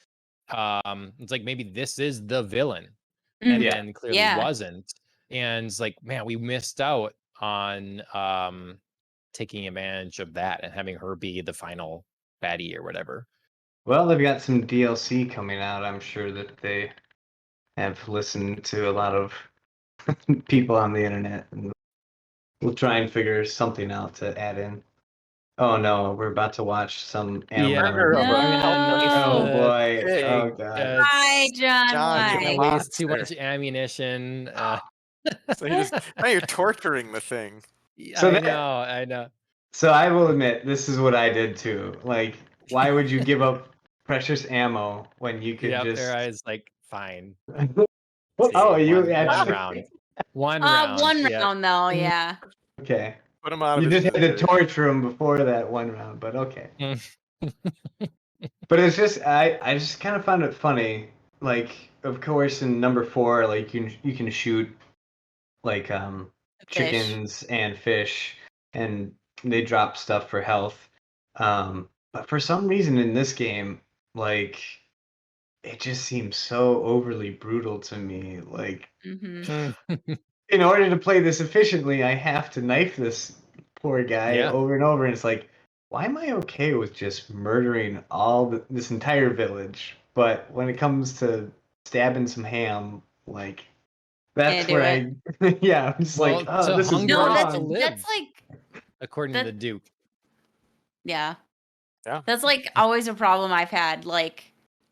it's like maybe this is the villain, and Mhm. Yeah. then clearly Yeah. wasn't. And it's like, man, we missed out on taking advantage of that and having her be the final baddie or whatever. Well, they've got some DLC coming out. I'm sure that they have listened to a lot of people on the internet, and we'll try and figure something out to add in. Oh no, we're about to watch some Yeah, animal. murder of we're a gonna waste Oh No. boy. pig. Oh god. Why, John? John, we're you gonna Why? waste too monster. much ammunition. So now you're torturing the thing. So I that know, I know. so I will admit this is what I did too. Like, why would you give up precious ammo when you could Yep, just there I was like, fine. Oh, See, you one actually round. One round. One Yeah. round though, yeah. okay. Put him out of You his just had to misery. torture him before that one round, but okay. Mm. But it's just I just kind of found it funny. Like, of course, in number 4, like you can shoot like Fish. chickens and fish, and they drop stuff for health. But for some reason in this game, like it just seems so overly brutal to me. Like, Mhm. in order to play this efficiently, I have to knife this poor guy Yeah. over and over, and it's like, why am I okay with just murdering this entire village? But when it comes to stabbing some ham, like that's Can't do where it. I, yeah, I'm just Well, like, oh, to this is hunger No, to wrong. live, that's like according to that. the Duke. Yeah. Yeah. That's like always a problem I've had. Like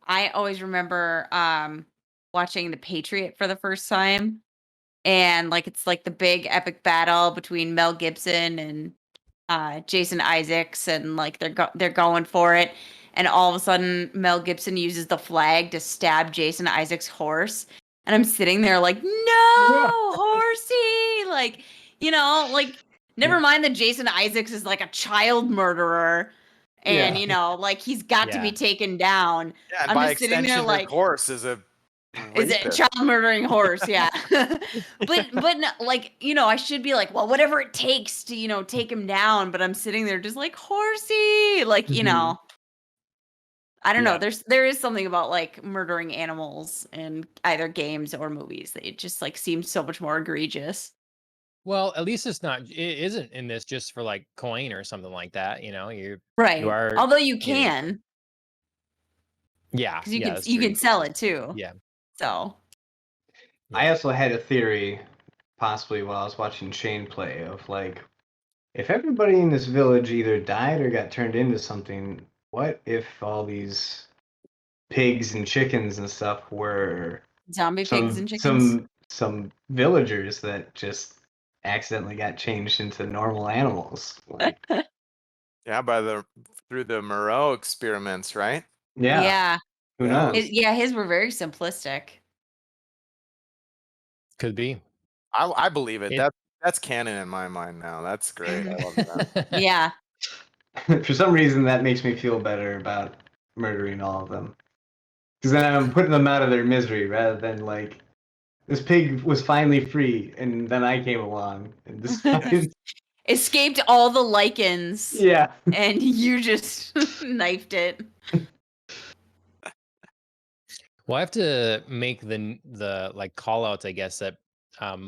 I always remember watching The Patriot for the first time, and like it's like the big epic battle between Mel Gibson and Jason Isaacs, and like they're going for it, and all of a sudden Mel Gibson uses the flag to stab Jason Isaacs' horse, and I'm sitting there like, no, horsey, like, like, never mind that Jason Isaacs is like a child murderer, and Yeah. like he's got to be Yeah. taken down. Yeah, and I'm by just sitting there extension, the like, horse is a is it rapist. child murdering horse? Yeah. but no, like, I should be like, well, whatever it takes to, take him down. But I'm sitting there just like, horsey, like, Mhm. I don't know. Yeah. There is something about like murdering animals in either games or movies that it just like seems so much more egregious. Well, at least it isn't in this just for like coin or something like that. You Right. are Although you getting, can, yeah, because you yeah, can that's you true. can sell it too. Yeah. So I Yeah. also had a theory, possibly while I was watching Shane play, of like, if everybody in this village either died or got turned into something, what if all these pigs and chickens and stuff were Zombie pigs and chickens. some villagers that just accidentally got changed into normal animals? Like, Yeah, through the Moreau experiments, right? yeah, Yeah. who Yeah. knows? Yeah, his were very simplistic. Could be. I believe it. It- That's canon in my mind now. That's great. I love that. Yeah. For some reason, that makes me feel better about murdering all of them. Because then I'm putting them out of their misery rather than like, this pig was finally free, and then I came along and this fucking Escaped all the lichens. yeah. And you just knifed it. Well, I have to make the like call outs, I guess, that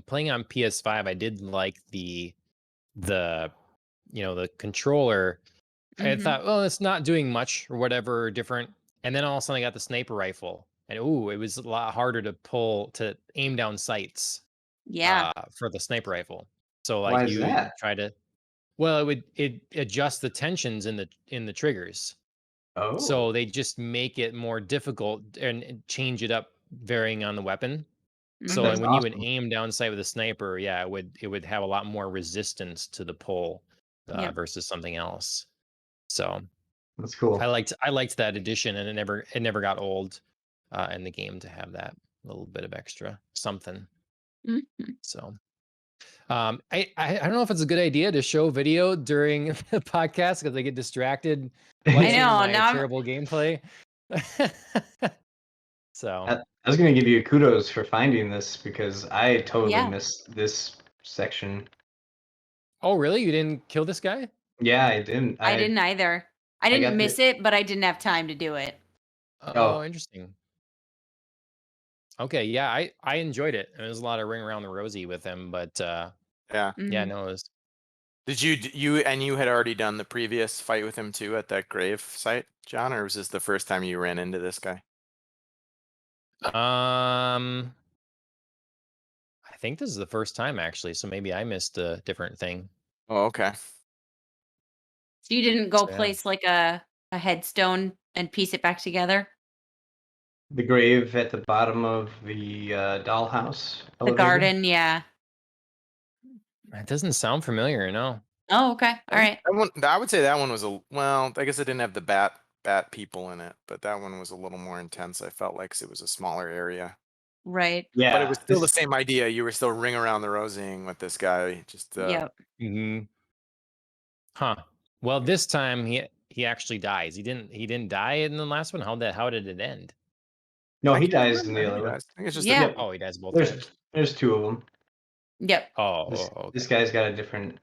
playing on PS5, I did like the the controller. I Mhm. thought, well, it's not doing much or whatever different. And then all of a sudden I got the sniper rifle. And it was a lot harder to aim down sights Yeah. for the sniper rifle. So Why like is you would that? try to well, it adjusts the tensions in the triggers. Oh, So they just make it more difficult and change it up varying on the weapon. So Mhm. That's when you would awesome. aim down sight with a sniper, yeah, it would have a lot more resistance to the pull Yep. versus something else. So that's cool. I liked that addition, and it never got old in the game to have that little bit of extra something. Mhm. So I don't know if it's a good idea to show video during the podcast because I get distracted watching know, my now I'm- terrible gameplay. So I was gonna give you kudos for finding this because I totally Yeah. missed this section. oh really? You didn't kill this guy? Yeah, I didn't. I didn't either. I got didn't the- miss it, but I didn't have time to do it. Oh, interesting. Okay, yeah, I enjoyed it. There was a lot of ring around the rosy with him, but Yeah. yeah, Mhm. no, it was Did you had already done the previous fight with him too at that grave site, John, or was this the first time you ran into this guy? I think this is the first time actually, so maybe I missed a different thing. Oh, okay. So you didn't go So, yeah. place like a headstone and piece it back together? The grave at the bottom of the dollhouse. The elevator. garden, yeah. It doesn't sound familiar, no. Oh, okay. All right. That one, I would say that one was well, I guess it didn't have the bat people in it, but that one was a little more intense. I felt like 'cause it was a smaller area. Right. Yeah, But it was still the this- same idea. You were still ring around the rosing with this guy. Just Yep. Mm-hmm. Huh. Well, this time he actually dies. He didn't die in the last one. How did it end? No, I he can't dies in the remember. other one. I think it's just Yeah. Yeah. Oh, he dies both There's times. there's two of them. Yep. Oh, This, okay. this guy's got a different,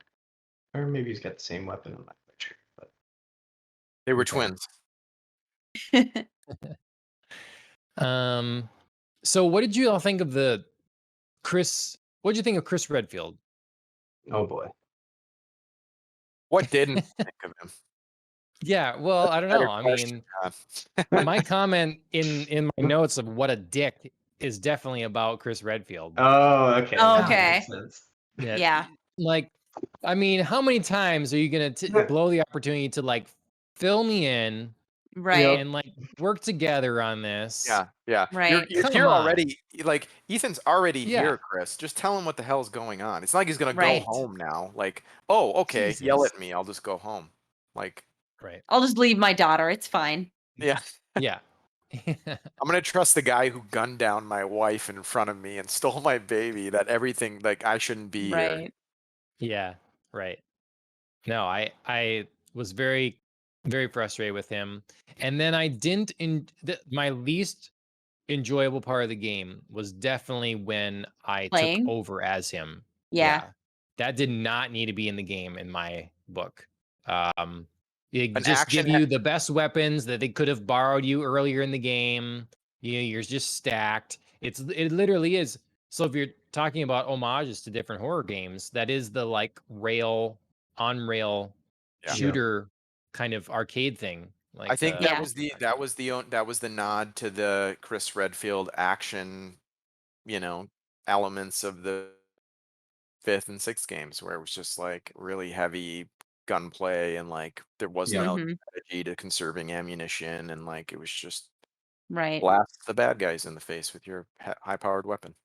or maybe he's got the same weapon. I'm not quite sure. But they were Okay. twins. So what did you all think of what did you think of Chris Redfield? oh boy, What didn't you think of him? Yeah, well, I don't Better know. I question, mean, John. my comment in my notes of what a dick is definitely about Chris Redfield. oh okay. Oh, now it okay. makes sense. Yeah. Like, I mean, how many times are you gonna blow the opportunity to like fill me in Right. and like work together on this? Yeah, yeah. Right. You're Come here on. already. Like Ethan's already Yeah. here, Chris. Just tell him what the hell's going on. It's not like he's gonna Right. go home now. Like, oh, okay, yell Jesus. at me. I'll just go home. Like, Right. I'll just leave my daughter. It's fine. yeah. Yeah. I'm gonna trust the guy who gunned down my wife in front of me and stole my baby. That everything like I shouldn't be here. Right. Yeah, right. No, I was very very frustrated with him. And then I didn't my least enjoyable part of the game was definitely when I Playing? took over as him. Yeah. That did not need to be in the game in my book. It An just action give you the best weapons that they could have borrowed you earlier in the game. You're just stacked. It literally is. So if you're talking about homages to different horror games, that is the like on rail Yeah. shooter kind of arcade thing. Like I think Yeah. that was the nod to the Chris Redfield action, elements of the fifth and sixth games where it was just like really heavy gunplay and like there wasn't Yeah. a Mhm. strategy to conserving ammunition and like it was just Right. blast the bad guys in the face with your high-powered weapon.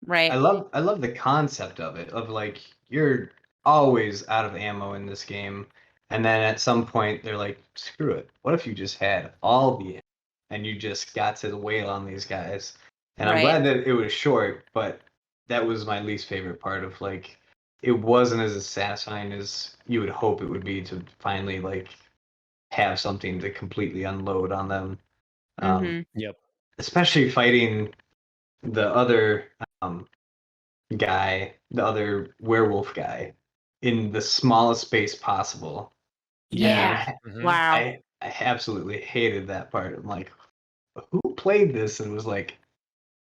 Right. I love the concept of it, of like you're always out of ammo in this game, and then at some point they're like, screw it. What if you just had all the ammo and you just got to wail on these guys? And I'm Right. glad that it was short, but that was my least favorite part of like it wasn't as satisfying as you would hope it would be to finally like have something to completely unload on them. Mhm. Yep. Especially fighting the other guy, the other werewolf guy, in the smallest space possible. Yeah. Mhm. Wow. I absolutely hated that part. I'm like, who played this and was like,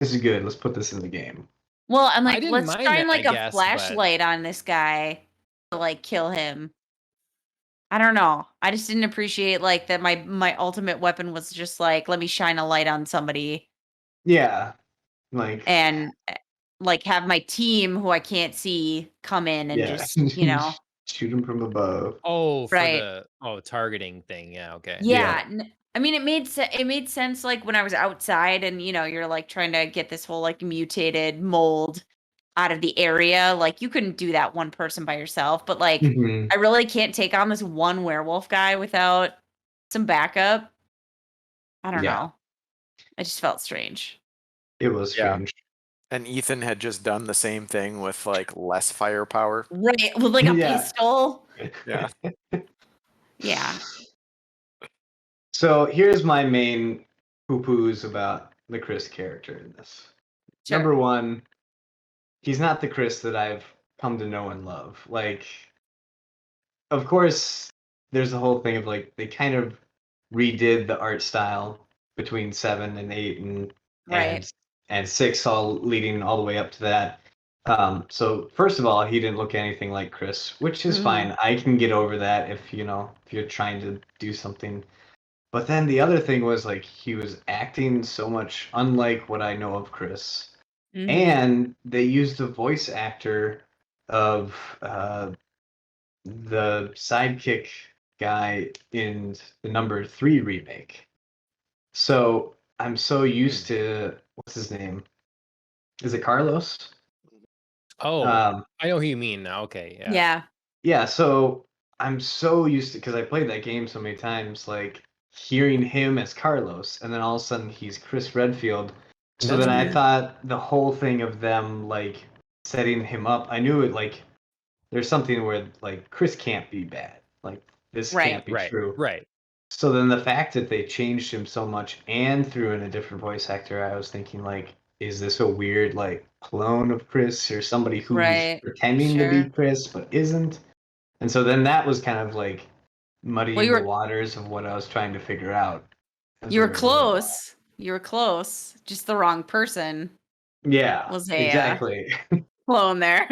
this is good, let's put this in the game. Well, and I like didn't let's mind shine it, like I a guess, but flashlight on this guy to like kill him. I don't know. I just didn't appreciate like that my ultimate weapon was just like let me shine a light on somebody Yeah. Like and like have my team who I can't see come in and yeah. just, you know. Shoot him from above. oh, for Right. the targeting thing. Yeah, okay. Yeah, I mean it made sense like when I was outside and you know, you're like trying to get this whole like mutated mold out of the area. Like you couldn't do that one person by yourself, but like Mhm. I really can't take on this one werewolf guy without some backup. I don't Yeah. know. I just felt strange. It was Yeah. strange. And Ethan had just done the same thing with like less firepower. Right, with like a Yeah. pistol. Yeah. Yeah. So here's my main poo-poos about the Chris character in this. Sure. Number one, he's not the Chris that I've come to know and love. Like, of course, there's the whole thing of like they kind of redid the art style between 7 and 8 Right. and 6, all leading all the way up to that. So first of all, he didn't look anything like Chris, which is Mhm. fine. I can get over that if if you're trying to do something. But then the other thing was like he was acting so much unlike what I know of Chris. Mhm. And they used the voice actor of the sidekick guy in the number 3 remake. So I'm so used to what's his name? Is it Carlos? Oh, Um, I know who you mean now. Okay, yeah. Yeah. yeah, so I'm so used to because I played that game so many times, like hearing him as Carlos, and then all of a sudden he's Chris Redfield. So That's then I weird. thought the whole thing of them like setting him up, I knew it like there's something where like Chris can't be bad. Like this Right. can't be Right. true. Right. So then the fact that they changed him so much and threw in a different voice actor, I was thinking like, is this a weird like clone of Chris or somebody who's Right. pretending to Sure. be Chris but isn't? And so then that was kind of like muddying you the were waters of what I was trying to figure out. as you we were were going along. close. You were close. Just the wrong person Yeah, was a exactly. clone there.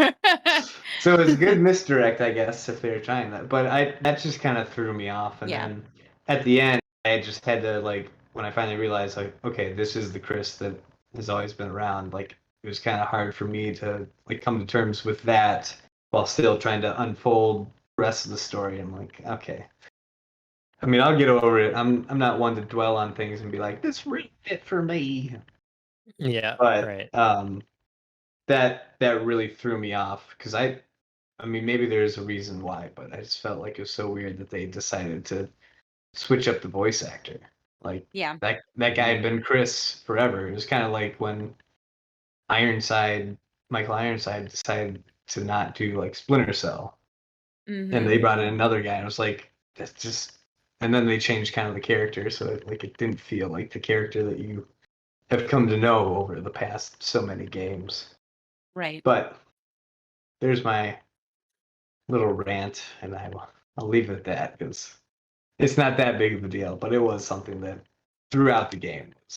So it was a good misdirect, I guess, if they were trying that. But that just kind of threw me off. And Yeah. then at the end, I just had to like when I finally realized like, okay, this is the Chris that has always been around. Like it was kind of hard for me to like come to terms with that while still trying to unfold the rest of the story. I'm like, okay. I mean, I'll get over it. I'm not one to dwell on things and be like, this really fit for me. Yeah. But Right. that really threw me off because I mean, maybe there's a reason why, but I just felt like it was so weird that they decided to switch up the voice actor. Like Yeah. that guy had been Chris forever. It was kind of like when Michael Ironside decided to not do like Splinter Cell, and Mhm. they brought in another guy. And it was like that's just, and then they changed kind of the character, so it didn't feel like the character that you have come to know over the past so many games. Right. But there's my little rant, and I'll leave it at that because it's not that big of a deal, but it was something that throughout the game was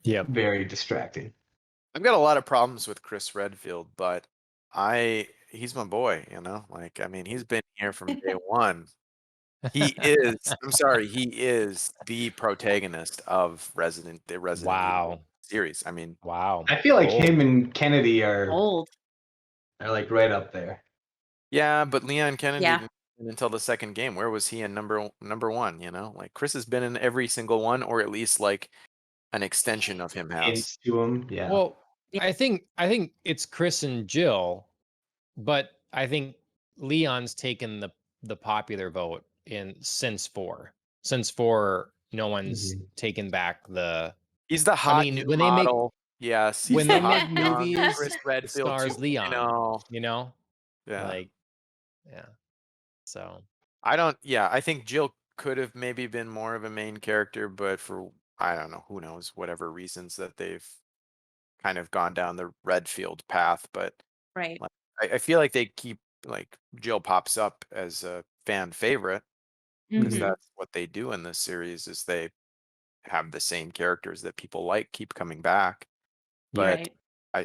Yep. very distracting. I've got a lot of problems with Chris Redfield, but he's my boy, you know? Like, I mean, he's been here from day one. He is, I'm sorry, he is the protagonist of the Resident Evil Wow. series. I mean, Wow. I feel like Bold. him and Kennedy are Old. are like right up there. Yeah, but Leon Kennedy Yeah. didn't until the second game. Where was he in number one? Like Chris has been in every single one, or at least like an extension of him has. Hints to him, yeah. Well, Yeah. I think it's Chris and Jill, but I think Leon's taken the popular vote since 4. Since 4, no one's taken back the. He's the hot mean, new when they make- model. Yes, he's when the they hot make young movies, Chris Redfield stars 2.0. Leon. You know, Yeah. like, yeah. So I think Jill could have maybe been more of a main character, but for I don't know, who knows, whatever reasons that they've kind of gone down the Redfield path. But Right. like, I feel like they keep like Jill pops up as a fan favorite because Mhm. that's what they do in this series is they have the same characters that people like keep coming back. But Right.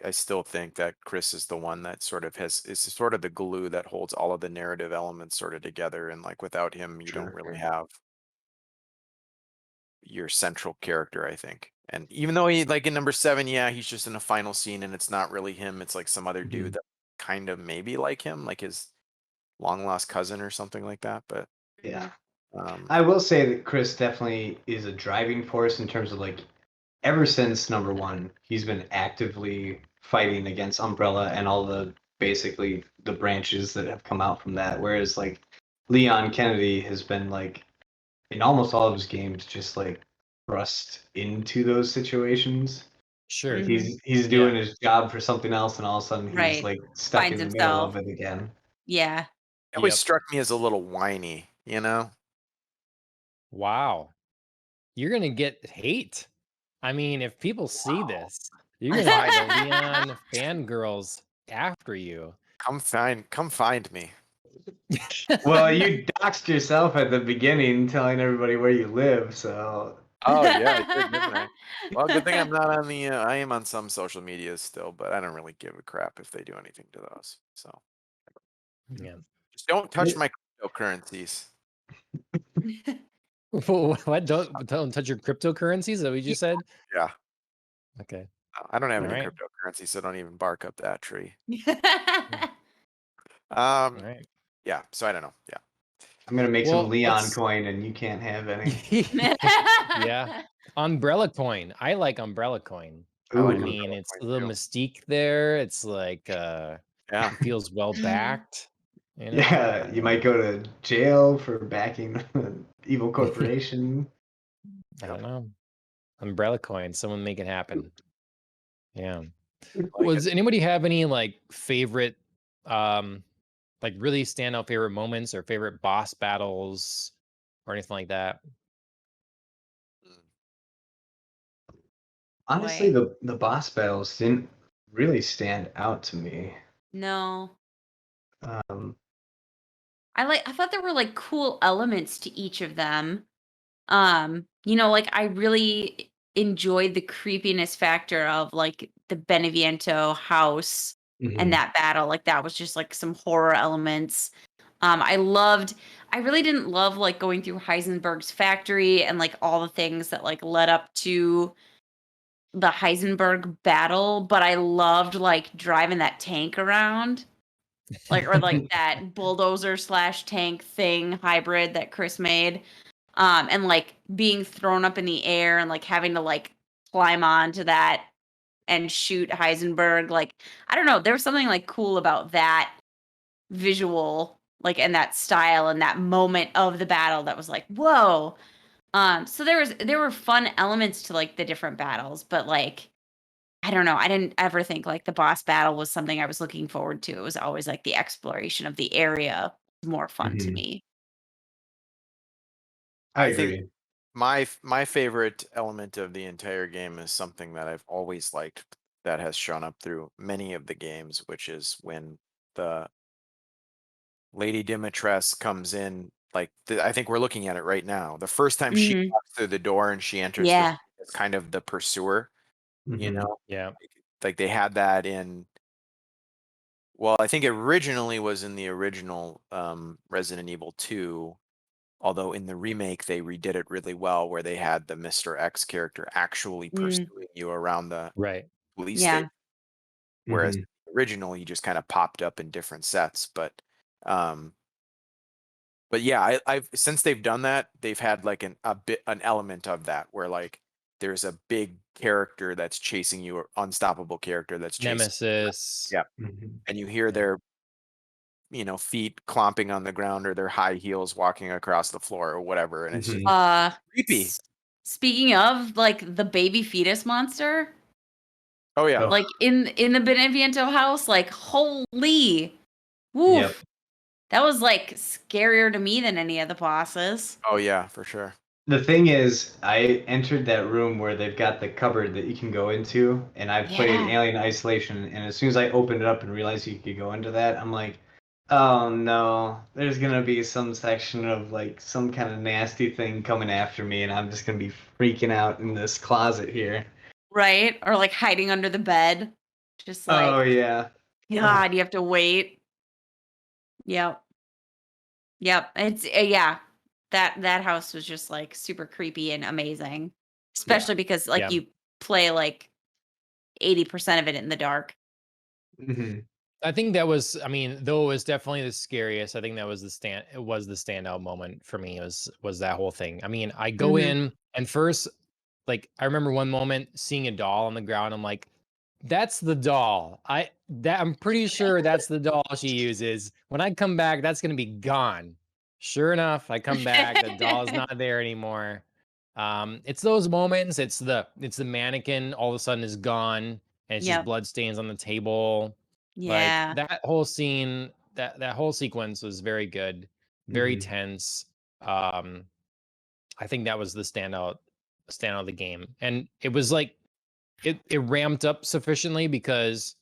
I still think that Chris is the one that sort of is sort of the glue that holds all of the narrative elements sort of together. And like without him, you don't really have your central character, I think. And even though he like in number 7, yeah, he's just in a final scene and it's not really him. It's like some other dude that kind of maybe like him, like his long lost cousin or something like that. But Yeah. um, I will say that Chris definitely is a driving force in terms of like ever since number 1, he's been actively fighting against Umbrella and all the basically the branches that have come out from that. Whereas like Leon Kennedy has been like in almost all of his games just like thrust into those situations. sure. Like he's doing his job for something else and all of a sudden he's Right. like stuck Finds in the middle himself. of it again. Yeah. it always Yep. struck me as a little whiny, you know? Wow. You're gonna get hate. I mean, if people see this, you're gonna get the Leon fangirls after you. Come find me. Well, you doxed yourself at the beginning telling everybody where you live, so Oh yeah, I did, didn't I? Well, good thing I'm not on the. I am on some social medias still, but I don't really give a crap if they do anything to those. So Yeah. just don't touch my cryptocurrencies. What? Don't touch your cryptocurrencies? Is that what you just said? Yeah, Okay. I don't have All any right. cryptocurrency, so don't even bark up that tree. All right. Yeah. So I don't know. Yeah. I'm gonna make Well, some Leon let's- coin and you can't have any. Yeah. Umbrella coin. I like umbrella coin. I like I Ooh. mean, umbrella it's a coin, little too. mystique there. It's like Yeah. it feels well backed. You know? Yeah, you might go to jail for backing an evil corporation. I don't know. Umbrella coin. Someone make it happen. Yeah. Like Does anybody have any like favorite, like really standout favorite moments or favorite boss battles or anything like that? Honestly, Boy. the boss battles didn't really stand out to me. No. Um, I thought there were like cool elements to each of them. Like I really enjoyed the creepiness factor of like the Beneviento house and that battle. Like that was just like some horror elements. I really didn't love like going through Heisenberg's factory and like all the things that like led up to the Heisenberg battle, but I loved like driving that tank around. Like or like that bulldozer slash tank thing hybrid that Chris made. And like being thrown up in the air and like having to like climb onto that and shoot Heisenberg. Like, I don't know, there was something like cool about that visual, like and that style and that moment of the battle that was like, whoa. So there were fun elements to like the different battles, but like I don't know. I didn't ever think like the boss battle was something I was looking forward to. It was always like the exploration of the area was more fun to me. I think agree. my favorite element of the entire game is something that I've always liked that has shown up through many of the games, which is when the Lady Dimitrescu comes in. Like I think we're looking at it right now. The first time she Mhm. walks through the door and she enters, Yeah. it's kind of the pursuer. You Mhm. know, Yeah. like they had that in. Well, I think it originally was in the original Resident Evil 2. Although in the remake they redid it really well, where they had the Mr. X character actually Mm. pursuing you around the Right. police Yeah. station. Whereas Mhm. in the original, he just kind of popped up in different sets. But yeah, I've since they've done that, they've had like an element of that where like there's a big character that's chasing you, or unstoppable character that's chasing. Nemesis. Yeah. Mhm. And you hear Yeah. their feet clomping on the ground, or their high heels walking across the floor or whatever, and it's just Mhm. creepy. Speaking of like the baby fetus monster, Oh yeah. Oh, like in the Beneviento house, like holy, woof, Yep. that was like scarier to me than any of the bosses. Oh yeah, for sure. The thing is, I entered that room where they've got the cupboard that you can go into, and I've played Yeah. Alien Isolation, and as soon as I opened it up and realized you could go into that, I'm like, oh no, there's gonna be some section of like some kind of nasty thing coming after me, and I'm just gonna be freaking out in this closet here. Right? Or like hiding under the bed. Just like, Oh yeah. God, you have to wait. Yep. Yep. It's yeah. That house was just like super creepy and amazing. Especially because like Yeah. you play like 80% of it in the dark. Mhm. I think that was, I mean, though it was definitely the scariest, I think that was it was the standout moment for me, was that whole thing. I mean, I go Mhm. in and first, like, I remember one moment seeing a doll on the ground. I'm like, that's the doll. I'm pretty sure that's the doll she uses. When I come back, that's gonna be gone. Sure enough, I come back, the doll is not there anymore. It's those moments, it's the mannequin all of a sudden is gone, and it's just Yep. blood stains on the table. Like Yeah. that whole scene, that whole sequence was very good, very Mhm. tense. Um, I think that was the standout of the game, and it was like it ramped up sufficiently because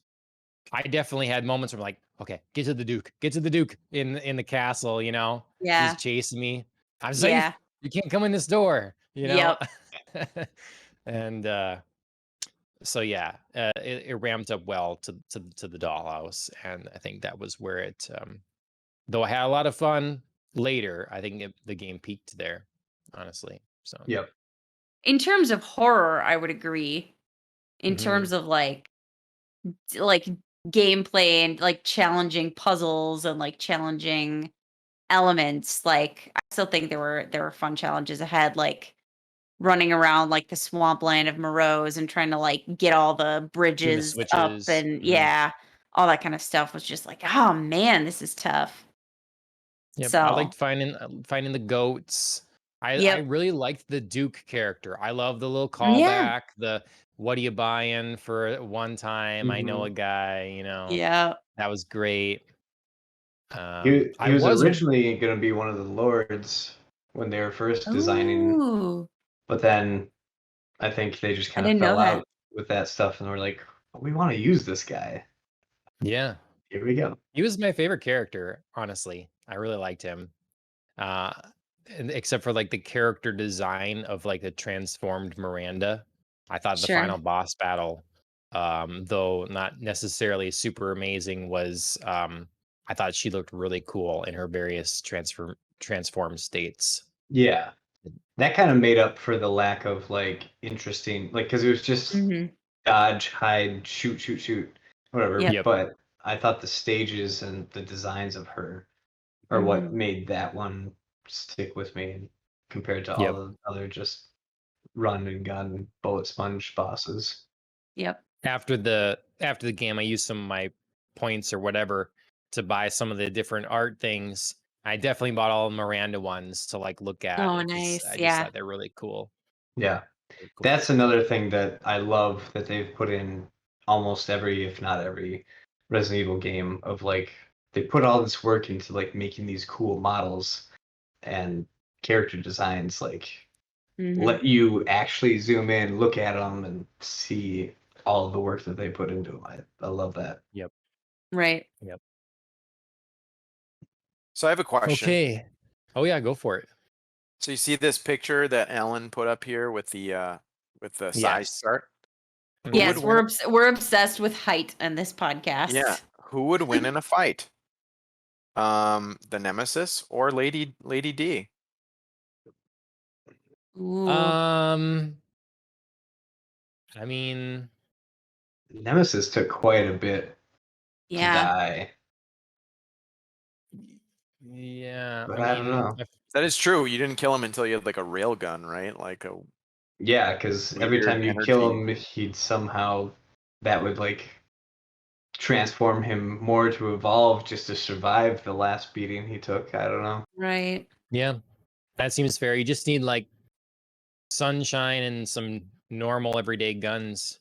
I definitely had moments where I'm like, okay, get to the Duke in the castle. He's Yeah. chasing me. I'm safe. Yeah. You can't come in this door. Yep. And so yeah, it ramped up well to the dollhouse, and I think that was where it. Though I had a lot of fun later, I think the game peaked there, honestly. So Yep. In terms of horror, I would agree. In mhm. terms of like gameplay and like challenging puzzles and like challenging elements, like I still think there were fun challenges ahead, like running around like the swampland of Moreau's and trying to like get all the Doing the bridges up switches. and Mhm. yeah, all that kind of stuff was just like, oh man, this is tough. Yep, I So liked finding the goats. I yep. really liked the Duke character. I love the little Yeah. callback. The what are you buying for one time? I know a Mhm. guy. Yeah. That was great. He I was was. originally going to be one of the lords when they were first designing, Ooh. but then I think they just I kind of didn't know fell that. out with that stuff, and we're like, we want to use this guy. Yeah, Here we go. he was my favorite character. Honestly, I really liked him. Uh, and except for like the character design of like the transformed Miranda. I thought the Sure. final boss battle, though not necessarily super amazing, was I thought she looked really cool in her various transformed states. Yeah, that kind of made up for the lack of like interesting, like because it was just Mhm. dodge, hide, shoot, shoot, shoot, whatever. Yep. Yep. But I thought the stages and the designs of her are what Mhm. made that one stick with me compared to all Yep. the other just run and gun bullet sponge bosses. Yep. After the game, I used some of my points or whatever to buy some of the different art things. I definitely bought all the Miranda ones to like look at Oh, because nice. I just Yeah. thought they're really cool. Yeah. Really cool. That's another thing that I love that they've put in almost every, if not every, Resident Evil game of like they put all this work into like making these cool models and character designs like Mhm. let you actually zoom in, look at them, and see all of the work that they put into them. I love that. Yep. Right. Yep. So I have a question. Okay. Oh yeah, go for it. So you see this picture that Ellen put up here with the size Yes. chart? Mhm. Who would Yes, win? we're obsessed with height in this Yeah, podcast. who would win in a fight? The Nemesis or Lady D? Ooh. Um, I mean, Nemesis took quite a bit Yeah. die. Yeah, But I I don't mean, know. That is true. You didn't kill him until you had like a rail gun, right? Like a Yeah, because every weird time you kill energy. him, he'd somehow that would like transform him more to evolve just to survive the last beating he took. I don't know. Right. yeah, that seems fair. You just need like sunshine and some normal everyday guns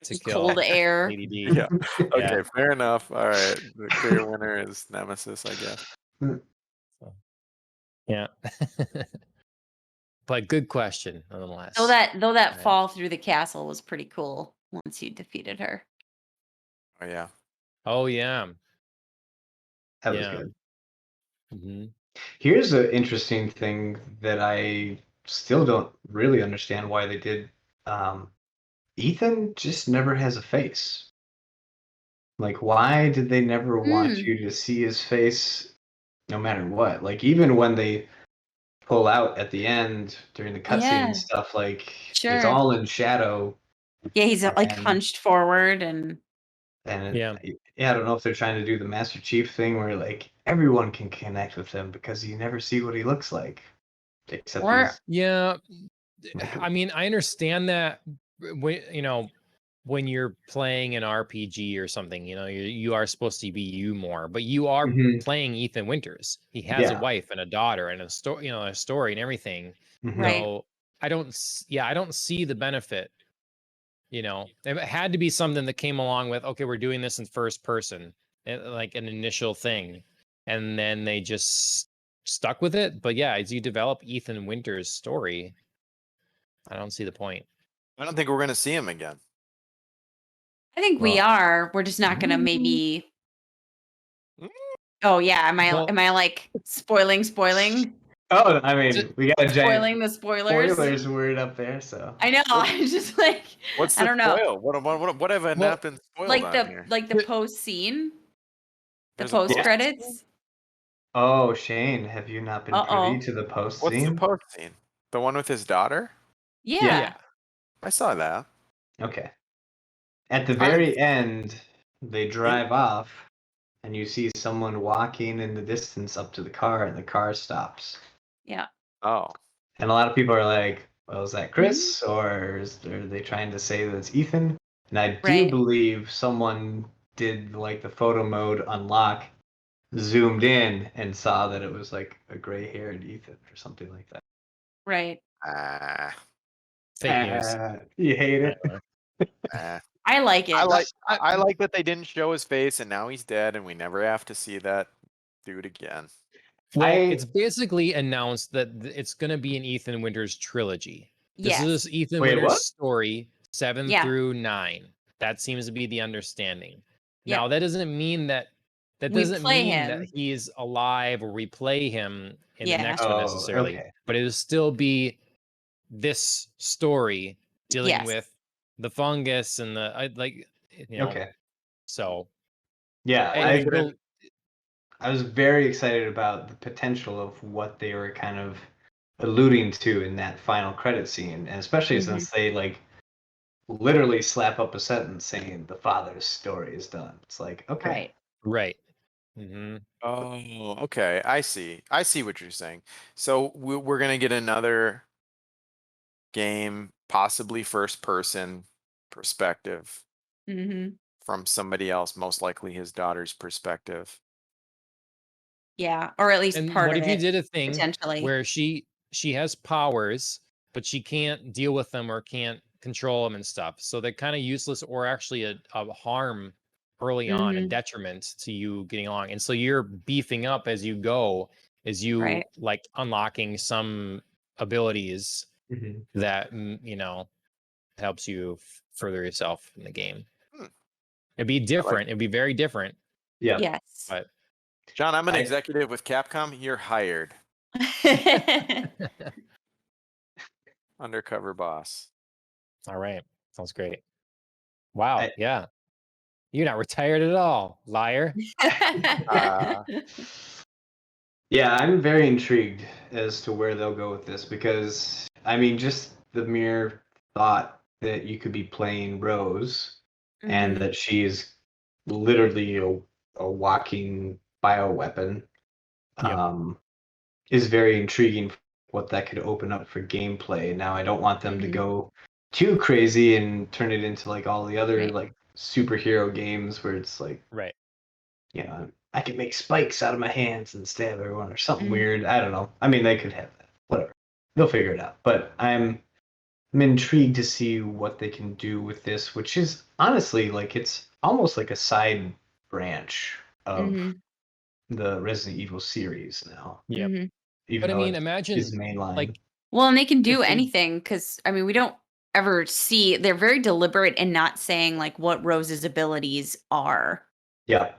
to Just kill cold air. ADD. Yeah. Yeah. Okay, fair enough. All right. The clear winner is Nemesis, I guess. So, yeah. But good question, nonetheless. Though that Right. fall through the castle was pretty cool once you defeated her. Oh yeah. Oh yeah. That was Yeah. good. hmm Here's an interesting thing that I still don't really understand why they did. Ethan just never has a face. Like, why did they never want Mm, you to see his face no matter what? Like, even when they pull out at the end during the cutscene and yeah, stuff, like, it's sure. all in shadow. Yeah, he's like And, hunched forward and Yeah. yeah, I don't know if they're trying to do the Master Chief thing where, like, everyone can connect with him because you never see what he looks like. Except or he's Yeah. like, I mean, I understand that when when you're playing an RPG or something, you are supposed to be you more, but you are Mhm. playing Ethan Winters. He has a Yeah. wife and a daughter and a story, a story and everything. Mhm. right. So I don't see the benefit. It had to be something that came along with, okay, we're doing this in first person, like an initial thing, and then they just stuck with it. But yeah, as you develop Ethan Winters' story, I don't see the point. I don't think we're gonna see him again. I think we Well, are. We're just not gonna maybe. Oh yeah, Well, am I like spoiling oh, I Ju- mean, we got a giant spoiling the spoilers? spoilers word up there, so. I know. What, I just like what's I the don't know. spoil? What have I well, not been spoiled on here? Like the ju- post scene, the There's a post Yeah. post. credits. Oh, Shane, have you not been privy Uh-oh. to the post What's the scene? post scene? The one with his daughter? Yeah. Yeah. I saw that. Okay. At the I, very end, they it, drive off, and you see someone walking in the distance up to the car, and the car stops. Yeah. oh, And a lot of people are like, well, is that Mhm. Chris? Or are they trying to say that it's Ethan? And I do Right. believe someone did like the photo mode unlock, zoomed in, and saw that it was like a gray haired Ethan or something like that. Right. ah, fake news. You hate it? ah. I like it. I like that they didn't show his face and now he's dead and we never have to see that dude again. Well, I it's basically announced that it's going to be an Ethan Winters trilogy. This Yes. is Ethan Wait, Winters' what? story, 7 Yeah. through 9. That seems to be the understanding. Yep. Now, that doesn't mean that We play that him. he's alive or we play him in the Yeah. next one Oh, necessarily, okay. but it'll still be this story dealing Yes. with the fungus and Okay. so Yeah, and I was very excited about the potential of what they were kind of alluding to in that final credit scene, and especially Mhm. since they like literally slap up a sentence saying the father's story is done. It's like, okay. Right. right. hmm Oh, okay. I see. I see what you're saying. So we're gonna get another game, possibly first person perspective Mm-hmm. from somebody else, most likely his daughter's perspective. Yeah. Or at least And part what of if you it, did a thing potentially. where she has powers, but she can't deal with them or can't control them and stuff? So they're kind of useless or actually a harm early on, a Mhm. detriment to you getting along. And so you're beefing up as you go, as you Right. like unlocking some abilities Mhm. that helps you further yourself in the game. Hmm, It'd be I like different. It'd be very different, Yeah. Yes. but John, I'm an I executive with Capcom. You're hired. Undercover boss. all right. Sounds great. Wow. I Yeah. You're not retired at all, liar. Uh, yeah, I'm very intrigued as to where they'll go with this because I mean just the mere thought that you could be playing Rose and Mhm. that she's literally a walking bioweapon, Yep. is very intriguing what that could open up for gameplay. Now, I don't want them to Mhm. go too crazy and turn it into like all the other Right. like superhero games where it's like, Right. I can make spikes out of my hands and stab everyone or something Mhm. weird. I don't know. I mean, they could have that. Whatever. They'll figure it out. But I'm intrigued to see what they can do with this, which is honestly like it's almost like a side branch of Mhm. the Resident Evil series now, Yep. Mhm. even But I though mean, it is imagine mainline. like Well, and they can do if they anything because I mean, we don't ever see. They're very deliberate in not saying like what Rose's abilities are. Yeah.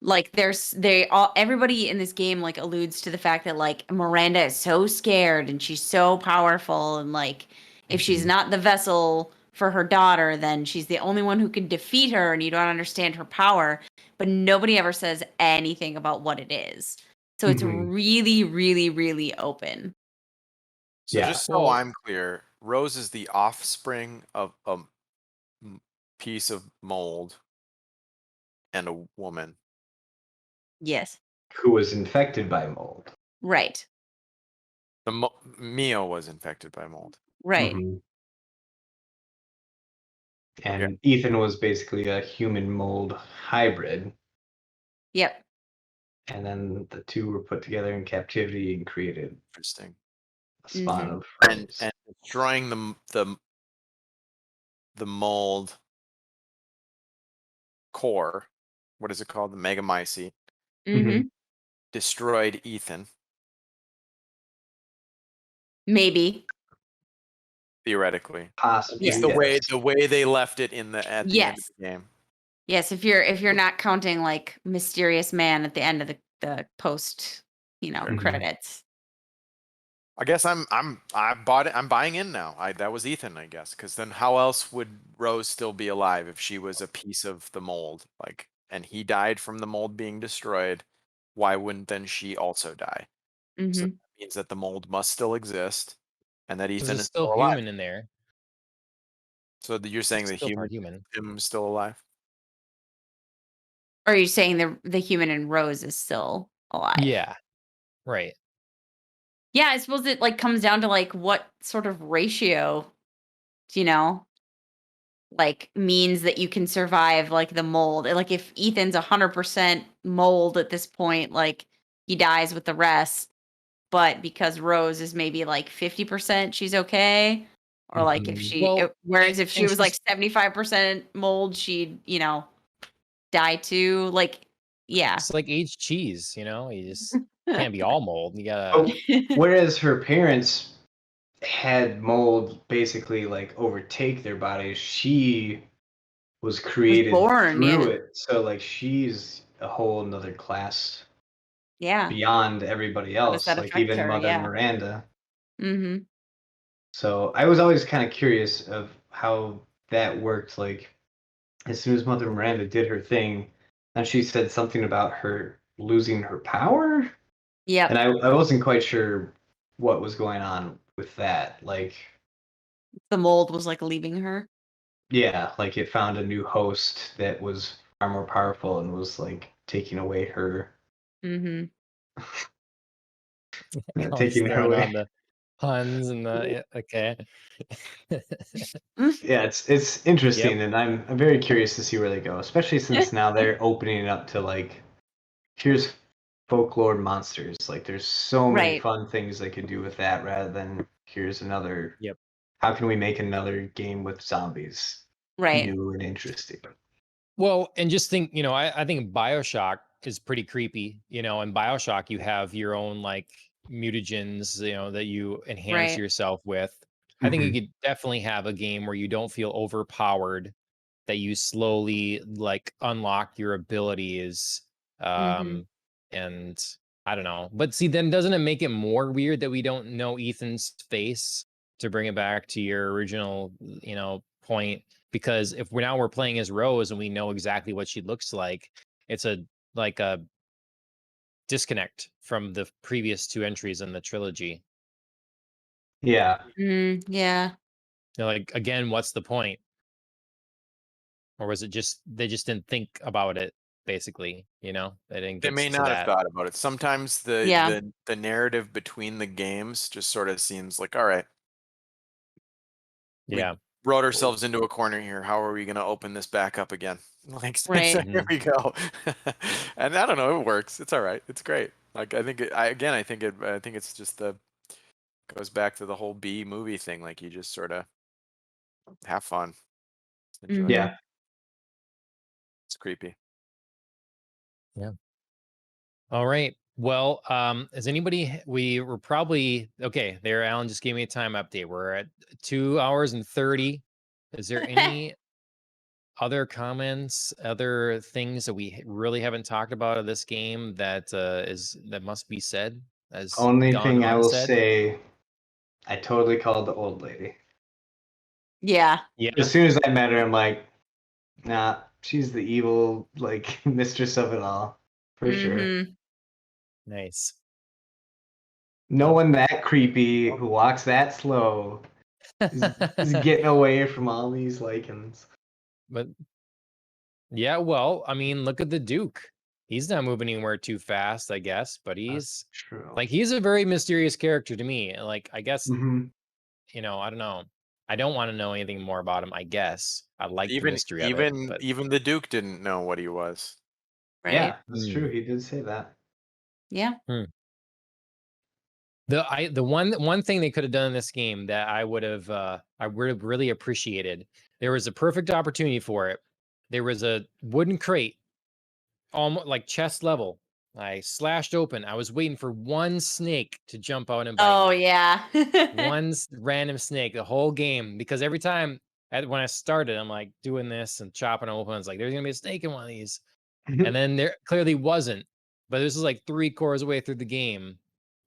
Like they all everybody in this game like alludes to the fact that like Miranda is so scared and she's so powerful and like if she's Mhm. not the vessel for her daughter, then she's the only one who can defeat her and you don't understand her power. But nobody ever says anything about what it is. So it's Mhm. really, really, really open. So Yeah. just so well, I'm clear, Rose is the offspring of a piece of mold and a woman. Yes. Who was infected by mold. Right. Mio was infected by mold. Right. Mhm. Okay, And Ethan was basically a human mold hybrid. Yep. And then the two were put together in captivity and created interesting. a spawn Mhm. of And Rose. and destroying the mold core, what is it called? The megamycete Mhm. Mhm. destroyed Ethan Maybe. theoretically. At least Possibly, Yes. yes. the way they left it in the at the end of Yes. the game. Yes, if you're not counting like mysterious man at the end of the post, Mhm. credits. I guess I bought it. I'm buying in now. That was Ethan, I guess, because then how else would Rose still be alive if she was a piece of the mold? Like, and he died from the mold being destroyed. Why wouldn't then she also die? So that Mhm. means that the mold must still exist, and that because Ethan it's is still still alive. human in there. So you're saying It's the still part human. him is still alive? Or are you saying the human in Rose is still alive? Yeah. Right. Yeah, I suppose it like comes down to like what sort of ratio, you know, like means that you can survive like the mold. Like if Ethan's 100% mold at this point, like he dies with the rest. But because Rose is maybe like 50%, she's okay. Or like if Mhm. she, Well, whereas if she and was like she's 75% mold, she'd, die too. Like, yeah. it's like aged cheese, you just can't be all mold. You gotta But whereas her parents had mold basically like overtake their bodies, she was Was created born, through yeah. it. So like she's a whole another class Yeah. beyond everybody How does else, that like affect even her? Mother Yeah. Miranda. Mhm. So I was always kind of curious of how that worked. Like as soon as Mother Miranda did her thing, and she said something about her losing her power, and Yep. I wasn't quite sure what was going on with that. Like, The mold was like leaving her. yeah, like it found a new host that was far more powerful and was like taking away her, Mhm. always taking her throwing away. on the puns and the yeah, okay. Yeah, it's Yep. interesting, and I'm very curious to see where they go, especially since now they're opening it up to like here's folklore monsters. Like there's so many Right. fun things they could do with that rather than here's another Yep. how can we make another game with zombies Right. new and interesting? Well, and just think, I think BioShock is pretty creepy. In BioShock, you have your own like mutagens, that you enhance Right. yourself with. I think you Mhm. could definitely have a game where you don't feel overpowered, that you slowly like unlock your abilities. Mhm. Um, and I don't know. But see, then doesn't it make it more weird that we don't know Ethan's face, to bring it back to your original, point? Because if we're playing as Rose and we know exactly what she looks like, it's a disconnect from the previous two entries in the trilogy. Yeah. Yeah. Like again, what's the point? or was it just they just didn't think about it? Basically, you know, they didn't They get may to not have that. thought about it. Sometimes the Yeah. the narrative between the games just sort of seems like, all right, we Yeah. wrote ourselves into a corner here. How are we going to open this back up again? Like, so Right. here we go. And I don't know, it works. It's all right. It's great. Like, I think I think it's just goes back to the whole B movie thing. Like, you just sort of have fun, just enjoy it. Yeah. It's creepy. All right. Well, is anybody? We were probably okay. There, Alan just gave me a time update. We're at 2 hours and 30. Is there any other comments, other things that we really haven't talked about of this game that that must be said? As Only gone thing I will unsaid? say, I totally called the old lady. Yeah. Yeah. As soon as I met her, I'm like, nah, she's the evil, like, mistress of it all. For sure. Mhm. Nice. No one that creepy who walks that slow is getting away from all these lichens. But yeah, well, I mean, look at the Duke. He's not moving anywhere too fast, I guess, but he's True. like he's a very mysterious character to me. Like, I guess, Hmm. you know, I don't know. I don't want to know anything more about him, I guess. I like the Even mystery of it, but even the Duke didn't know what he was. Right. Yeah, that's Hmm. true. He did say that. Yeah. the one thing they could have done in this game that I would have really appreciated. There was a perfect opportunity for it. There was a wooden crate, almost like chest level. I slashed open. I was waiting for one snake to jump out and bite Oh me. yeah. One random snake the whole game, because every time when I started, I'm like doing this and chopping them open. It's like there's gonna be a snake in one of these, and then there clearly wasn't. But this is like 3/4 away through the game.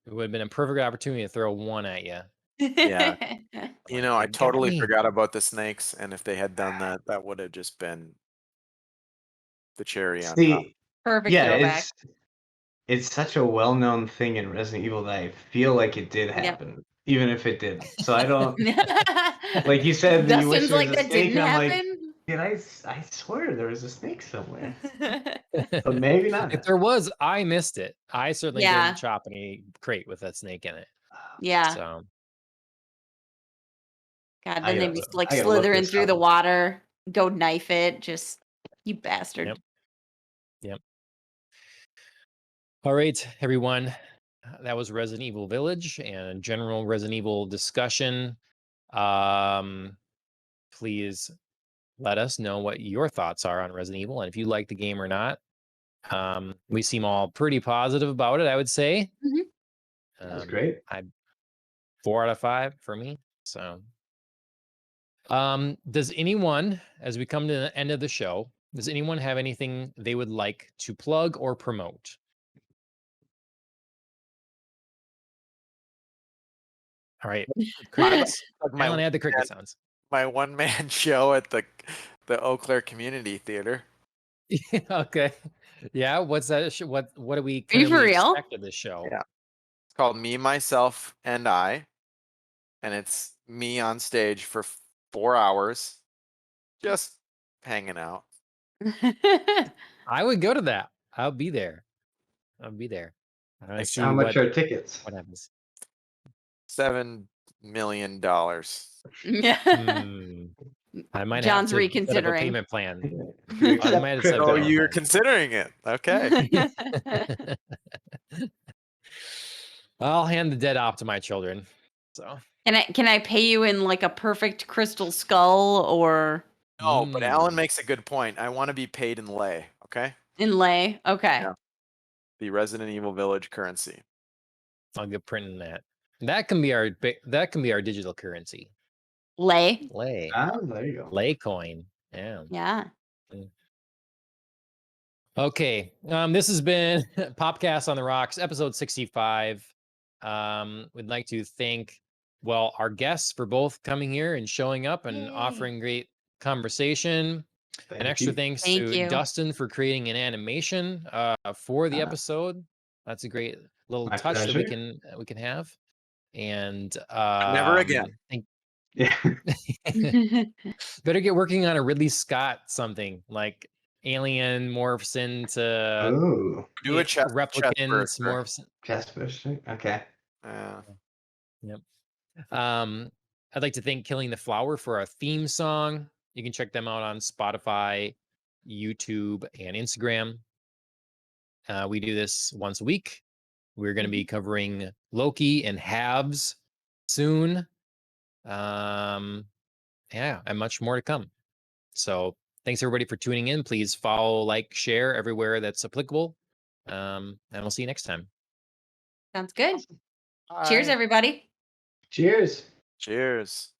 It would have been a perfect opportunity to throw one at you. Yeah. You know, I Got totally me. forgot about the snakes, and if they had done that, that would have just been the cherry on top. See, Perfect yeah, throwback. it's such a well-known thing in Resident Evil that I feel like it did Yep. happen, even if it didn't. So I don't, like you said, that you wish Dustin's there was like a that snake, didn't and I'm like, happen. did I swear there was a snake somewhere, but maybe not. If there was, I missed it. I certainly Yeah. didn't chop any crate with that snake in it. Yeah. So God, I then they'd gotta- be like I gotta look slithering this through the up. water, go knife it, just you bastard. Yep. All right, everyone. That was Resident Evil Village and general Resident Evil discussion. Please let us know what your thoughts are on Resident Evil and if you like the game or not. We seem all pretty positive about it, I would say. Mhm. That's great. 4 out of 5 for me. So, does anyone, as we come to the end of the show, does anyone have anything they would like to plug or promote? All right, crickets. Like my Alan, add the cricket one-man- sounds. my one-man show at the Eau Claire Community Theater. Okay. Yeah. What's that? What do we Are you currently for real? expect of this show? Yeah. It's called Me, Myself, and I, and it's me on stage for 4 hours, just hanging out. I would go to that. I'll be there. I'll be there. I want to see How much what are tickets? happens. $7 million. Hmm. I might John's have to set up a reconsidering. payment plan. You I might have to set up Oh, a payment you're plan. considering it. Okay. I'll hand the dead off to my children. So Can I pay you in like a perfect crystal skull or No, but Alan Mm. makes a good point. I want to be paid in lei. Okay. inlay? Okay. Yeah. The Resident Evil Village currency. I'll get printing that. That can be our digital currency. Lay. Lay. There you go. Lay coin. Yeah. Yeah. Okay. This has been Popcast on the Rocks, episode 65. We'd like to thank, our guests for both coming here and showing up and Yay. offering great conversation. An extra thanks Thank to you. Dustin for creating an animation for the Ah. episode. That's a great little My touch that pleasure. we can have. And Never again. Yeah. Better get working on a Ridley Scott something like Alien morphs into Oh, Do a chest replicants burster. morphs. chest burster. Okay. Yep. I'd like to thank Killing the Flower for our theme song. You can check them out on Spotify, YouTube, and Instagram. We do this once a week. We're going to be covering Loki and Halves soon. Yeah, and much more to come. So thanks everybody for tuning in. Please follow, like, share everywhere that's applicable. And we'll see you next time. Sounds good. Cheers, Bye. everybody. Cheers. Cheers.